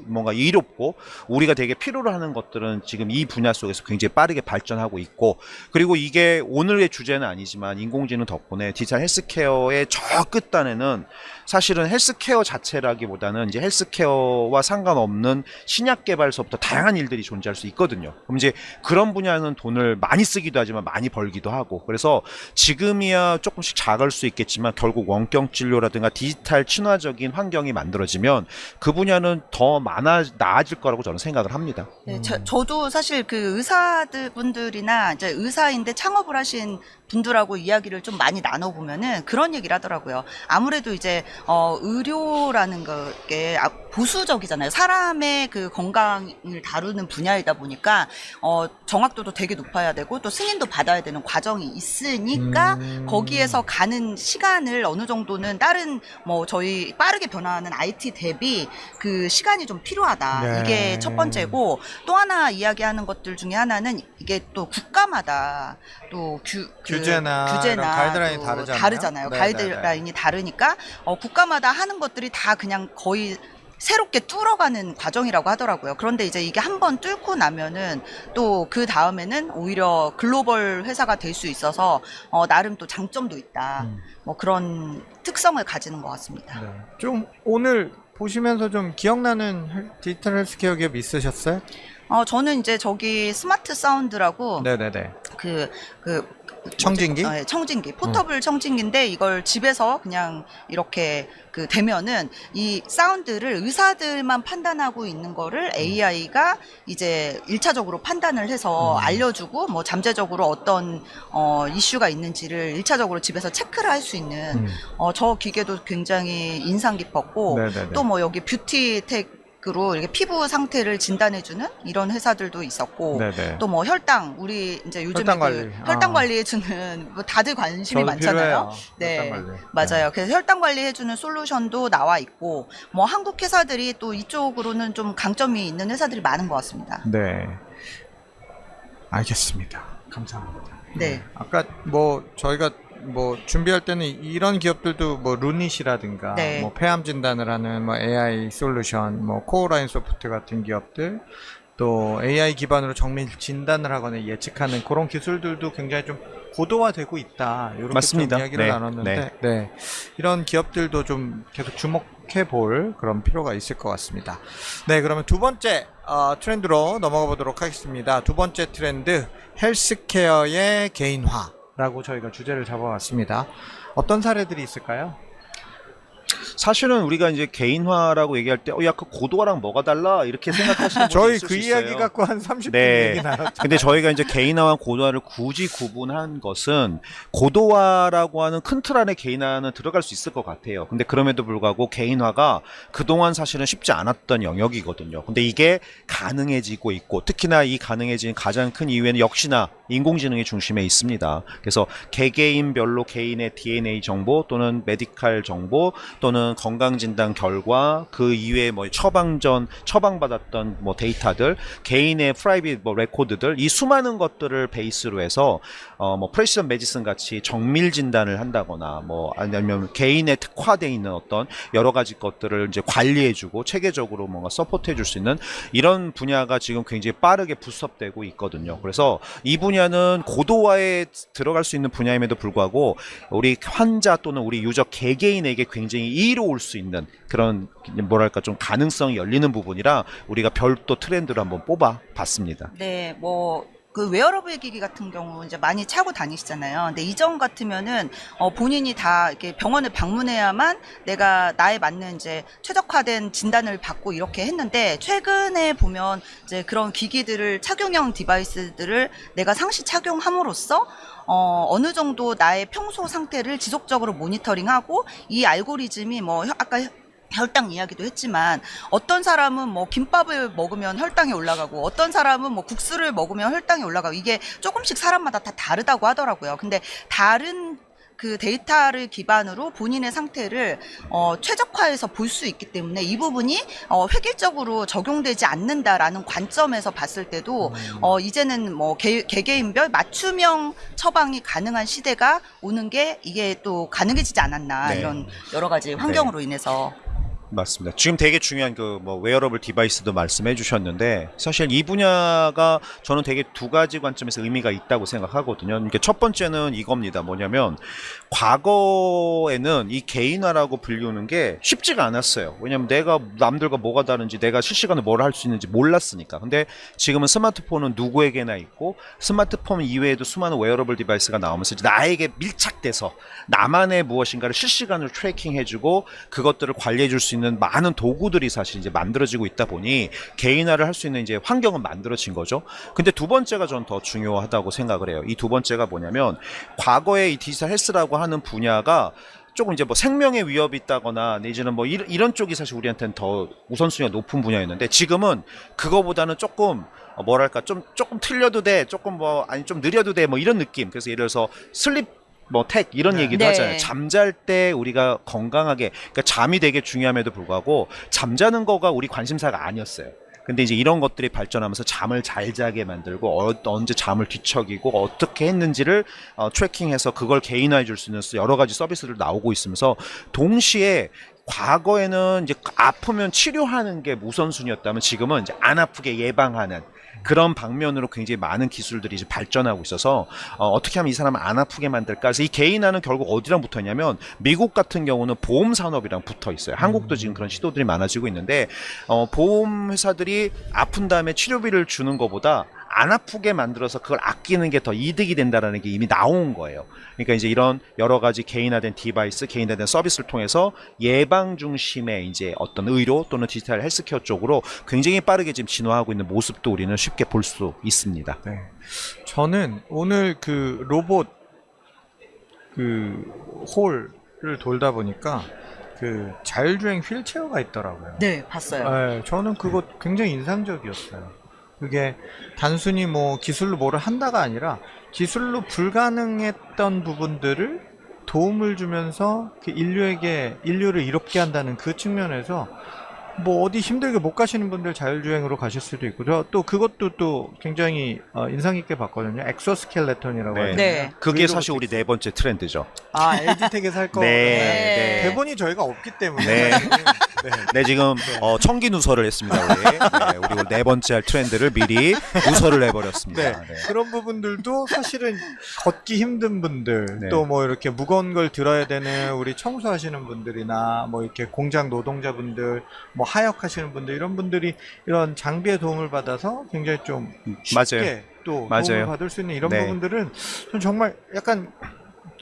뭔가 이롭고 우리가 되게 필요로 하는 것들은 지금 이 분야 속에서 굉장히 빠르게 발전하고 있고 그리고 이게 오늘의 주제는 아니지만 인공지능 덕분에 디지털 헬스케어의 저 끝단에는 사실은 헬스케어 자체라기보다는 이제 헬스케어와 상관없는 신약 개발서부터 다양한 일들이 존재할 수 있거든요. 그럼 이제 그런 분야는 돈을 많이 쓰기도 하지만 많이 벌기도 하고 그래서 지금이야 조금씩 작을 수 있겠지만 결국 원격 진료라든가 디지털 친화적인 환경이 만들어지면 그 분야는 더 나아질 거라고 저는 생각을 합니다. 네, 저도 사실 그 의사분들이나 이제 의사인데 창업을 하신 분들하고 이야기를 좀 많이 나눠보면은 그런 얘기를 하더라고요. 아무래도 이제 의료라는 게 보수적이잖아요. 사람의 그 건강을 다루는 분야이다 보니까 정확도도 되게 높아야 되고 또 승인도 받아야 되는 과정이 있으니까 거기에서 가는 시간을 어느 정도는 다른 뭐 저희 빠르게 변화하는 IT 대비 그 시간이 좀 필요하다. 네. 이게 첫 번째고 또 하나 이야기하는 것들 중에 하나는 이게 또 국가마다 또 규제나 이런 가이드라인이 또 다르잖아요. 네, 가이드라인이 다르니까 국가마다 하는 것들이 다 그냥 거의 새롭게 뚫어가는 과정이라고 하더라고요. 그런데 이제 이게 한번 뚫고 나면은 또 그 다음에는 오히려 글로벌 회사가 될 수 있어서 나름 또 장점도 있다. 뭐 그런 특성을 가지는 것 같습니다. 네. 좀 오늘 보시면서 좀 기억나는 디지털 헬스케어 기업 있으셨어요? 저는 이제 저기 스마트 사운드라고 네네네. 그 청진기? 네, 청진기, 포터블 청진기인데 이걸 집에서 그냥 이렇게 대면은 이 사운드를 의사들만 판단하고 있는 거를 AI가 이제 1차적으로 판단을 해서 알려주고 뭐 잠재적으로 어떤 이슈가 있는지를 1차적으로 집에서 체크를 할 수 있는 저 기계도 굉장히 인상 깊었고 네네네. 또 뭐 여기 뷰티텍 으로 이렇게 피부 상태를 진단해주는 이런 회사들도 있었고 네네. 또 뭐 혈당 우리 이제 요즘에 혈당 관리. 혈당 관리해주는 뭐 다들 관심이 저도 많잖아요. 필요해요. 네, 혈당 관리. 맞아요. 그래서 혈당 관리해주는 솔루션도 나와 있고 뭐 한국 회사들이 또 이쪽으로는 좀 강점이 있는 회사들이 많은 것 같습니다. 네. 알겠습니다. 감사합니다. 네. 아까 뭐 저희가 뭐 준비할 때는 이런 기업들도 뭐 루닛이라든가 네. 뭐 폐암 진단을 하는 뭐 AI 솔루션, 뭐 코어라인 소프트 같은 기업들, 또 AI 기반으로 정밀 진단을 하거나 예측하는 그런 기술들도 굉장히 좀 고도화되고 있다. 이렇게 맞습니다. 좀 이야기를 네. 나눴는데, 네. 이런 기업들도 좀 계속 주목해 볼 그런 필요가 있을 것 같습니다. 네, 그러면 두 번째 트렌드로 넘어가 보도록 하겠습니다. 두 번째 트렌드, 헬스케어의 개인화라고 저희가 주제를 잡아왔습니다. 어떤 사례들이 있을까요? 사실은 우리가 이제 개인화라고 얘기할 때 야, 그 고도화랑 뭐가 달라? 이렇게 생각하시는 분이 저희 있을 그 수 이야기 있어요. 갖고 한 30분 네. 얘기 나눴죠. 근데 저희가 이제 개인화와 고도화를 굳이 구분한 것은 고도화라고 하는 큰 틀 안에 개인화는 들어갈 수 있을 것 같아요. 근데 그럼에도 불구하고 개인화가 그동안 사실은 쉽지 않았던 영역이거든요. 근데 이게 가능해지고 있고 특히나 이 가능해진 가장 큰 이유에는 역시나 인공지능의 중심에 있습니다. 그래서 개개인별로 개인의 DNA 정보 또는 메디칼 정보 또는 건강진단 결과 그 이외에 뭐 처방받았던 뭐 데이터들, 개인의 프라이빗 뭐 레코드들, 이 수많은 것들을 베이스로 해서 뭐 프레시전 메디슨 같이 정밀 진단을 한다거나 뭐 아니면 개인에 특화되어 있는 어떤 여러 가지 것들을 이제 관리해주고 체계적으로 뭔가 서포트해줄 수 있는 이런 분야가 지금 굉장히 빠르게 부스업되고 있거든요. 그래서 이 분야는 고도화에 들어갈 수 있는 분야임에도 불구하고 우리 환자 또는 우리 유저 개개인에게 굉장히 이로울 수 있는 그런 뭐랄까 좀 가능성이 열리는 부분이라 우리가 별도 트렌드를 한번 뽑아봤습니다. 네, 그 웨어러블 기기 같은 경우 이제 많이 차고 다니시잖아요. 근데 이전 같으면은 본인이 다 이렇게 병원을 방문해야만 내가 나에 맞는 이제 최적화된 진단을 받고 이렇게 했는데 최근에 보면 이제 그런 기기들을 착용형 디바이스들을 내가 상시 착용함으로써 어느 정도 나의 평소 상태를 지속적으로 모니터링하고 이 알고리즘이 아까 혈당 이야기도 했지만 어떤 사람은 뭐 김밥을 먹으면 혈당이 올라가고 어떤 사람은 뭐 국수를 먹으면 혈당이 올라가고 이게 조금씩 사람마다 다 다르다고 하더라고요. 근데 다른 그 데이터를 기반으로 본인의 상태를 최적화해서 볼 수 있기 때문에 이 부분이 획일적으로 적용되지 않는다라는 관점에서 봤을 때도 이제는 뭐 개개인별 맞춤형 처방이 가능한 시대가 오는 게 이게 또 가능해지지 않았나 네. 이런 여러 가지 환경으로 인해서. 맞습니다. 지금 되게 중요한 그 뭐 웨어러블 디바이스도 말씀해 주셨는데 사실 이 분야가 저는 되게 두 가지 관점에서 의미가 있다고 생각하거든요. 그러니까 첫 번째는 이겁니다. 뭐냐면 과거에는 이 개인화라고 불리우는 게 쉽지가 않았어요. 왜냐면 내가 남들과 뭐가 다른지 내가 실시간으로 뭘 할 수 있는지 몰랐으니까. 근데 지금은 스마트폰은 누구에게나 있고 스마트폰 이외에도 수많은 웨어러블 디바이스가 나오면서 나에게 밀착돼서 나만의 무엇인가를 실시간으로 트래킹해주고 그것들을 관리해줄 수 있는 많은 도구들이 사실 이제 만들어지고 있다 보니 개인화를 할 수 있는 이제 환경은 만들어진 거죠. 근데 두 번째가 저는 더 중요하다고 생각을 해요. 이 두 번째가 뭐냐면 과거에 이 디지털 헬스라고 하는 분야가 조금 이제 뭐 생명의 위협이 있다거나 내지는 뭐 이런 쪽이 사실 우리한테는 더 우선순위가 높은 분야였는데 지금은 그거보다는 조금 뭐랄까 조금 틀려도 돼, 조금 아니 좀 느려도 돼, 뭐 이런 느낌. 그래서 예를 들어서 슬립 텍 이런 얘기도 네. 하잖아요. 잠잘 때 우리가 건강하게, 그러니까 잠이 되게 중요함에도 불구하고 잠자는 거가 우리 관심사가 아니었어요. 근데 이제 이런 것들이 발전하면서 잠을 잘 자게 만들고 언제 잠을 뒤척이고 어떻게 했는지를 트래킹해서 그걸 개인화해 줄 수 있는 여러 가지 서비스들 나오고 있으면서 동시에 과거에는 이제 아프면 치료하는 게 우선순위였다면 지금은 이제 안 아프게 예방하는 그런 방면으로 굉장히 많은 기술들이 이제 발전하고 있어서 어떻게 하면 이 사람을 안 아프게 만들까. 그래서 이 개인화는 결국 어디랑 붙어 있냐면 미국 같은 경우는 보험 산업이랑 붙어 있어요. 한국도 지금 그런 시도들이 많아지고 있는데 보험 회사들이 아픈 다음에 치료비를 주는 것보다 안 아프게 만들어서 그걸 아끼는 게 더 이득이 된다라는 게 이미 나온 거예요. 그러니까 이제 이런 여러 가지 개인화된 디바이스, 개인화된 서비스를 통해서 예방 중심의 이제 어떤 의료 또는 디지털 헬스케어 쪽으로 굉장히 빠르게 지금 진화하고 있는 모습도 우리는 쉽게 볼 수 있습니다. 네. 저는 오늘 그 로봇 그 홀을 돌다 보니까 그 자율주행 휠체어가 있더라고요. 네, 봤어요. 네, 저는 그거 굉장히 인상적이었어요. 그게 단순히 뭐 기술로 뭐를 한다가 아니라 기술로 불가능했던 부분들을 도움을 주면서 그 인류를 이롭게 한다는 그 측면에서 뭐 어디 힘들게 못 가시는 분들 자율주행으로 가실 수도 있고 또 그것도 또 굉장히 인상 깊게 봤거든요. 엑소스켈레톤이라고 네. 하죠. 네. 그게 사실 우리 네 번째 트렌드죠. LG텍에서 할 거. 네. 대본이 저희가 없기 때문에. 네. 네. 네, 지금 청기 누설을 했습니다. 우리 오늘 네 번째 할 트렌드를 미리 누설을 해버렸습니다. 네. 네. 그런 부분들도 사실은 걷기 힘든 분들, 네. 또 뭐 이렇게 무거운 걸 들어야 되는 우리 청소하시는 분들이나 뭐 이렇게 공장 노동자분들, 뭐 하역하시는 분들, 이런 분들이 이런 장비의 도움을 받아서 굉장히 좀 쉽게 맞아요. 또 맞아요. 도움을 받을 수 있는 이런 네. 부분들은 전 정말 약간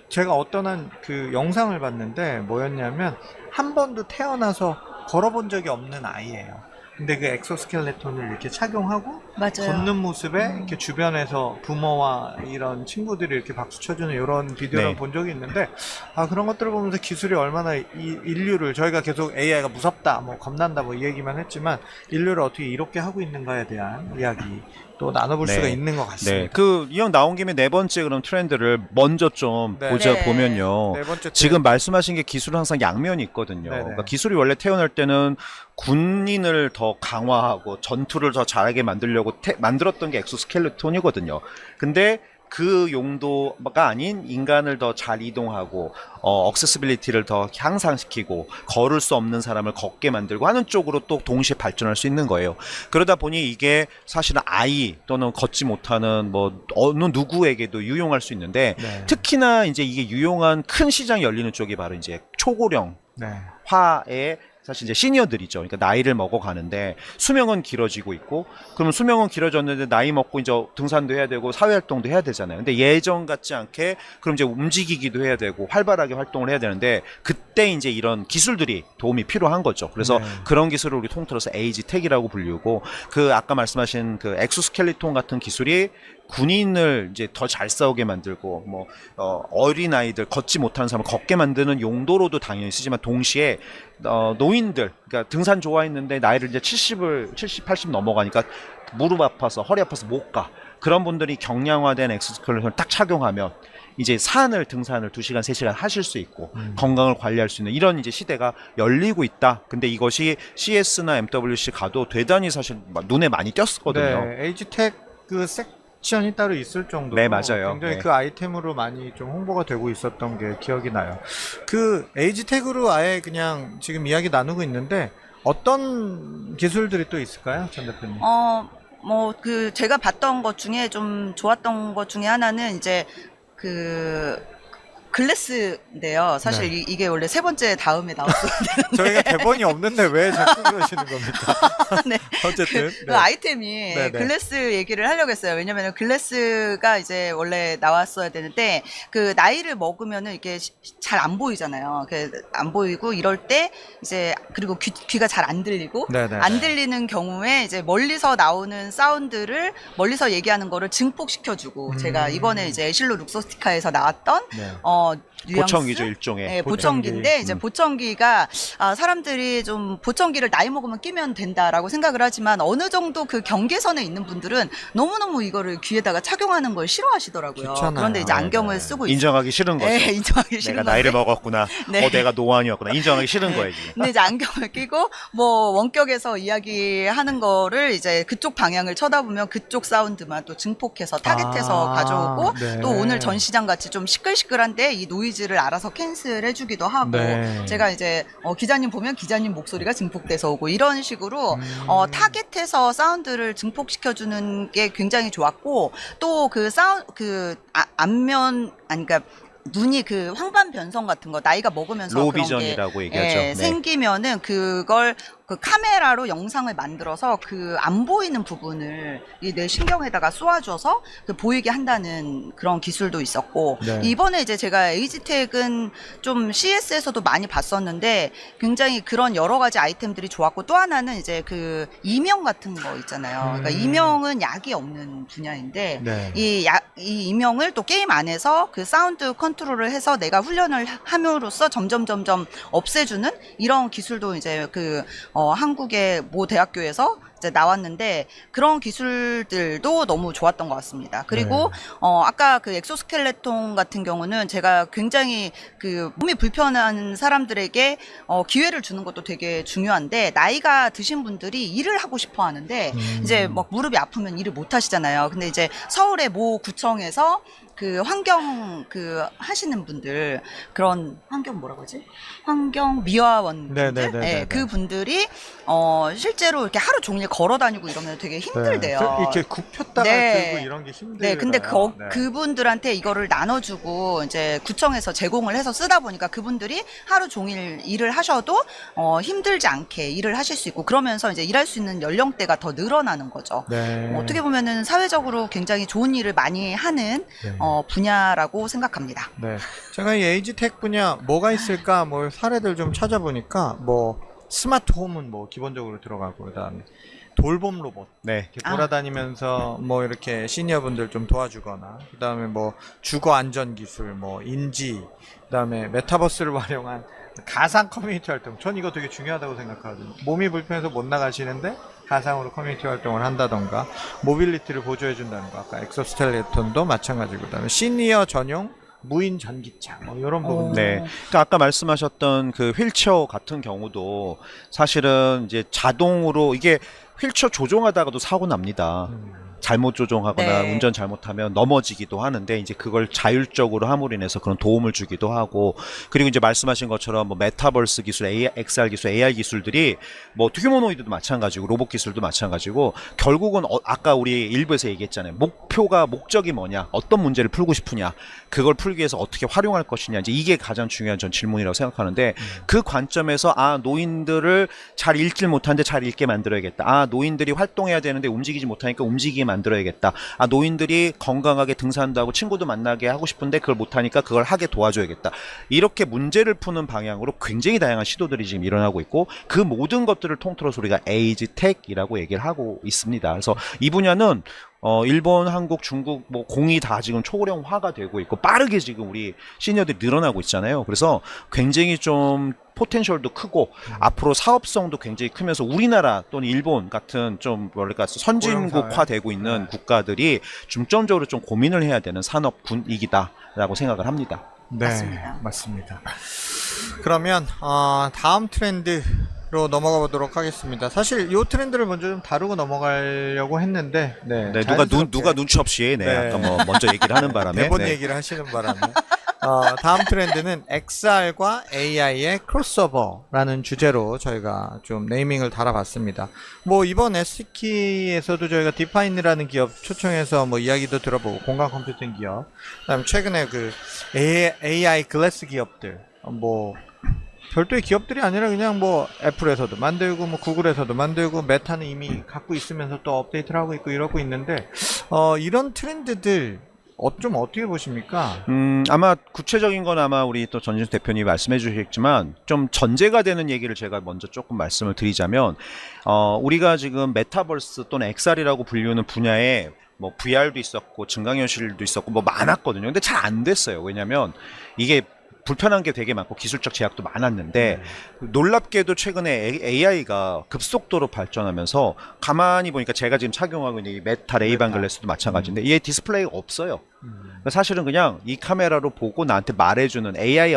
제가 어떤 한 그 영상을 봤는데 뭐였냐면 한 번도 태어나서 걸어본 적이 없는 아이예요. 근데 그 엑소스켈레톤을 이렇게 착용하고 맞아요. 걷는 모습에 이렇게 주변에서 부모와 이런 친구들이 이렇게 박수 쳐주는 이런 비디오를 네. 본 적이 있는데, 아, 그런 것들을 보면서 기술이 얼마나 이 인류를, 저희가 계속 AI가 무섭다, 뭐 겁난다, 뭐 이 얘기만 했지만 인류를 어떻게 이롭게 하고 있는가에 대한 이야기 또 나눠볼 네. 수가 있는 것 같습니다. 네, 그 이왕 나온 김에 네 번째 그럼 트렌드를 먼저 좀 네. 보자 네. 보면요. 네 번째 지금 말씀하신 게 기술은 항상 양면이 있거든요. 네네. 그러니까 기술이 원래 태어날 때는 군인을 더 강화하고 전투를 더 잘하게 만들려고 만들었던 게 엑소스켈레톤이거든요. 근데 그 용도가 아닌 인간을 더 잘 이동하고 억세시빌리티를 더 향상시키고 걸을 수 없는 사람을 걷게 만들고 하는 쪽으로 또 동시에 발전할 수 있는 거예요. 그러다 보니 이게 사실은 아이 또는 걷지 못하는 뭐 어느 누구에게도 유용할 수 있는데 네. 특히나 이제 이게 유용한 큰 시장이 열리는 쪽이 바로 이제 초고령 네. 화의 사실 이제 시니어들이죠. 그러니까 나이를 먹어가는데 수명은 길어지고 있고, 그러면 수명은 길어졌는데 나이 먹고 이제 등산도 해야 되고 사회활동도 해야 되잖아요. 근데 예전 같지 않게 그럼 이제 움직이기도 해야 되고 활발하게 활동을 해야 되는데 그때 이제 이런 기술들이 도움이 필요한 거죠. 그래서 네. 그런 기술을 우리 통틀어서 에이지텍이라고 불리고, 그 아까 말씀하신 그 엑소스켈레톤 같은 기술이 군인을 이제 더 잘 싸우게 만들고 뭐 어린 아이들 걷지 못하는 사람을 걷게 만드는 용도로도 당연히 쓰지만 동시에 노인들, 그러니까 등산 좋아했는데 나이를 이제 70, 80 넘어가니까 무릎 아파서 허리 아파서 못 가. 그런 분들이 경량화된 엑소스켈레톤을 딱 착용하면 이제 등산을 2시간, 3시간 하실 수 있고 건강을 관리할 수 있는 이런 이제 시대가 열리고 있다. 근데 이것이 CS나 MWC 가도 대단히 사실 눈에 많이 띄었거든요. 네, 에이지텍 그 섹션이 따로 있을 정도로 네, 맞아요. 굉장히 네. 그 아이템으로 많이 좀 홍보가 되고 있었던 게 기억이 나요. 그 에이지텍으로 아예 그냥 지금 이야기 나누고 있는데 어떤 기술들이 또 있을까요, 전 대표님? 뭐 그 제가 봤던 것 중에 좀 좋았던 것 중에 하나는 이제 그 글래스인데요. 사실 네. 이게 원래 세 번째 다음에 나왔어요. 저희가 대본이 없는데 왜 자꾸 그러시는 겁니까? 네. 어쨌든 그 아이템이 네, 네. 글래스 얘기를 하려고 했어요. 왜냐면 글래스가 이제 원래 나왔어야 되는데 그 나이를 먹으면은 이게 잘 안 보이잖아요. 안 보이고 이럴 때 이제 그리고 귀가 잘 안 들리고 네, 네, 안 네. 들리는 경우에 이제 멀리서 나오는 사운드를 멀리서 얘기하는 거를 증폭시켜주고 제가 이번에 이제 애실로 룩소스티카에서 나왔던 네. 뉘앙스? 보청기죠, 일종의. 네, 보청기. 보청기인데 이제 보청기가 사람들이 좀 보청기를 나이 먹으면 끼면 된다라고 생각을 하지만 어느 정도 그 경계선에 있는 분들은 너무너무 이거를 귀에다가 착용하는 걸 싫어하시더라고요. 귀찮아요. 그런데 이제 네, 안경을 네. 쓰고 있어요. 인정하기 싫은 거죠. 네, 인정하기 싫은 내가 건데. 나이를 먹었구나. 네. 내가 노안이었구나. 인정하기 싫은 거예요. 근데 이제 안경을 끼고 뭐 원격에서 이야기하는 거를 이제 그쪽 방향을 쳐다보면 그쪽 사운드만 또 증폭해서 타겟해서 가져오고 네. 또 오늘 전시장 같이 좀 시끌시끌한데 이 노이즈를 알아서 캔슬해주기도 하고 네. 제가 이제 기자님 보면 기자님 목소리가 증폭돼서 오고 이런 식으로 타겟해서 사운드를 증폭시켜주는 게 굉장히 좋았고 또 그 안면 아니 그러니까 눈이 그 황반 변성 같은 거 나이가 먹으면서 로우 그런 비전이라고 게 얘기하죠. 네. 생기면은 그걸 그 카메라로 영상을 만들어서 그 안 보이는 부분을 내 신경에다가 쏘아줘서 그 보이게 한다는 그런 기술도 있었고 네. 이번에 이제 제가 에이지텍은 좀 CS에서도 많이 봤었는데 굉장히 그런 여러 가지 아이템들이 좋았고 또 하나는 이제 그 이명 같은 거 있잖아요. 그러니까 이명은 약이 없는 분야인데 네. 이 이명을 또 게임 안에서 그 사운드 컨트롤을 해서 내가 훈련을 함으로써 점점 없애주는 이런 기술도 이제 한국의 모 대학교에서 이제 나왔는데 그런 기술들도 너무 좋았던 것 같습니다. 그리고 아까 그 엑소스켈레톤 같은 경우는 제가 굉장히 그 몸이 불편한 사람들에게 기회를 주는 것도 되게 중요한데 나이가 드신 분들이 일을 하고 싶어 하는데 이제 막 무릎이 아프면 일을 못 하시잖아요. 근데 이제 서울의 모 구청에서 그 환경 하시는 분들 그런 환경 뭐라고 하지? 환경 미화원 분들 네네네네. 그 분들이 실제로 이렇게 하루 종일 걸어 다니고 이러면 되게 힘들대요. 네. 이렇게 굽혔다가 네. 들고 이런 게 힘들어요. 네, 근데 그분들한테 이거를 나눠주고 이제 구청에서 제공을 해서 쓰다 보니까 그분들이 하루 종일 일을 하셔도 힘들지 않게 일을 하실 수 있고 그러면서 이제 일할 수 있는 연령대가 더 늘어나는 거죠. 네. 어떻게 보면은 사회적으로 굉장히 좋은 일을 많이 하는 네. 분야라고 생각합니다. 네. 제가 이 에이지텍 분야 뭐가 있을까 뭐 사례들 좀 찾아보니까 뭐 스마트 홈은 뭐 기본적으로 들어가고 그다음에 돌봄 로봇 네. 이렇게 돌아다니면서 뭐 이렇게 시니어분들 좀 도와주거나 그다음에 뭐 주거 안전 기술 뭐 인지 그다음에 메타버스를 활용한 가상 커뮤니티 활동 전 이거 되게 중요하다고 생각하거든요. 몸이 불편해서 못 나가시는데 가상으로 커뮤니티 활동을 한다던가 모빌리티를 보조해 준다는 거 아까 엑소스켈레톤도 마찬가지고 그다음에 시니어 전용 무인 전기차 뭐 이런 부분 네. 그러니까 아까 말씀하셨던 그 휠체어 같은 경우도 사실은 이제 자동으로 이게 휠체어 조종하다가도 사고 납니다. 잘못 조종하거나 네. 운전 잘못하면 넘어지기도 하는데 이제 그걸 자율적으로 함으로 인해서 그런 도움을 주기도 하고 그리고 이제 말씀하신 것처럼 뭐 메타버스 기술, XR 기술, AR 기술들이 뭐 휴머노이드도 마찬가지고 로봇 기술도 마찬가지고 결국은 아까 우리 일부에서 얘기했잖아요. 목적이 뭐냐, 어떤 문제를 풀고 싶으냐, 그걸 풀기 위해서 어떻게 활용할 것이냐 이제 이게 가장 중요한 전 질문이라고 생각하는데 그 관점에서 노인들을 잘 읽질 못하는데 잘 읽게 만들어야겠다. 노인들이 활동해야 되는데 움직이지 못하니까 움직이게 만들어야겠다. 노인들이 건강하게 등산도 하고 친구도 만나게 하고 싶은데 그걸 못하니까 그걸 하게 도와줘야겠다. 이렇게 문제를 푸는 방향으로 굉장히 다양한 시도들이 지금 일어나고 있고 그 모든 것들을 통틀어서 우리가 에이지텍이라고 얘기를 하고 있습니다. 그래서 이 분야는 일본, 한국, 중국 뭐 공이 다 지금 초고령화가 되고 있고 빠르게 지금 우리 시니어들이 늘어나고 있잖아요. 그래서 굉장히 좀 포텐셜도 크고 앞으로 사업성도 굉장히 크면서 우리나라 또는 일본 같은 좀 뭐랄까 선진국화되고 있는 국가들이 중점적으로 좀 고민을 해야 되는 산업 분위기다라고 생각을 합니다. 네, 맞습니다. 맞습니다. 그러면 다음 트렌드로 넘어가 보도록 하겠습니다. 사실 이 트렌드를 먼저 좀 다루고 넘어가려고 했는데, 네, 네, 자연스럽게 누가 눈치 없이 네. 아까 뭐 먼저 얘기를 하는 바람에 대본 네. 얘기를 하시는 바람에 다음 트렌드는 XR과 AI의 크로스오버라는 주제로 저희가 좀 네이밍을 달아봤습니다. 뭐 이번 SK에서도 저희가 디파인이라는 기업 초청해서 뭐 이야기도 들어보고 공간 컴퓨팅 기업, 그다음에 최근에 그 AI 글래스 기업들 뭐 별도의 기업들이 아니라 그냥 뭐 애플에서도 만들고 뭐 구글에서도 만들고 메타는 이미 갖고 있으면서 또 업데이트를 하고 있고 이러고 있는데 이런 트렌드들 좀 어떻게 보십니까? 아마 구체적인 건 아마 우리 또 전진수 대표님이 말씀해 주시겠지만 좀 전제가 되는 얘기를 제가 먼저 조금 말씀을 드리자면 우리가 지금 메타버스 또는 XR이라고 불리는 분야에 뭐 VR도 있었고 증강현실도 있었고 뭐 많았거든요. 근데 잘 안 됐어요. 왜냐면 이게 불편한 게 되게 많고 기술적 제약도 많았는데 놀랍게도 최근에 AI가 급속도로 발전하면서 가만히 보니까 제가 지금 착용하고 있는 이 메타 레이반 글래스도 마찬가지인데 이게 디스플레이가 없어요. 사실은 그냥 이 카메라로 보고 나한테 말해주는 AI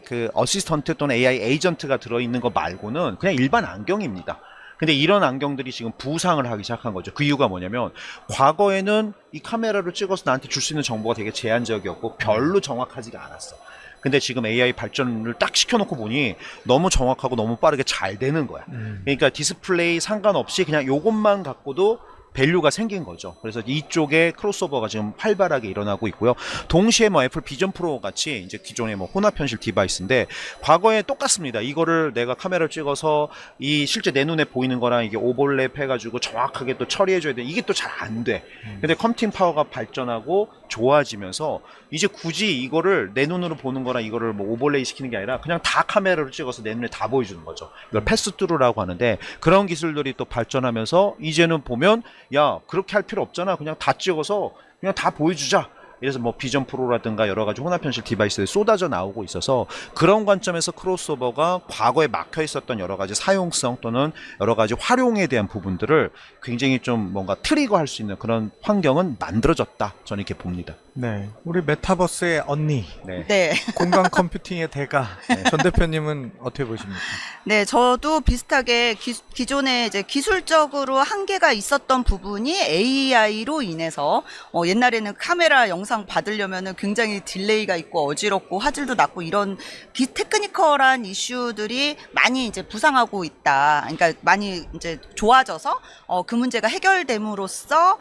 그 어시스턴트 또는 AI 에이전트가 들어있는 거 말고는 그냥 일반 안경입니다. 근데 이런 안경들이 지금 부상을 하기 시작한 거죠. 그 이유가 뭐냐면 과거에는 이 카메라로 찍어서 나한테 줄 수 있는 정보가 되게 제한적이었고 별로 정확하지가 않았어. 근데 지금 AI 발전을 딱 시켜놓고 보니 너무 정확하고 너무 빠르게 잘 되는 거야. 그러니까 디스플레이 상관없이 그냥 요것만 갖고도 밸류가 생긴 거죠. 그래서 이쪽에 크로스오버가 지금 활발하게 일어나고 있고요. 동시에 뭐 애플 비전 프로 같이 이제 기존의 뭐 혼합 현실 디바이스인데 과거에 똑같습니다. 이거를 내가 카메라를 찍어서 이 실제 내 눈에 보이는 거랑 이게 오버랩 해가지고 정확하게 또 처리해줘야 돼. 이게 또 잘 안 돼. 근데 컴퓨팅 파워가 발전하고 좋아지면서 이제 굳이 이거를 내 눈으로 보는 거랑 이거를 뭐 오버레이 시키는 게 아니라 그냥 다 카메라로 찍어서 내 눈에 다 보여주는 거죠. 이걸 패스트루라고 하는데 그런 기술들이 또 발전하면서 이제는 보면 야 그렇게 할 필요 없잖아. 그냥 다 찍어서 그냥 다 보여주자. 이래서 뭐 비전 프로라든가 여러 가지 혼합현실 디바이스들이 쏟아져 나오고 있어서 그런 관점에서 크로스오버가 과거에 막혀 있었던 여러 가지 사용성 또는 여러 가지 활용에 대한 부분들을 굉장히 좀 뭔가 트리거할 수 있는 그런 환경은 만들어졌다. 저는 이렇게 봅니다. 네, 우리 메타버스의 언니, 네. 네. 공간 컴퓨팅의 대가 전 대표님은 어떻게 보십니까? 네, 저도 비슷하게 기존에 이제 기술적으로 한계가 있었던 부분이 AI로 인해서 옛날에는 카메라 영상 받으려면은 굉장히 딜레이가 있고 어지럽고 화질도 낮고 이런 테크니컬한 이슈들이 많이 이제 부상하고 있다. 그러니까 많이 이제 좋아져서 그 문제가 해결됨으로써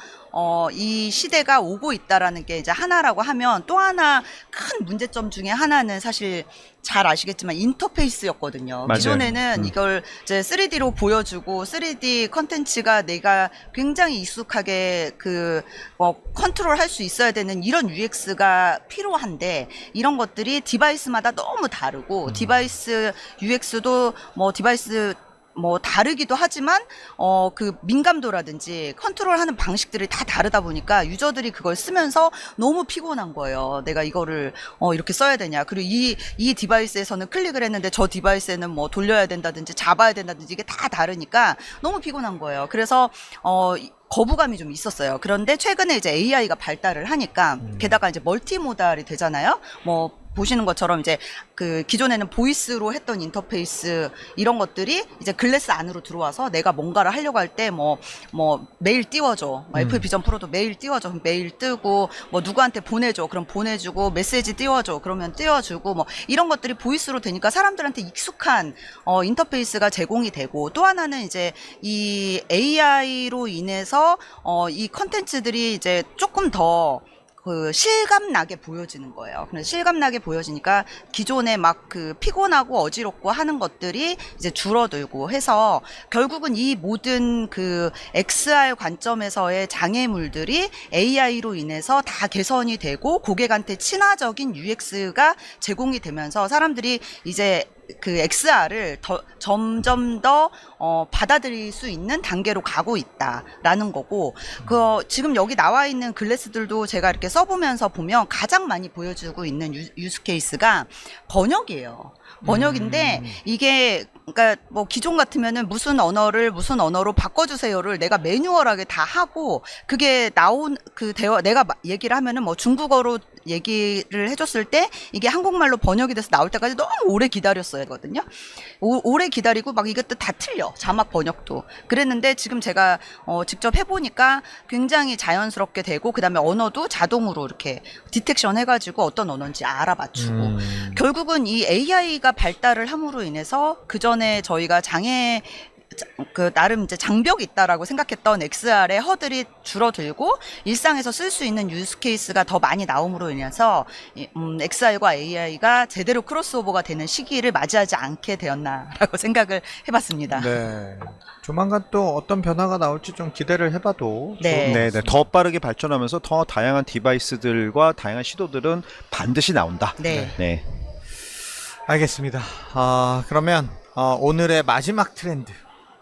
이 시대가 오고 있다라는 게 이제 하나라고 하면 또 하나 큰 문제점 중에 하나는 사실 잘 아시겠지만 인터페이스였거든요. 맞아요. 기존에는 이걸 이제 3D로 보여주고 3D 컨텐츠가 내가 굉장히 익숙하게 컨트롤 할 수 있어야 되는 이런 UX가 필요한데 이런 것들이 디바이스마다 너무 다르고 디바이스 UX도 디바이스 다르기도 하지만 그 민감도라든지 컨트롤하는 방식들이 다 다르다 보니까 유저들이 그걸 쓰면서 너무 피곤한 거예요. 내가 이거를 이렇게 써야 되냐. 그리고 이 디바이스에서는 클릭을 했는데 저 디바이스에는 돌려야 된다든지 잡아야 된다든지 이게 다 다르니까 너무 피곤한 거예요. 그래서 거부감이 좀 있었어요. 그런데 최근에 이제 AI가 발달을 하니까 게다가 이제 멀티모달이 되잖아요. 보시는 것처럼 이제 그 기존에는 보이스로 했던 인터페이스 이런 것들이 이제 글래스 안으로 들어와서 내가 뭔가를 하려고 할 때 메일 띄워줘. 애플 비전 프로도 메일 띄워줘. 그럼 메일 뜨고 누구한테 보내줘. 그럼 보내주고 메시지 띄워줘. 그러면 띄워주고 이런 것들이 보이스로 되니까 사람들한테 익숙한 인터페이스가 제공이 되고 또 하나는 이제 이 AI로 인해서 이 컨텐츠들이 이제 조금 더 실감나게 보여지는 거예요. 그래서 실감나게 보여지니까 기존에 막 피곤하고 어지럽고 하는 것들이 이제 줄어들고 해서 결국은 이 모든 XR 관점에서의 장애물들이 AI로 인해서 다 개선이 되고 고객한테 친화적인 UX가 제공이 되면서 사람들이 이제 XR을 점점 더 받아들일 수 있는 단계로 가고 있다라는 거고 지금 여기 나와 있는 글래스들도 제가 이렇게 써보면서 보면 가장 많이 보여주고 있는 유스 케이스가 번역이에요. 번역인데 이게 그러니까 기존 같으면은 무슨 언어로 바꿔주세요를 내가 매뉴얼하게 다 하고 그게 나온 내가 얘기를 하면은 중국어로 얘기를 해줬을 때 이게 한국말로 번역이 돼서 나올 때까지 너무 오래 기다렸어야 되거든요. 오래 기다리고 막 이것도 다 틀려. 자막 번역도. 그랬는데 지금 제가 직접 해보니까 굉장히 자연스럽게 되고 그다음에 언어도 자동으로 이렇게 디텍션 해가지고 어떤 언어인지 알아맞추고 결국은 이 AI가 발달을 함으로 인해서 그 전에 저희가 나름 이제 장벽이 있다라고 생각했던 XR의 허들이 줄어들고 일상에서 쓸 수 있는 유스 케이스가 더 많이 나옴으로 인해서 XR과 AI가 제대로 크로스오버가 되는 시기를 맞이하지 않게 되었나라고 생각을 해봤습니다. 네. 조만간 또 어떤 변화가 나올지 좀 기대를 해봐도 네. 네, 더 빠르게 발전하면서 더 다양한 디바이스들과 다양한 시도들은 반드시 나온다. 네. 네. 알겠습니다. 그러면 오늘의 마지막 트렌드,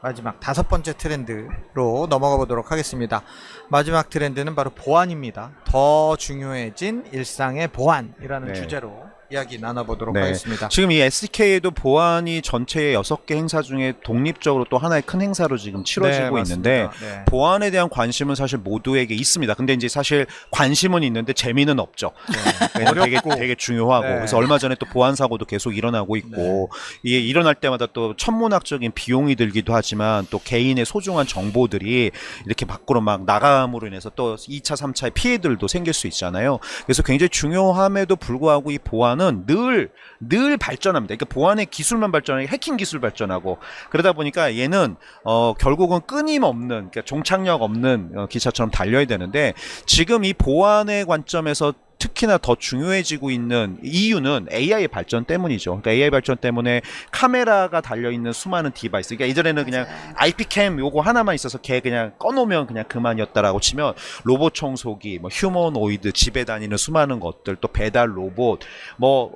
마지막 5번째 트렌드로 넘어가 보도록 하겠습니다. 마지막 트렌드는 바로 보안입니다. 더 중요해진 일상의 보안이라는 네. 주제로 이야기 나눠보도록 네. 하겠습니다. 지금 이 SDK에도 보안이 전체의 6개 행사 중에 독립적으로 또 하나의 큰 행사로 지금 치러지고 네, 있는데 맞습니다. 네. 보안에 대한 관심은 사실 모두에게 있습니다. 근데 이제 사실 관심은 있는데 재미는 없죠. 왜냐면 되게 중요하고 네. 그래서 얼마 전에 또 보안 사고도 계속 일어나고 있고 이게 일어날 때마다 또 천문학적인 비용이 들기도 하지만 또 개인의 소중한 정보들이 이렇게 밖으로 막 나감으로 인해서 또 2차, 3차의 피해들도 생길 수 있잖아요. 그래서 굉장히 중요함에도 불구하고 이 보안은 늘 발전합니다. 그러니까 보안의 기술만 발전하고 해킹 기술 발전하고 그러다 보니까 얘는 결국은 끊임없는 그러니까 종착역 없는 기차처럼 달려야 되는데 지금 이 보안의 관점에서 특히나 더 중요해지고 있는 이유는 AI 발전 때문이죠. 그러니까 AI 발전 때문에 카메라가 달려있는 수많은 디바이스. 그러니까 이전에는 그냥 IP캠 요거 하나만 있어서 걔 그냥 꺼놓으면 그냥 그만이었다라고 치면 로봇 청소기, 휴머노이드, 집에 다니는 수많은 것들, 또 배달 로봇,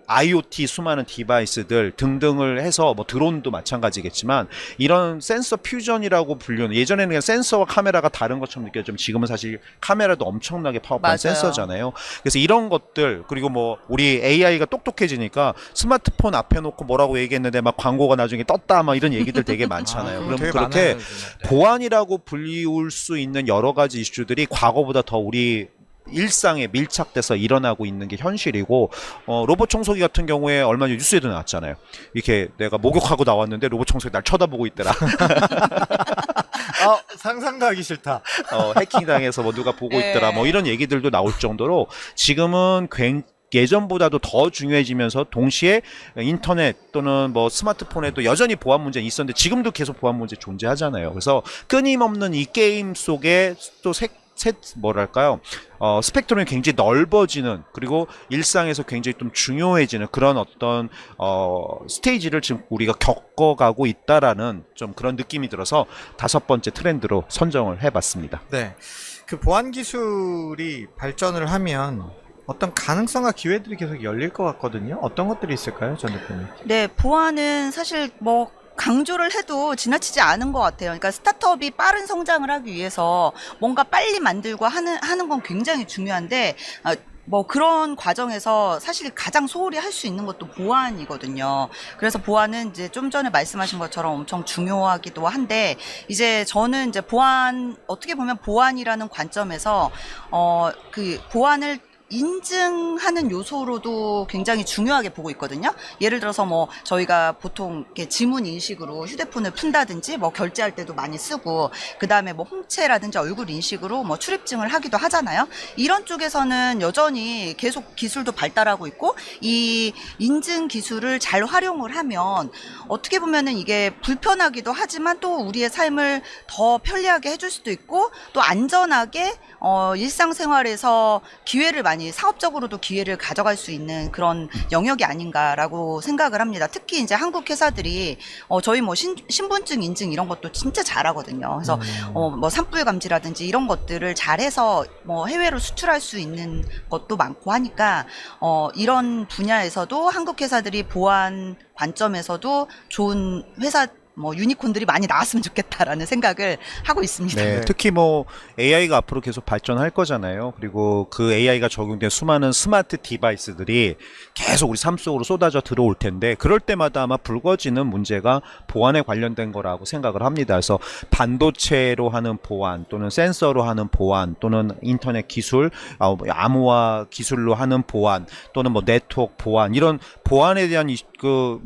IoT 수많은 디바이스들 등등을 해서 드론도 마찬가지겠지만 이런 센서 퓨전이라고 불리는 예전에는 그냥 센서와 카메라가 다른 것처럼 느껴지면 지금은 사실 카메라도 엄청나게 파워풀한 맞아요. 센서잖아요. 그래서 이런 것들 그리고 우리 AI가 똑똑해지니까 스마트폰 앞에 놓고 뭐라고 얘기했는데 막 광고가 나중에 떴다 막 이런 얘기들 되게 많잖아요. 그럼 되게 그렇게 많아요, 요즘에. 보안이라고 불리울 수 있는 여러 가지 이슈들이 과거보다 더 우리 일상에 밀착돼서 일어나고 있는 게 현실이고 로봇 청소기 같은 경우에 얼마 전에 뉴스에도 나왔잖아요. 이렇게 내가 목욕하고 나왔는데 로봇 청소기 날 쳐다보고 있더라. 상상가기 싫다. 해킹당해서 누가 보고 있더라. 이런 얘기들도 나올 정도로 지금은 예전보다도 더 중요해지면서 동시에 인터넷 또는 스마트폰에도 여전히 보안 문제는 있었는데 지금도 계속 보안 문제 존재하잖아요. 그래서 끊임없는 이 게임 속에 또 뭐랄까요? 스펙트럼이 굉장히 넓어지는, 그리고 일상에서 굉장히 좀 중요해지는 그런 어떤 스테이지를 지금 우리가 겪어가고 있다라는 좀 그런 느낌이 들어서 5번째 트렌드로 선정을 해봤습니다. 네. 그 보안 기술이 발전을 하면 어떤 가능성과 기회들이 계속 열릴 것 같거든요. 어떤 것들이 있을까요, 전 대표님? 네, 보안은 사실 뭐 강조를 해도 지나치지 않은 것 같아요. 그러니까 스타트업이 빠른 성장을 하기 위해서 뭔가 빨리 만들고 하는 건 굉장히 중요한데, 뭐 그런 과정에서 사실 가장 소홀히 할 수 있는 것도 보안이거든요. 그래서 보안은 이제 좀 전에 말씀하신 것처럼 엄청 중요하기도 한데, 이제 저는 이제 어떻게 보면 보안이라는 관점에서 그 보안을 인증하는 요소로도 굉장히 중요하게 보고 있거든요. 예를 들어서 뭐 저희가 보통 이렇게 지문 인식으로 휴대폰을 푼다든지 뭐 결제할 때도 많이 쓰고, 그 다음에 뭐 홍채라든지 얼굴 인식으로 뭐 출입증을 하기도 하잖아요. 이런 쪽에서는 여전히 계속 기술도 발달하고 있고, 이 인증 기술을 잘 활용을 하면 어떻게 보면은 이게 불편하기도 하지만 또 우리의 삶을 더 편리하게 해줄 수도 있고, 또 안전하게 일상생활에서 기회를 많이, 사업적으로도 기회를 가져갈 수 있는 그런 영역이 아닌가라고 생각을 합니다. 특히 이제 한국 회사들이 저희 뭐 신분증 인증 이런 것도 진짜 잘하거든요. 그래서 뭐 산불 감지라든지 이런 것들을 잘해서 뭐 해외로 수출할 수 있는 것도 많고 하니까 이런 분야에서도 한국 회사들이 보안 관점에서도 좋은 회사, 뭐 유니콘들이 많이 나왔으면 좋겠다라는 생각을 하고 있습니다. 네, 특히 뭐 AI가 앞으로 계속 발전할 거잖아요. 그리고 그 AI가 적용된 수많은 스마트 디바이스들이 계속 우리 삶 속으로 쏟아져 들어올 텐데, 그럴 때마다 아마 불거지는 문제가 보안에 관련된 거라고 생각을 합니다. 그래서 반도체로 하는 보안, 또는 센서로 하는 보안, 또는 인터넷 기술, 암호화 기술로 하는 보안, 또는 뭐 네트워크 보안, 이런 보안에 대한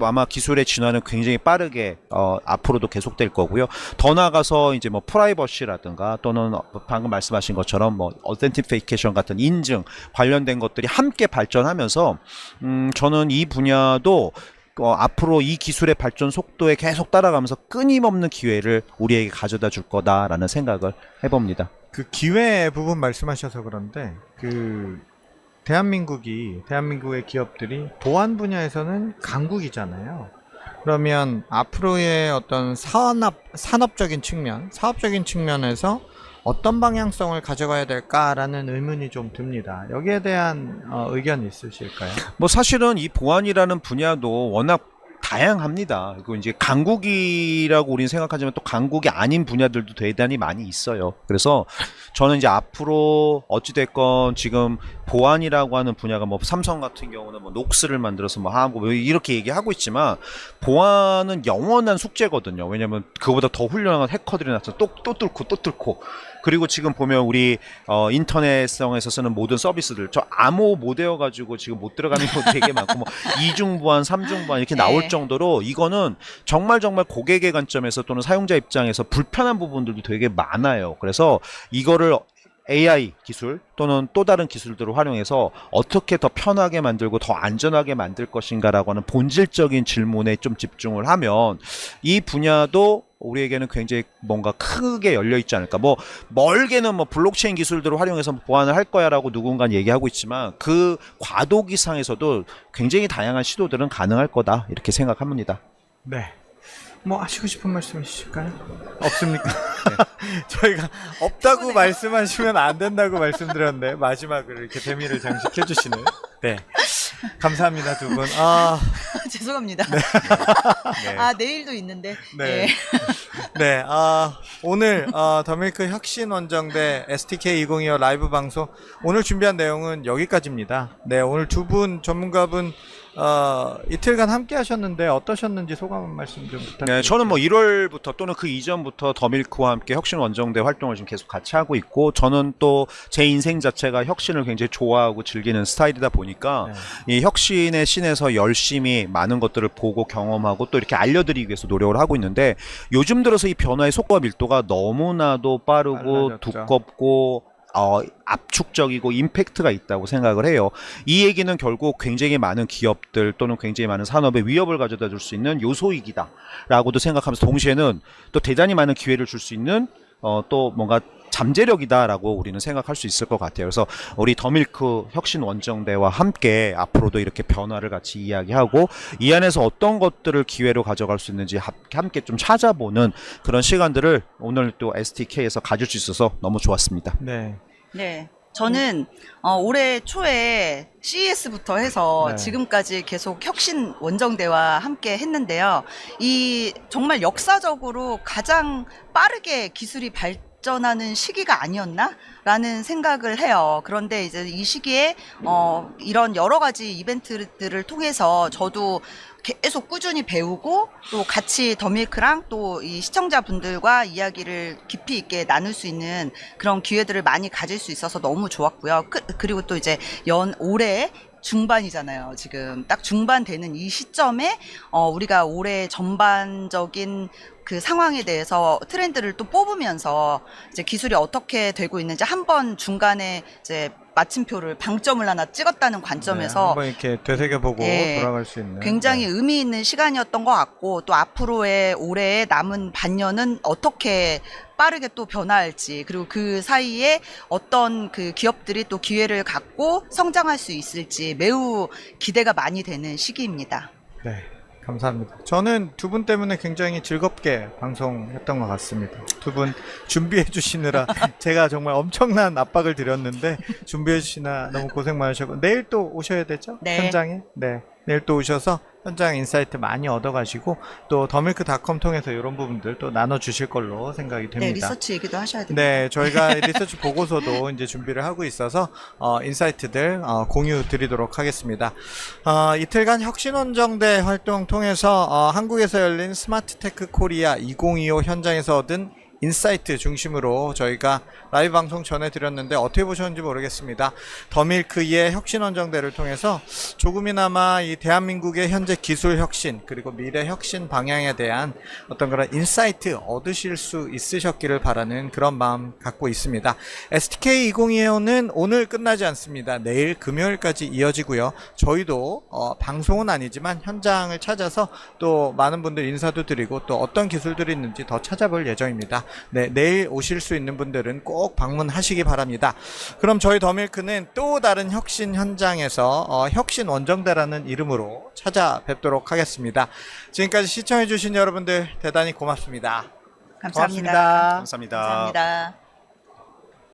아마 기술의 진화는 굉장히 빠르게 앞으로도 계속될 거고요. 더 나아가서 이제 뭐 프라이버시라든가, 또는 방금 말씀하신 것처럼 뭐 어센티피케이션 같은 인증 관련된 것들이 함께 발전하면서 저는 이 분야도 앞으로 이 기술의 발전 속도에 계속 따라가면서 끊임없는 기회를 우리에게 가져다 줄 거다라는 생각을 해봅니다. 그 기회 부분 말씀하셔서 그런데 대한민국의 기업들이 보안 분야에서는 강국이잖아요. 그러면 앞으로의 어떤 산업적인 측면에서 어떤 방향성을 가져가야 될까라는 의문이 좀 듭니다. 여기에 대한 의견 있으실까요? 뭐 사실은 이 보안이라는 분야도 워낙 다양합니다. 그리고 이제 강국이라고 우리는 생각하지만 또 강국이 아닌 분야들도 대단히 많이 있어요. 그래서 저는 이제 앞으로 어찌됐건 지금 보안이라고 하는 분야가 뭐 삼성 같은 경우는 뭐 녹스를 만들어서 뭐 하고 뭐 이렇게 얘기하고 있지만, 보안은 영원한 숙제거든요. 왜냐면 그보다 더 훌륭한 해커들이 나서 또 뚫고 그리고 지금 보면 우리 인터넷성에서 쓰는 모든 서비스들, 저 암호 못 외워가지고 지금 못 들어가는 경우 되게 많고, 뭐 이중보안, 삼중보안 이렇게 나올 정도로 이거는 정말 고객의 관점에서 또는 사용자 입장에서 불편한 부분들도 되게 많아요. 그래서 이거를 AI 기술 또는 또 다른 기술들을 활용해서 어떻게 더 편하게 만들고 더 안전하게 만들 것인가라고 하는 본질적인 질문에 좀 집중을 하면 이 분야도 우리에게는 굉장히 뭔가 크게 열려 있지 않을까. 뭐 멀게는 뭐 블록체인 기술들을 활용해서 보안을 할 거야라고 누군가 얘기하고 있지만, 그 과도기상에서도 굉장히 다양한 시도들은 가능할 거다, 이렇게 생각합니다. 네. 뭐 하시고 싶은 말씀 있으실까요? 없습니까? 네. 저희가 없다고 말씀하시면 안 된다고 말씀드렸는데 마지막으로 이렇게 대미를 장식해 주시는. 네. 감사합니다, 두 분. 죄송합니다. 네. 내일도 있는데. 네. 네. 오늘 더밀크 혁신원정대 STK2025 라이브 방송, 오늘 준비한 내용은 여기까지입니다. 네, 오늘 두 분 전문가분 이틀간 함께 하셨는데 어떠셨는지 소감 한 말씀 좀 부탁드립니다. 네, 저는 뭐 1월부터 또는 그 이전부터 더밀크와 함께 혁신원정대 활동을 지금 계속 같이 하고 있고, 저는 또 제 인생 자체가 혁신을 굉장히 좋아하고 즐기는 스타일이다 보니까 이 혁신의 씬에서 열심히 많은 것들을 보고 경험하고 또 이렇게 알려드리기 위해서 노력을 하고 있는데, 요즘 들어서 이 변화의 속도와 밀도가 너무나도 빠르고 빨라졌죠. 두껍고 압축적이고 임팩트가 있다고 생각을 해요. 이 얘기는 결국 굉장히 많은 기업들 또는 굉장히 많은 산업에 위협을 가져다 줄 수 있는 요소이기다 라고도 생각하면서, 동시에는 또 대단히 많은 기회를 줄 수 있는 또 뭔가 잠재력이다라고 우리는 생각할 수 있을 것 같아요. 그래서 우리 더밀크 혁신 원정대와 함께 앞으로도 이렇게 변화를 같이 이야기하고 이 안에서 어떤 것들을 기회로 가져갈 수 있는지 함께 좀 찾아보는 그런 시간들을 오늘 또 STK에서 가질 수 있어서 너무 좋았습니다. 네. 네. 저는 올해 초에 CES부터 해서 네. 지금까지 계속 혁신 원정대와 함께 했는데요. 이 정말 역사적으로 가장 빠르게 기술이 발전하는 시기가 아니었나라는 생각을 해요. 그런데 이제 이 시기에 이런 여러 가지 이벤트들을 통해서 저도 계속 꾸준히 배우고 또 같이 더밀크랑 또 이 시청자분들과 이야기를 깊이 있게 나눌 수 있는 그런 기회들을 많이 가질 수 있어서 너무 좋았고요. 그리고 또 이제 올해 중반이잖아요. 지금 딱 중반 되는 이 시점에 우리가 올해 전반적인 그 상황에 대해서 트렌드를 또 뽑으면서 이제 기술이 어떻게 되고 있는지 한번 중간에 이제 마침표를 방점을 하나 찍었다는 관점에서 네, 한번 이렇게 되새겨보고 예, 돌아갈 수 있는 굉장히 네. 의미 있는 시간이었던 것 같고 또 앞으로의 올해의 남은 반년은 어떻게 빠르게 또 변화할지 그리고 그 사이에 어떤 그 기업들이 또 기회를 갖고 성장할 수 있을지 매우 기대가 많이 되는 시기입니다. 네, 감사합니다. 저는 두 분 때문에 굉장히 즐겁게 방송했던 것 같습니다. 두 분 준비해 주시느라 제가 정말 엄청난 압박을 드렸는데 준비해 주시나 너무 고생 많으셨고 내일 또 오셔야 되죠? 네. 현장에? 네. 내일 또 오셔서 현장 인사이트 많이 얻어가시고 또 더밀크닷컴 통해서 이런 부분들 또 나눠주실 걸로 생각이 됩니다. 네, 리서치 얘기도 하셔야 됩니다. 네, 저희가 리서치 보고서도 이제 준비를 하고 있어서 인사이트들 공유 드리도록 하겠습니다. 이틀간 혁신원정대 활동 통해서 한국에서 열린 스마트테크 코리아 2025 현장에서 얻은 인사이트 중심으로 저희가 라이브 방송 전해드렸는데 어떻게 보셨는지 모르겠습니다. 더밀크의 혁신원정대를 통해서 조금이나마 이 대한민국의 현재 기술 혁신 그리고 미래 혁신 방향에 대한 어떤 그런 인사이트 얻으실 수 있으셨기를 바라는 그런 마음 갖고 있습니다. STK 2025는 오늘 끝나지 않습니다. 내일 금요일까지 이어지고요. 저희도 방송은 아니지만 현장을 찾아서 또 많은 분들 인사도 드리고 또 어떤 기술들이 있는지 더 찾아볼 예정입니다. 네, 내일 오실 수 있는 분들은 꼭 방문하시기 바랍니다. 그럼 저희 더밀크는 또 다른 혁신 현장에서 혁신 원정대라는 이름으로 찾아뵙도록 하겠습니다. 지금까지 시청해주신 여러분들 대단히 고맙습니다. 감사합니다. 고맙습니다. 감사합니다. 감사합니다.